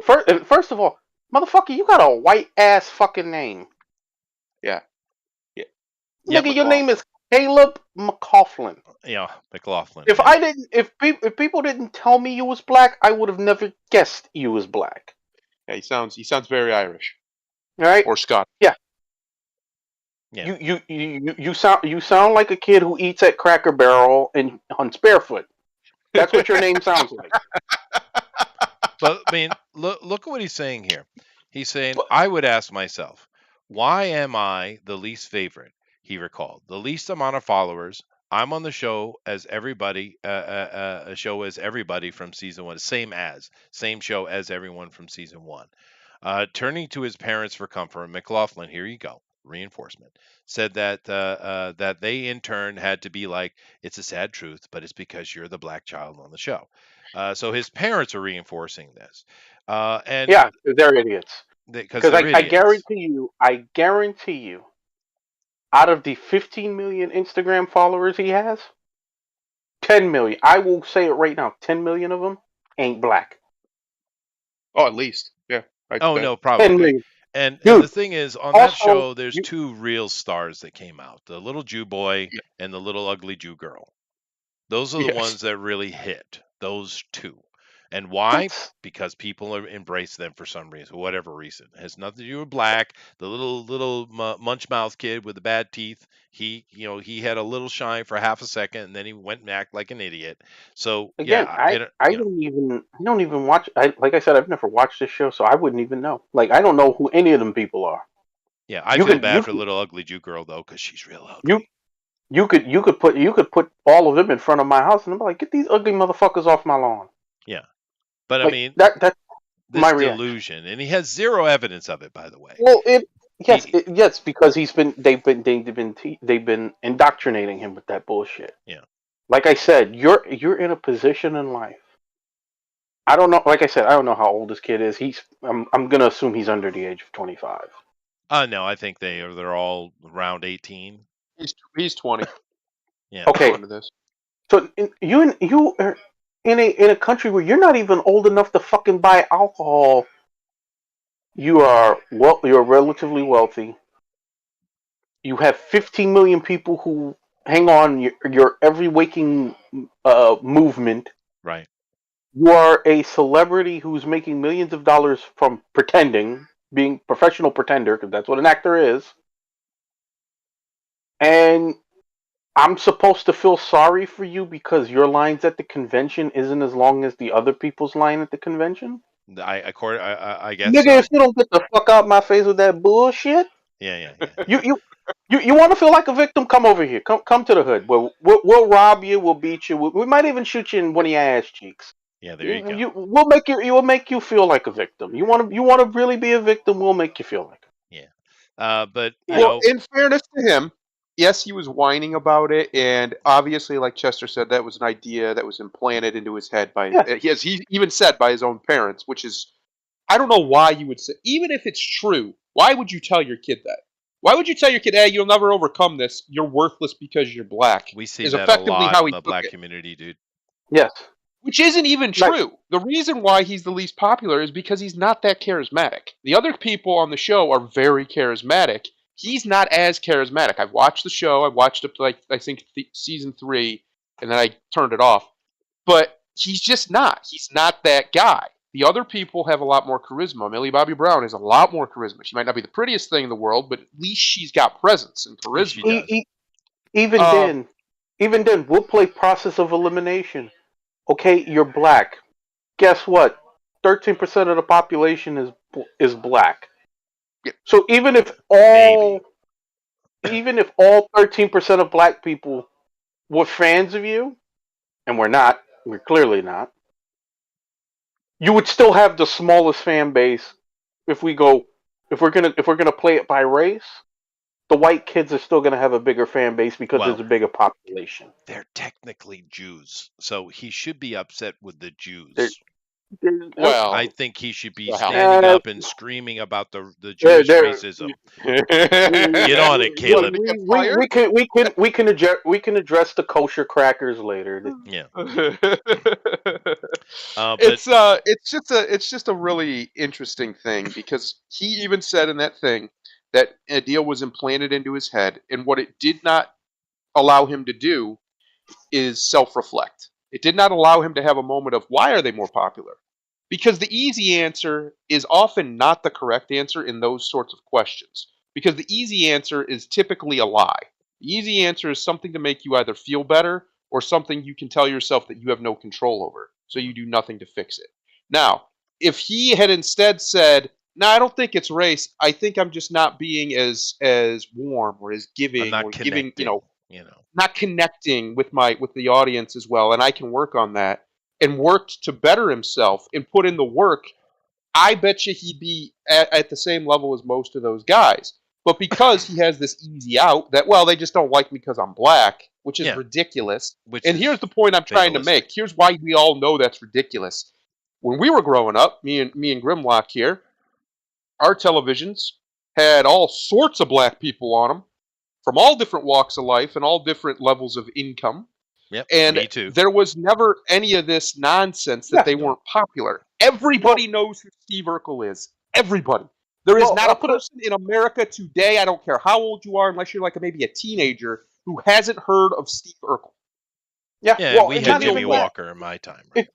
First of all, motherfucker, you got a white ass fucking name. Yeah. Nigga, your name is Caleb McLaughlin. Yeah, McLaughlin. If people didn't tell me you was black, I would have never guessed you was black. Yeah, he sounds very Irish. Right? Or Scottish. Yeah. Yeah. You sound like a kid who eats at Cracker Barrel and hunts barefoot. That's what your name sounds like. But I mean, look at what he's saying here. He's saying, But I would ask myself, why am I the least favorite? He recalled the least amount of followers. I'm on the show as everybody, a show as everybody from season one, same show as everyone from season one. Turning to his parents for comfort, McLaughlin, here you go, reinforcement, said that they in turn had to be like, it's a sad truth, but it's because you're the black child on the show. So his parents are reinforcing this, and yeah, they're idiots. because Because they're idiots. I guarantee you, out of the 15 million Instagram followers he has, 10 million, I will say it right now, 10 million of them ain't black. Oh, at least. Yeah. Oh no, 10 probably. million. And the Dude, thing is, on that also, show, there's two real stars that came out: the little Jew boy Yeah. and the little ugly Jew girl. Those are the Yes. ones that really hit. Those two. And why? that's, Because people embrace them for some reason, whatever reason. It has nothing to do with black. The little munch mouth kid with the bad teeth. He had a little shine for half a second, and then he went and acted like an idiot. So again, yeah, I don't even watch, like I said, I've never watched this show, so I wouldn't even know. Like, I don't know who any of them people are. yeah. I You feel could, bad you for could, little ugly Jew girl though, because she's real you, ugly. you could put all of them in front of my house, and I'm like, get these ugly motherfuckers off my lawn. Yeah, but I Like, mean, that's my this reaction. delusion, and he has zero evidence of it, by the way. Well, He, yes, because they've been indoctrinating him with that bullshit. yeah. Like I said, you're in a position in life. I don't know. Like I said, I don't know how old this kid is. I'm gonna assume he's under the age of 25. No, I think they're all around 18. He's 20 Yeah. Okay, according to this. so you are in a country where you're not even old enough to fucking buy alcohol. You're relatively wealthy. You have 15 million people who hang on your every waking movement. Right. You are a celebrity who's making millions of dollars from pretending, being professional pretender, because that's what an actor is. And I'm supposed to feel sorry for you because your lines at the convention isn't as long as the other people's line at the convention? I guess Nigga, if so. you don't get the fuck out my face with that bullshit, Yeah. you you you want to feel like a victim? Come over here. Come to the hood. We'll rob you. We'll beat you. We might even shoot you in one of your ass cheeks. Yeah, there you go. We'll make you feel like a victim. You want to really be a victim? We'll make you feel like it. Yeah. But, Well, in fairness to him, yes, he was whining about it, and obviously, like Chester said, that was an idea that was implanted into his head by, Yeah, he even said by his own parents, which is, I don't know why you would say, even if it's true, why would you tell your kid that? Why would you tell your kid, hey, you'll never overcome this, you're worthless because you're black, we see is that a effectively lot how in he the took black it. community, dude. yes. Which isn't even Like, true. The reason why he's the least popular is because he's not that charismatic. The other people on the show are very charismatic. He's not as charismatic. I've watched the show. I watched up to, like, I think season 3, and then I turned it off. But he's just not. He's not that guy. The other people have a lot more charisma. Millie Bobby Brown has a lot more charisma. She might not be the prettiest thing in the world, but at least she's got presence and Yeah, she charisma. does. even Um, then, even then, we'll play process of elimination. Okay, you're black. Guess what? 13% of the population is black. yeah, So Maybe. even if all 13% of black people were fans of you, and we're clearly not, you would still have the smallest fan base. If we go, if we're gonna play it by race, the white kids are still gonna have a bigger fan base because there's Well, a bigger population. they're technically Jews, so he should be upset with the They're, Jews. well, I think he should be the hell. standing uh, up and screaming about the they're, Jewish they're, racism. we, Get on it, You want Caleb. him to get fired? we can address the kosher crackers later. Yeah. But It's just a really interesting thing because he even said in that thing that a deal was implanted into his head, and what it did not allow him to do is self-reflect. It did not allow him to have a moment of why are they more popular? Because the easy answer is often not the correct answer in those sorts of questions. Because the easy answer is typically a lie. The easy answer is something to make you either feel better or something you can tell yourself that you have no control over, so you do nothing to fix it. Now, if he had instead said, "No, I don't think it's race. I think I'm just not being as warm or as I'm giving not or giving, connecting. You know. not connecting with the audience as well, and I can work on that," and worked to better himself and put in the work, I bet you he'd be at the same level as most of those guys. But because he has this easy out that, well, they just don't like me because I'm black, which is Yeah. ridiculous. Which And is here's the point I'm trying to fatalistic. make. Here's why we all know that's ridiculous. When we were growing up, me and Grimlock here, our televisions had all sorts of black people on them from all different walks of life and all different levels of income. Yep. And Me too. there was never any of this nonsense that Yeah. they weren't popular. Everybody knows who Steve Urkel is. Everybody. There is Well, not I'll a put it- person in America today, I don't care how old you are, unless you're like maybe a teenager, who hasn't heard of Steve Urkel. Yeah, Yeah, well, we it's had not Jimmy even that. Walker in my time. Right?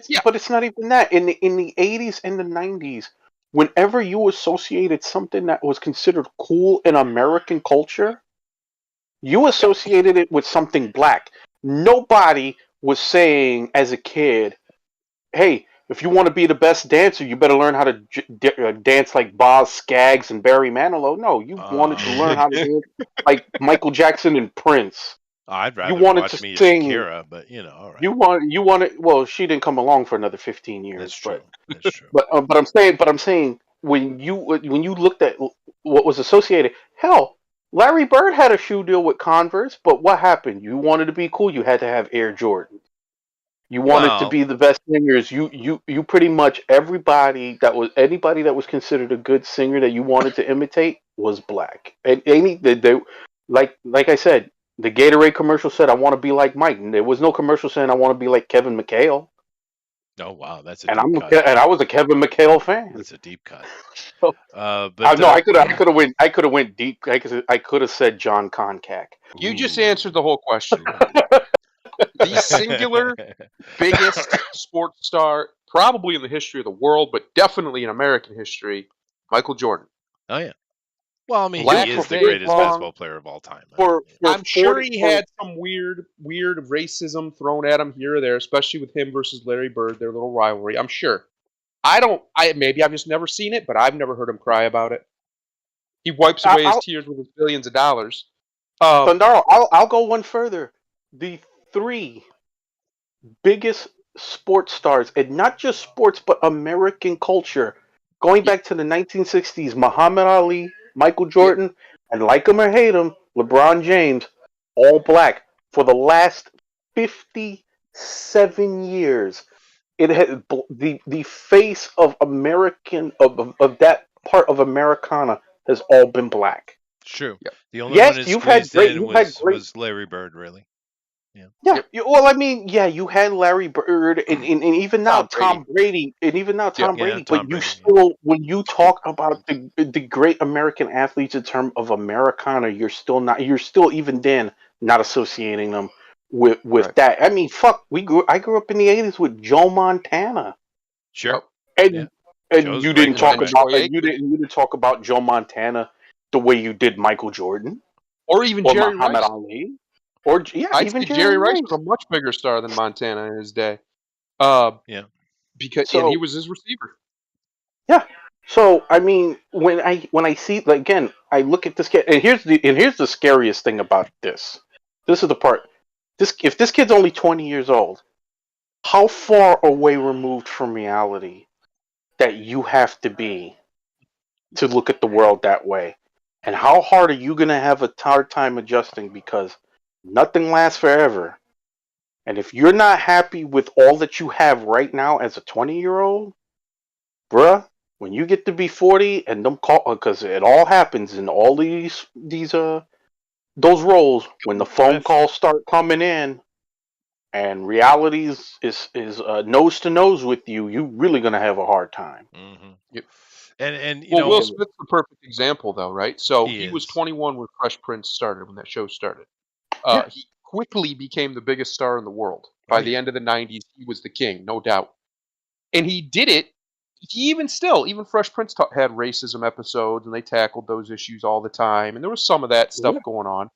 Yeah. But it's not even that. In the 80s and the 90s, whenever you associated something that was considered cool in American culture, you associated it with something black. Nobody was saying as a kid, "Hey, if you want to be the best dancer, you better learn how to dance like Boz Scaggs and Barry Manilow." No, you wanted to learn how to dance like Michael Jackson and Prince. I'd You rather wanted watch to me sing. Shakira, but all right. You wanted. Well, she didn't come along for another 15 years. That's true. But That's true. but I'm saying when you looked at what was associated, hell, Larry Bird had a shoe deal with Converse, but what happened? You wanted to be cool, you had to have Air Jordan. You wanted to Well, be the best singers. You pretty much anybody that was considered a good singer that you wanted to imitate was black. And like I said, the Gatorade commercial said, "I want to be like Mike," and there was no commercial saying, "I want to be like Kevin McHale." oh wow, that's a And deep cut. I was a Kevin McHale fan. That's a deep cut. So, But no, I could have went deep. I could have said John Concac. You just Ooh. answered the whole question. The singular biggest sports star, probably in the history of the world, but definitely in American history, Michael Jordan. Oh yeah. Well, I mean, Black he for is the very greatest long. basketball player of all time. For I'm sure 40 he had some weird racism thrown at him here or there, especially with him versus Larry Bird, their little rivalry. I'm sure. Maybe I've just never seen it, but I've never heard him cry about it. He wipes away his tears with his billions of dollars. Thundaro, I'll go one further. The three biggest sports stars, and not just sports, but American culture, going back to the 1960s, Muhammad Ali, Michael Jordan, and like him or hate him, LeBron James, all black. For the last 57 years, it had the face of American of that part of Americana has all been black. True. Yep. The only Yes, one that you've had squeezed great. in You've had great. was Larry Bird, really. Yeah. Yeah. Yep. Well, I mean, yeah, you had Larry Bird, and even now Tom Brady, and even now Tom Yeah, Brady. Tom But you Brady, still, when you talk about the great American athletes in terms of Americana, you're still even then not associating them with Right. that. I mean, fuck, I grew up in the '80s with Joe Montana, Sure. and Yeah. and Joe's you a great didn't talk quarterback. about you didn't talk about Joe Montana the way you did Michael Jordan Or even or Jerry Muhammad Rice. Ali. Or I'd even say Jerry Rice Rice. was a much bigger star than Montana in his day. Yeah. Because So- and he was his receiver. Yeah. So I mean, when I see, like, again, I look at this kid, and here's the scariest thing about this. This is the part. If this kid's only 20 years old, how far away removed from reality that you have to be to look at the world that way, and how hard are you gonna have a hard time adjusting, because nothing lasts forever. And if you're not happy with all that you have right now as a 20-year-old, bruh, when you get to be 40 and them call, because it all happens in all these those roles, when the phone calls start coming in and reality is nose to nose with you, you really gonna have a hard time. Mm-hmm. Yep. And you Well, know, Will Smith's the perfect example, though, right? So He he was is. 21 when Fresh Prince started, when that show started. Yeah. He quickly became the biggest star in the world. By the end of the 90s, he was the king, no doubt. And he did it even Fresh Prince had racism episodes, and they tackled those issues all the time, and there was some of that stuff Yeah. going on.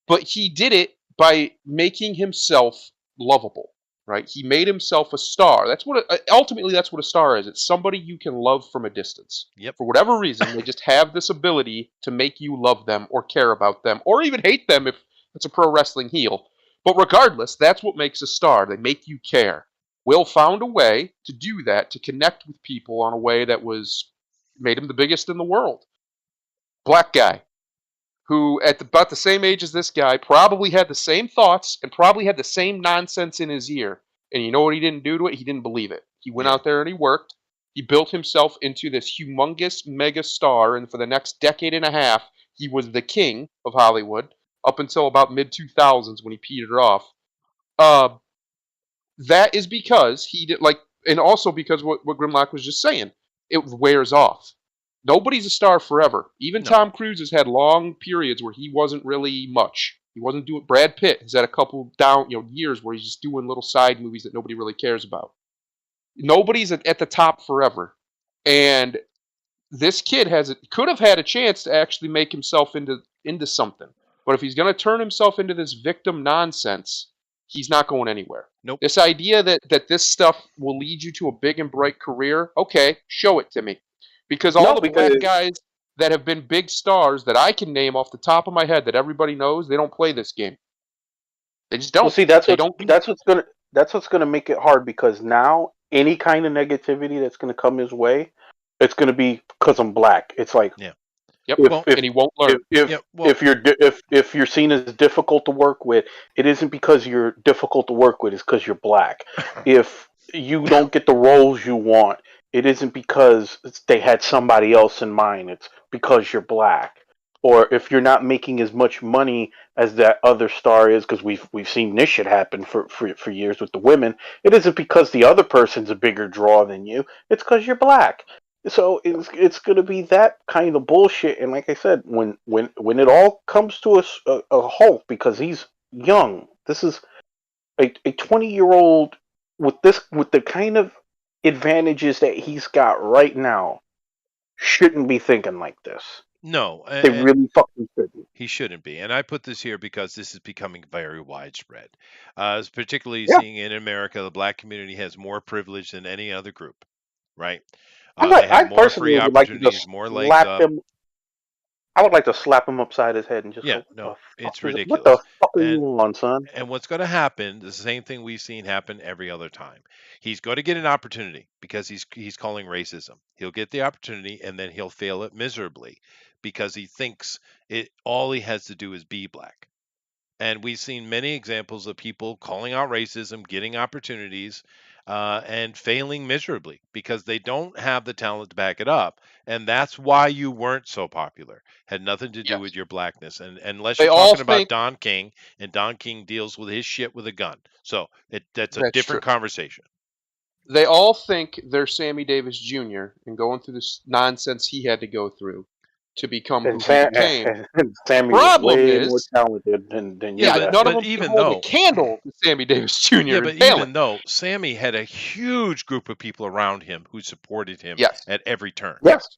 But he did it by making himself lovable, right? He made himself a star. That's what ultimately that's what a star is. It's somebody you can love from a distance. Yep. For whatever reason, they just have this ability to make you love them or care about them or even hate them if it's a pro wrestling heel. But regardless, that's what makes a star. They make you care. Will found a way to do that, to connect with people on a way that made him the biggest in the world. Black guy who at about the same age as this guy probably had the same thoughts and probably had the same nonsense in his ear. And you know what he didn't do to it? He didn't believe it. He went Yeah. out there and he worked. He built himself into this humongous mega star, and for the next decade and a half, he was the king of Hollywood up until about mid 2000s when he petered off. That is because he did and also because what Grimlock was just saying, it wears off. Nobody's a star forever. Even No. Tom Cruise has had long periods where he wasn't really much. He wasn't doing. Brad Pitt has had a couple years where he's just doing little side movies that nobody really cares about. Nobody's at the top forever, and this kid could have had a chance to actually make himself into something. But if he's going to turn himself into this victim nonsense, he's not going anywhere. Nope. This idea that this stuff will lead you to a big and bright career, okay, show it to me. Because black guys that have been big stars that I can name off the top of my head that everybody knows, they don't play this game. They just don't. Well, see, that's what's gonna make it hard, because now any kind of negativity that's gonna come his way, it's gonna be because I'm black. It's like, Yeah. Yep. If- And he won't learn. if you're seen as difficult to work with, it isn't because you're difficult to work with. It's because you're black. If you don't get the roles you want, it isn't because they had somebody else in mind. It's because you're black. Or if you're not making as much money as that other star is, because we've seen this shit happen for years with the women. It isn't because the other person's a bigger draw than you. It's because you're black. So it's going to be that kind of bullshit. And like I said, when it all comes to a halt, because he's young, this is a 20-year-old with the kind of advantages that he's got right now, shouldn't be thinking like this. No, They really fucking shouldn't. he shouldn't be. And I put this here because this is becoming very widespread. Particularly Yeah. seeing in America, the black community has more privilege than any other group, right? I They have more personally free would like to opportunities, just more slap legs up. him. I would like to slap him upside his head and just Yeah, go, no, it's what the ridiculous. fuck are And you on, son? And what's going to happen, the same thing we've seen happen every other time. He's going to get an opportunity because he's calling racism. He'll get the opportunity and then he'll fail it miserably because he thinks all he has to do is be black. And we've seen many examples of people calling out racism, getting opportunities, and failing miserably because they don't have the talent to back it up. And that's why you weren't so popular. Had nothing to do Yes. with your blackness. And unless They you're all talking about think- Don King, and Don King deals with his shit with a gun. So that's a That's different true. conversation. They all think they're Sammy Davis Jr. and going through this nonsense he had to go through to become who And he became. Sammy problem was way is- more talented than you. Yeah, Yeah, but- none of them even can hold though- a candle to Sammy Davis Jr. Yeah, in but talent. even though Sammy had a huge group of people around him who supported him Yes. at every turn. Yes,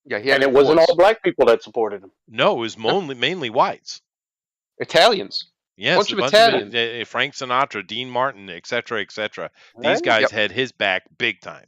Yeah, he had and it a wasn't voice. all black people that supported him. No, it was mainly whites. Italians. Yes, Bunch a of bunch Italians. of Frank Sinatra, Dean Martin, etc., etc. These Right? guys Yep. had his back big time.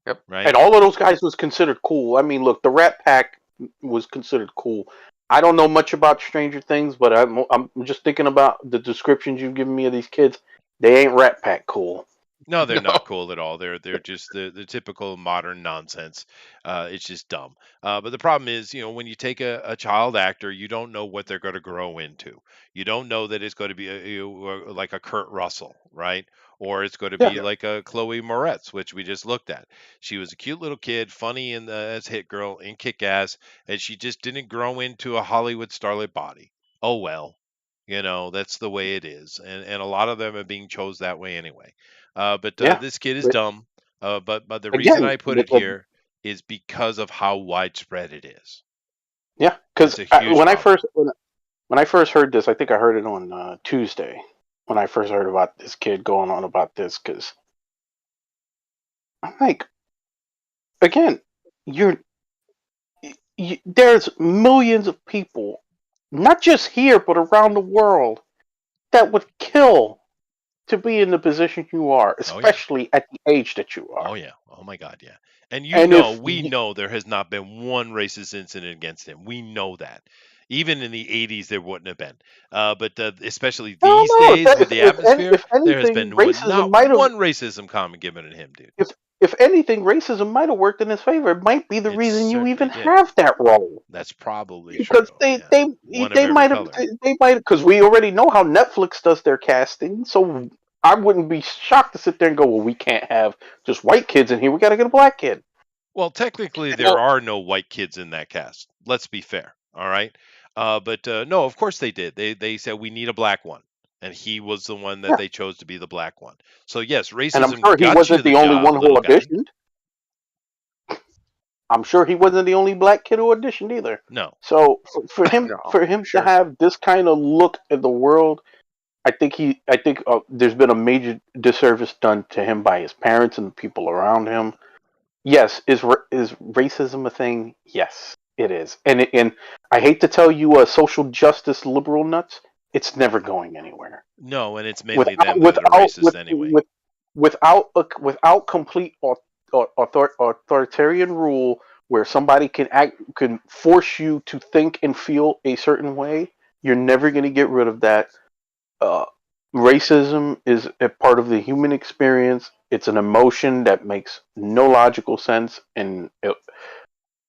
Yep. Right. And all of those guys was considered cool. I mean, look, the Rat Pack was considered cool. I don't know much about Stranger Things, but I'm just thinking about the descriptions you've given me of these kids. They ain't Rat Pack cool. No, they're No. not cool at all. They're just the typical modern nonsense. It's just dumb. But the problem is, when you take a child actor, you don't know what they're going to grow into. You don't know that it's going to be like a Kurt Russell, right? Or it's going to be Yeah. like a Chloe Moretz, which we just looked at. She was a cute little kid, funny as Hit Girl in Kick Ass, and she just didn't grow into a Hollywood starlet body. Oh well, that's the way it is, and a lot of them are being chose that way anyway. But Yeah. this kid is But- dumb. But the Again, reason I put it the- here is because of how widespread it is. Yeah, because It's a huge when I first heard this, I think I heard it on Tuesday when I first heard about this kid going on about this, because I'm like, again, there's millions of people, not just here but around the world, that would kill to be in the position you are, Oh yeah. especially at the age that you are. Oh yeah. Oh my God, yeah. And And we know there has not been one racist incident against him. We know that. Even in the 80s, there wouldn't have been. But especially I don't these know days with the atmosphere, if there has anything, been racism not might have. one racism comment given to him, dude. If anything, racism might have worked in his favor. It might be the It reason you certainly even did. have that role. That's probably true. Because they Yeah. they One of they every might have color. because we already know how Netflix does their casting. So I wouldn't be shocked to sit there and go, well, we can't have just white kids in here. We got to get a black kid. Well, technically, there Well, are no white kids in that cast. Let's be fair. All right. But no, of course they did. They said we need a black one, and he was the one that yeah, they chose to be the black one. So yes, and I'm racism sure he got you wasn't the the only job, one who little guy. auditioned. I'm sure he wasn't the only black kid who auditioned either. No. So for him No, to sure. have this kind of look at the world, I think there's been a major disservice done to him by his parents and the people around him. Yes, is racism a thing? Yes, it is. And I hate to tell you, social justice liberal nuts, it's never going anywhere. No, and it's mainly Without them that are without racist anyway. without complete authoritarian rule where somebody can force you to think and feel a certain way, you're never going to get rid of that. uh, Racism is a part of the human experience. It's an emotion that makes no logical sense, and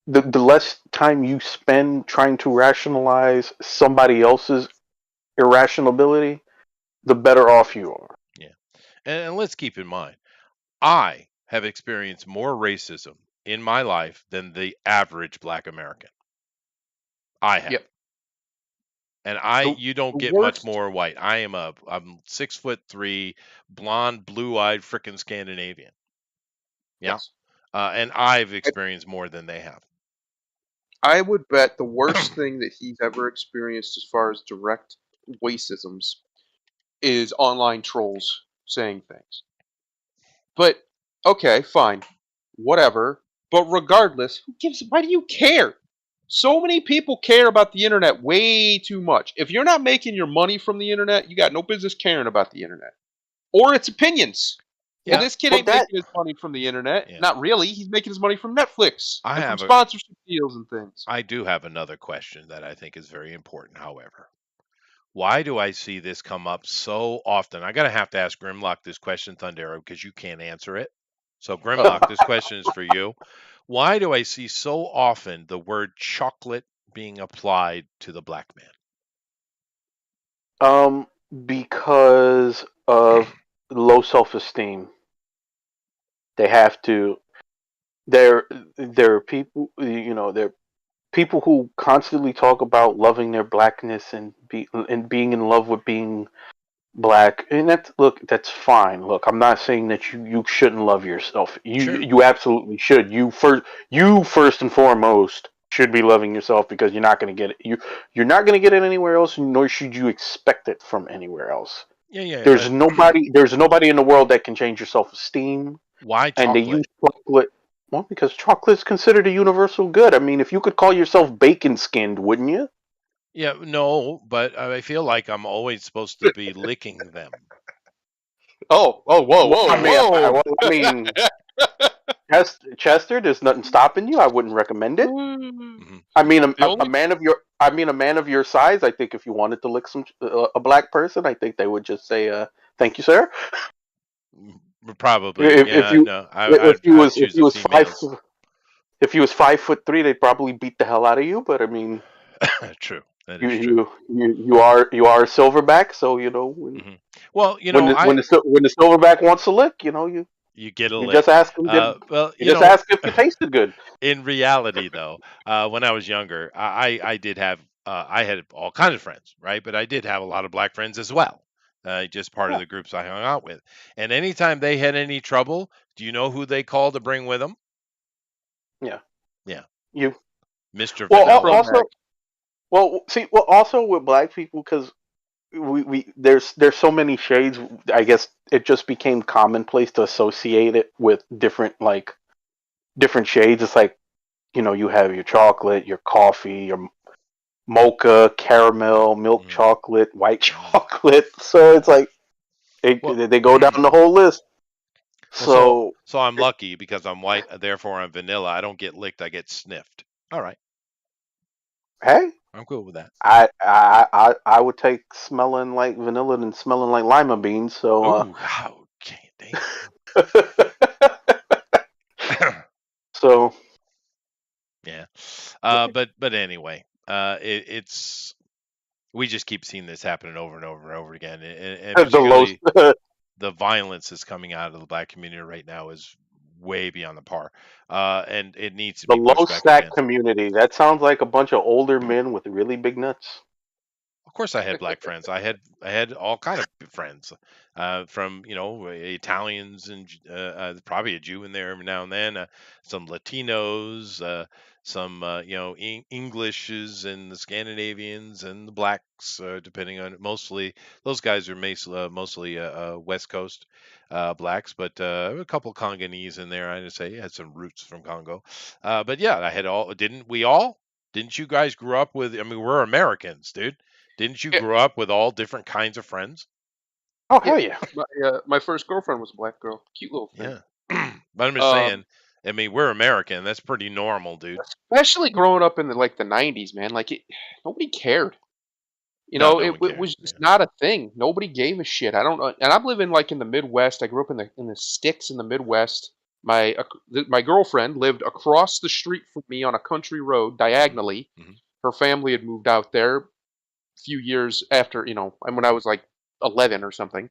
the less time you spend trying to rationalize somebody else's irrationality, the better off you are. Yeah. And let's keep in mind, I have experienced more racism in my life than the average black American. I have. Yep. And The, you don't the get much worst. more white. I'm 6'3", blonde, blue-eyed, frickin' Scandinavian. Yeah. Yes. And I've I, experienced more than they have. I would bet the worst thing that he's ever experienced as far as direct racisms is online trolls saying things. But okay, fine, whatever. But regardless, who gives? Why do you care? So many people care about the internet way too much. If you're not making your money from the internet, you got no business caring about the internet or its opinions. And Yeah. this kid Well, ain't making his money from the internet. Yeah. Not really. He's making his money from Netflix I and from have a sponsorship deals and things. I do have another question that I think is very important, however. Why do I see this come up so often? I gotta have to ask Grimlock this question, Thundero, because you can't answer it. So Grimlock, this question is for you. Why do I see so often the word chocolate being applied to the black because of low self-esteem. They have to. There, there are people. There are people who constantly talk about loving their blackness and being in love with being black. And that's fine. Look, I'm not saying that you shouldn't love yourself. Sure. You absolutely should. You first and foremost should be loving yourself, because you're not going to get it. You're not going to get it anywhere else, nor should you expect it from anywhere else. Yeah, There's but nobody in the world that can change your self-esteem, why and they use chocolate? chocolate. Well, because chocolate is considered a universal good. I mean, if you could call yourself bacon skinned, wouldn't you? Yeah, no, but I feel like I'm always supposed to be licking them. Oh, whoa, Well, whoa, I mean, Chester, there's nothing stopping you. I wouldn't recommend it. whoa. hmm I mean, The only a man of your size. I think if you wanted to lick a black person, I think they would just say, "Thank you, sir." Probably, If yeah. you No, I'd if choose he the was females. if he was 5'3", they'd probably beat the hell out of you. But I mean, True, that you is true. you are a silverback, so hmm Well, when the silverback wants to lick, you get a you lick. just ask him Well, you just ask if it tasted good. in reality, though, when I was younger, I did have I had all kinds of friends, right? But I did have a lot of black friends as well. Just part of Yeah, the groups I hung out with. And anytime they had any trouble, do you know who they called to bring with them? yeah. Yeah, You Mr. well the Vanilla. Cro-Mags. also well see well also with black people, because there's so many shades. I guess it just became commonplace to associate it with different shades. It's like, you have your chocolate, your coffee, your mocha, caramel, milk chocolate, white chocolate. So it's like they go down the whole list. So I'm lucky because I'm white, therefore I'm vanilla. I don't get licked, I get sniffed. All right. Hey, I'm cool with that. I would take smelling like vanilla than smelling like lima beans. So okay, so yeah. But anyway, it's we just keep seeing this happening over and over and over again, and particularly the violence that's coming out of the black community right now is way beyond the par, and it needs to be the low pushed back stack again. community. That sounds like a bunch of older men with really big nuts. Of course, I had black friends. I had all kind of friends, from Italians and probably a Jew in there every now and then, some Latinos, some Englishes and the Scandinavians and the blacks, depending on mostly those guys are mostly West Coast blacks, but a couple Congolese in there. I would say had some roots from Congo, but yeah, I had all. Didn't we all? Didn't you guys grow up with? I mean, we're Americans, dude. Didn't you grow up with all different kinds of friends? Oh hell yeah! My first girlfriend was a black girl, cute little thing. Yeah, but I'm just saying. I mean, we're American. That's pretty normal, dude. Especially growing up in the 90s, man. Nobody cared. It was just not a thing. Nobody gave a shit. I don't know. And I'm living in the Midwest. I grew up in the sticks in the Midwest. My girlfriend lived across the street from me on a country road diagonally. Mm-hmm. Her family had moved out there a few years after, and when I was like 11 or something.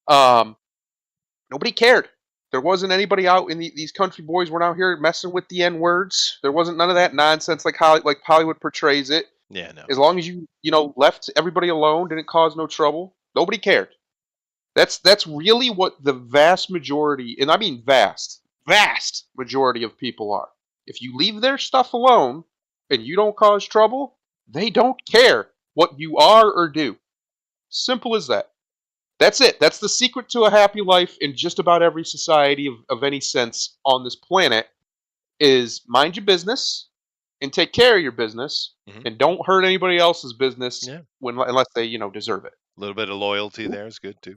Nobody cared. There wasn't anybody out in these country boys weren't out here messing with the N words. There wasn't none of that nonsense like Hollywood portrays it. Yeah, no. As long as you left everybody alone, didn't cause no trouble, nobody cared. That's really what the vast majority, and I mean vast majority of people are. If you leave their stuff alone and you don't cause trouble, they don't care what you are or do. Simple as that. That's it. That's the secret to a happy life in just about every society of any sense on this planet is mind your business and take care of your business and don't hurt anybody else's business unless they, deserve it. A little bit of loyalty there is good too,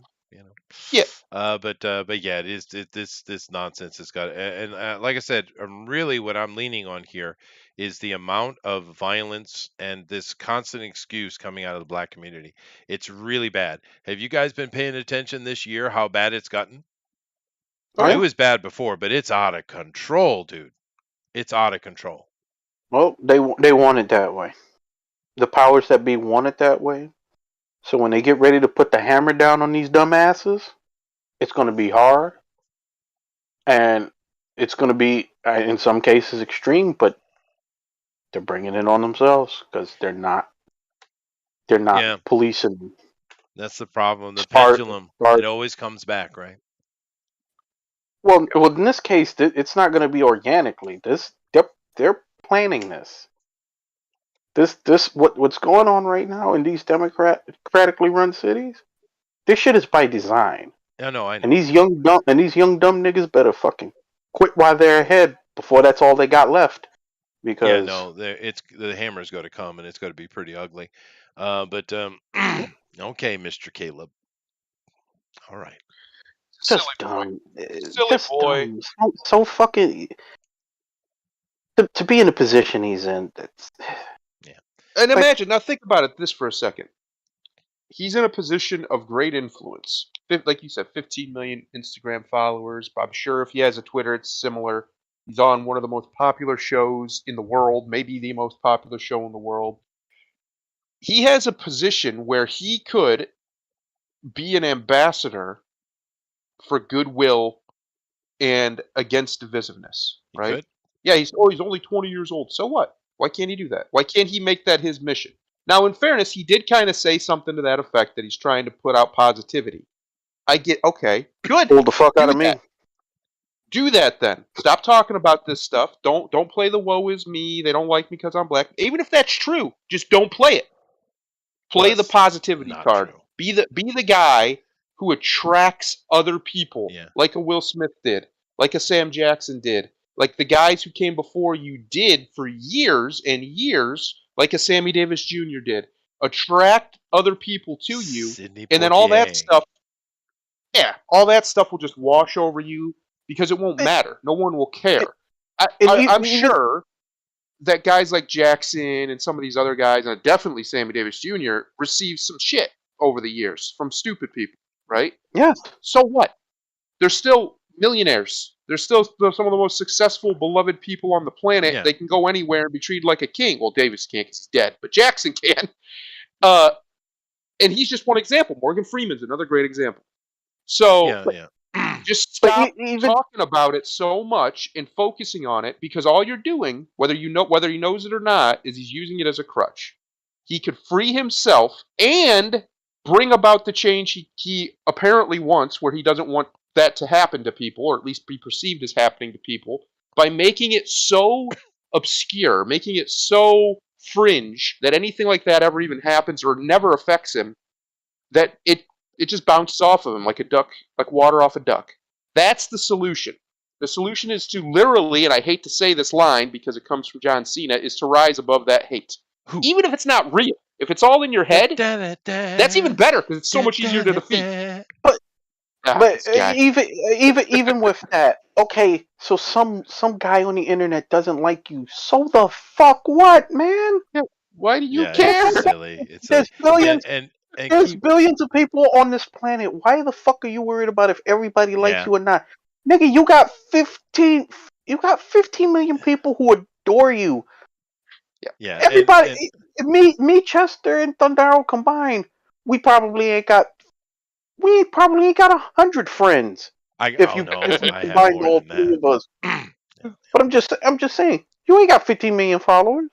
Yeah. But yeah, this nonsense has got, and like I said, really what I'm leaning on here is the amount of violence and this constant excuse coming out of the black community. It's really bad. Have you guys been paying attention this year how bad it's gotten? Oh, yeah. It was bad before, but it's out of control, dude. It's out of control. Well, they want it that way. The powers that be want it that way. So when they get ready to put the hammer down on these dumbasses, it's going to be hard, and it's going to be in some cases extreme. But they're bringing it on themselves because they're not policing. That's the problem. The pendulum. It always comes back, right? Well, in this case, it's not going to be organically. They're planning this. What's going on right now in these democratically run cities? This shit is by design. I know. And these young dumb niggas better fucking quit while they're ahead before that's all they got left. Because the hammer's got to come and it's got to be pretty ugly. But okay, Mr. Caleb. All right. Just dumb. Just boy. Dumb. So fucking to be in the position he's in. And imagine now. Think about it this for a second. He's in a position of great influence. Like you said, 15 million Instagram followers. I'm sure if he has a Twitter, it's similar. He's on one of the most popular shows in the world, maybe the most popular show in the world. He has a position where he could be an ambassador for goodwill and against divisiveness, right? Yeah, he's only 20 years old. So what? Why can't he do that? Why can't he make that his mission? Now, in fairness, he did kind of say something to that effect that he's trying to put out positivity. I get, okay, good. Pull the fuck out of me. Do that then. Stop talking about this stuff. Don't play the woe is me. They don't like me because I'm black. Even if that's true, just don't play it. Play the Plus, positivity not card. true. Be the guy who attracts other people, Yeah. like a Will Smith did, like a Sam Jackson did, like the guys who came before you did for years and years, like a Sammy Davis Jr. did. Attract other people to you, Sidney and then all that Poitier. stuff, yeah, all that stuff will just wash over you because it won't And, matter. No one will care. and I'm even sure that guys like Jackson and some of these other guys, and definitely Sammy Davis Jr., received some shit over the years from stupid people, right? yes, So what? They're still millionaires. They're still some of the most successful, beloved people on the planet. Yeah. They can go anywhere and be treated like a king. Well, Davis can't because he's dead, but Jackson can. Uh, and he's just one example. Morgan Freeman's another great example. So Yeah. Yeah. just but stop even talking about it so much and focusing on it, because all you're doing, whether he knows it or not, is he's using it as a crutch. He could free himself and bring about the change he apparently wants, where he doesn't want that to happen to people, or at least be perceived as happening to people, by making it so obscure, making it so fringe that anything like that ever even happens or never affects him, that it just bounces off of him like a duck, like water off a duck. That's the solution. The solution is to literally, and I hate to say this line because it comes from John Cena, is to rise above that hate. Who? Even if it's not real. If it's all in your head, that's even better because it's so much easier to defeat. but This guy. even with that, okay, so some guy on the internet doesn't like you. So the fuck what, man? Why do you Yeah, care? it's silly. It's There's silly. billions. And There's keep billions of people on this planet. Why the fuck are you worried about if everybody likes yeah. you or not? Nigga, you got 15 million people who adore you. Yeah. Everybody, me, Chester, and Thundaro combined, we probably ain't got 100 friends if you no, if we I have combined more all than three that. of us. But I'm just saying, you ain't got 15 million followers.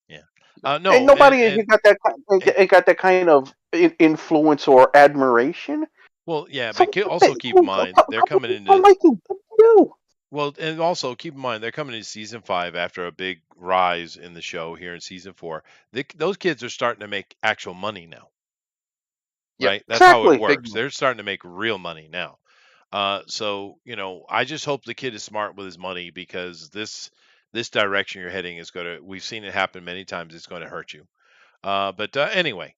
Yeah. No, Ain't nobody and ain't got that kind of influence or admiration. well, yeah, So but also keep in mind they're coming don't into like you. What do you do? well, and also keep in mind they're coming into season 5 after a big rise in the show here in season 4. Those kids are starting to make actual money now, Yep. right? That's how it Exactly. works. They're starting to make real money now. So I just hope the kid is smart with his money, because this direction you're heading is going to. We've seen it happen many times. It's going to hurt you. But anyway,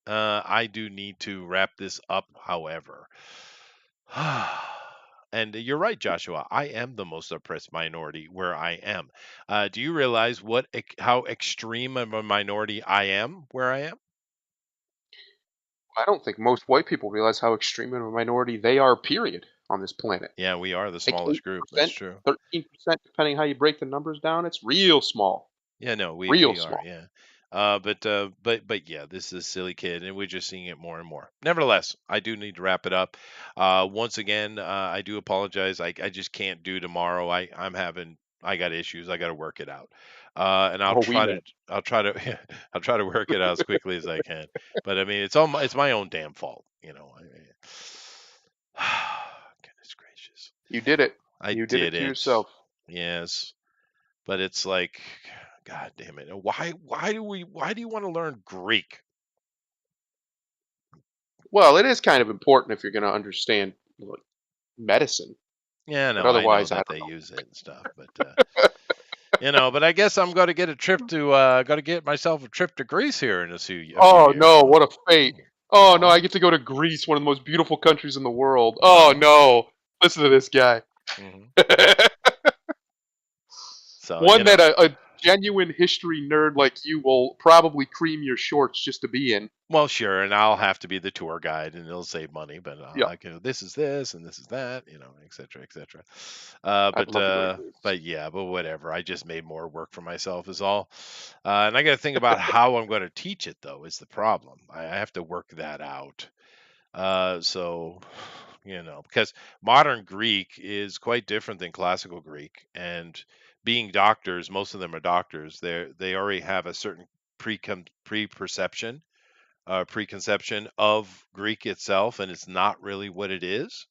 I do need to wrap this up. However, and you're right, Joshua. I am the most oppressed minority where I am. Do you realize how extreme of a minority I am where I am? I don't think most white people realize how extreme of a minority they are, period, on this planet. Yeah, we are the Like smallest group. That's true. 13%, depending how you break the numbers down. It's real small. Yeah, no, Real we are, small. yeah. But yeah, this is a silly kid, and we're just seeing it more and more. Nevertheless, I do need to wrap it up. Once again, I do apologize. I just can't do tomorrow. I got issues. I got to work it out. And Oh, we know. I'll try to I'll try to work it out as quickly as I can. But I mean, it's my own damn fault, Goodness gracious. You did it. I You did it did to it. yourself. Yes. But it's like, God damn it! Why do you want to learn Greek? Well, it is kind of important if you're going to understand medicine. Yeah, But no, I know otherwise, I that don't they know. use it and stuff, but but I guess I'm going to get got to get myself a trip to Greece here in a few Oh, years. no. So, What a fate. Oh, no. oh, I get to go to Greece, one of the most beautiful countries in the world. Oh, uh-huh. no. Listen to this guy. Mhm. So One that a genuine history nerd like you will probably cream your shorts just to be in. well, sure, and I'll have to be the tour guide, and it'll save money, but Yeah. I can. This is this, and this is that, et cetera, et cetera. I'd love to go to Greece. But yeah, but whatever. I just made more work for myself, is all. And I got to think about how I'm going to teach it, though. Is the problem? I have to work that out. So, because modern Greek is quite different than classical Greek, and being doctors, most of them are doctors. They already have a certain preconception of Greek itself, and it's not really what it is.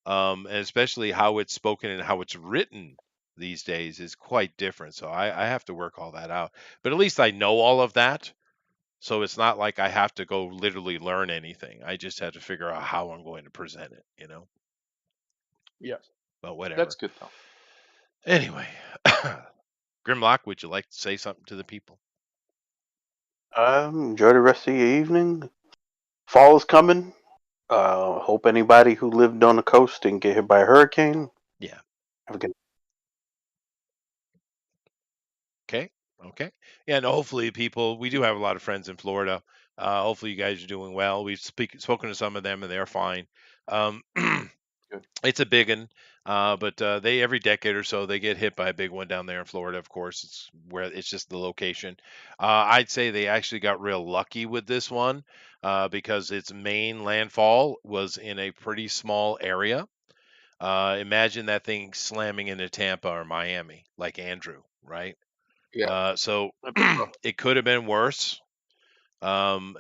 And especially how it's spoken and how it's written these days is quite different. So I have to work all that out. But at least I know all of that. So it's not like I have to go literally learn anything. I just have to figure out how I'm going to present it, Yes. But whatever. That's good though. Anyway, Grimlock, would you like to say something to the people? Enjoy the rest of your evening. Fall is coming. Hope anybody who lived on the coast didn't get hit by a hurricane. Yeah. Have a good. Okay. Yeah, and hopefully people, we do have a lot of friends in Florida. Hopefully you guys are doing well. We've spoken to some of them and they're fine. It's a big one, but they every decade or so they get hit by a big one down there in Florida. Of course, it's just the location. I'd say they actually got real lucky with this one because its main landfall was in a pretty small area. Imagine that thing slamming into Tampa or Miami, like Andrew, right? Yeah. So That'd be rough. it could have been worse. But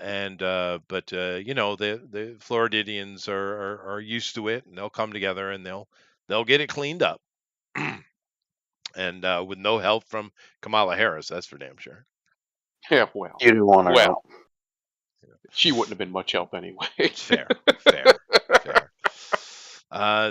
the Floridians are used to it, and they'll come together and they'll get it cleaned up, and with no help from Kamala Harris, that's for damn sure. Yeah, well. You didn't want to help. She wouldn't have been much help anyway. Fair.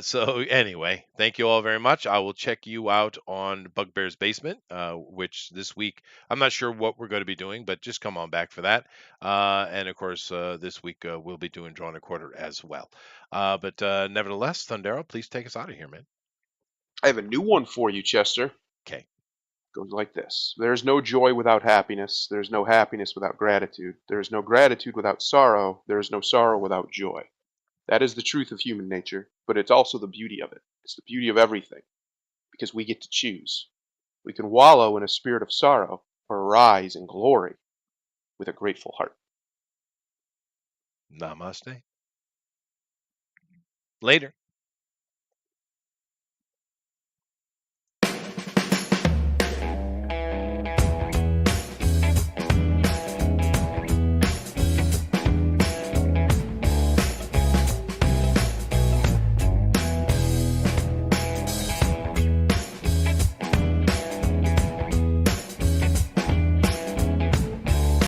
So anyway, thank you all very much. I will check you out on Bugbear's Basement, which this week, I'm not sure what we're going to be doing, but just come on back for that. And of course, this week we'll be doing Drawn a Quarter as well. But nevertheless, Thundero, please take us out of here, man. I have a new one for you, Chester. Okay. Goes like this. There's no joy without happiness. There's no happiness without gratitude. There's no gratitude without sorrow. There's no sorrow without joy. That is the truth of human nature, but it's also the beauty of it. It's the beauty of everything, because we get to choose. We can wallow in a spirit of sorrow or rise in glory with a grateful heart. Namaste. Later.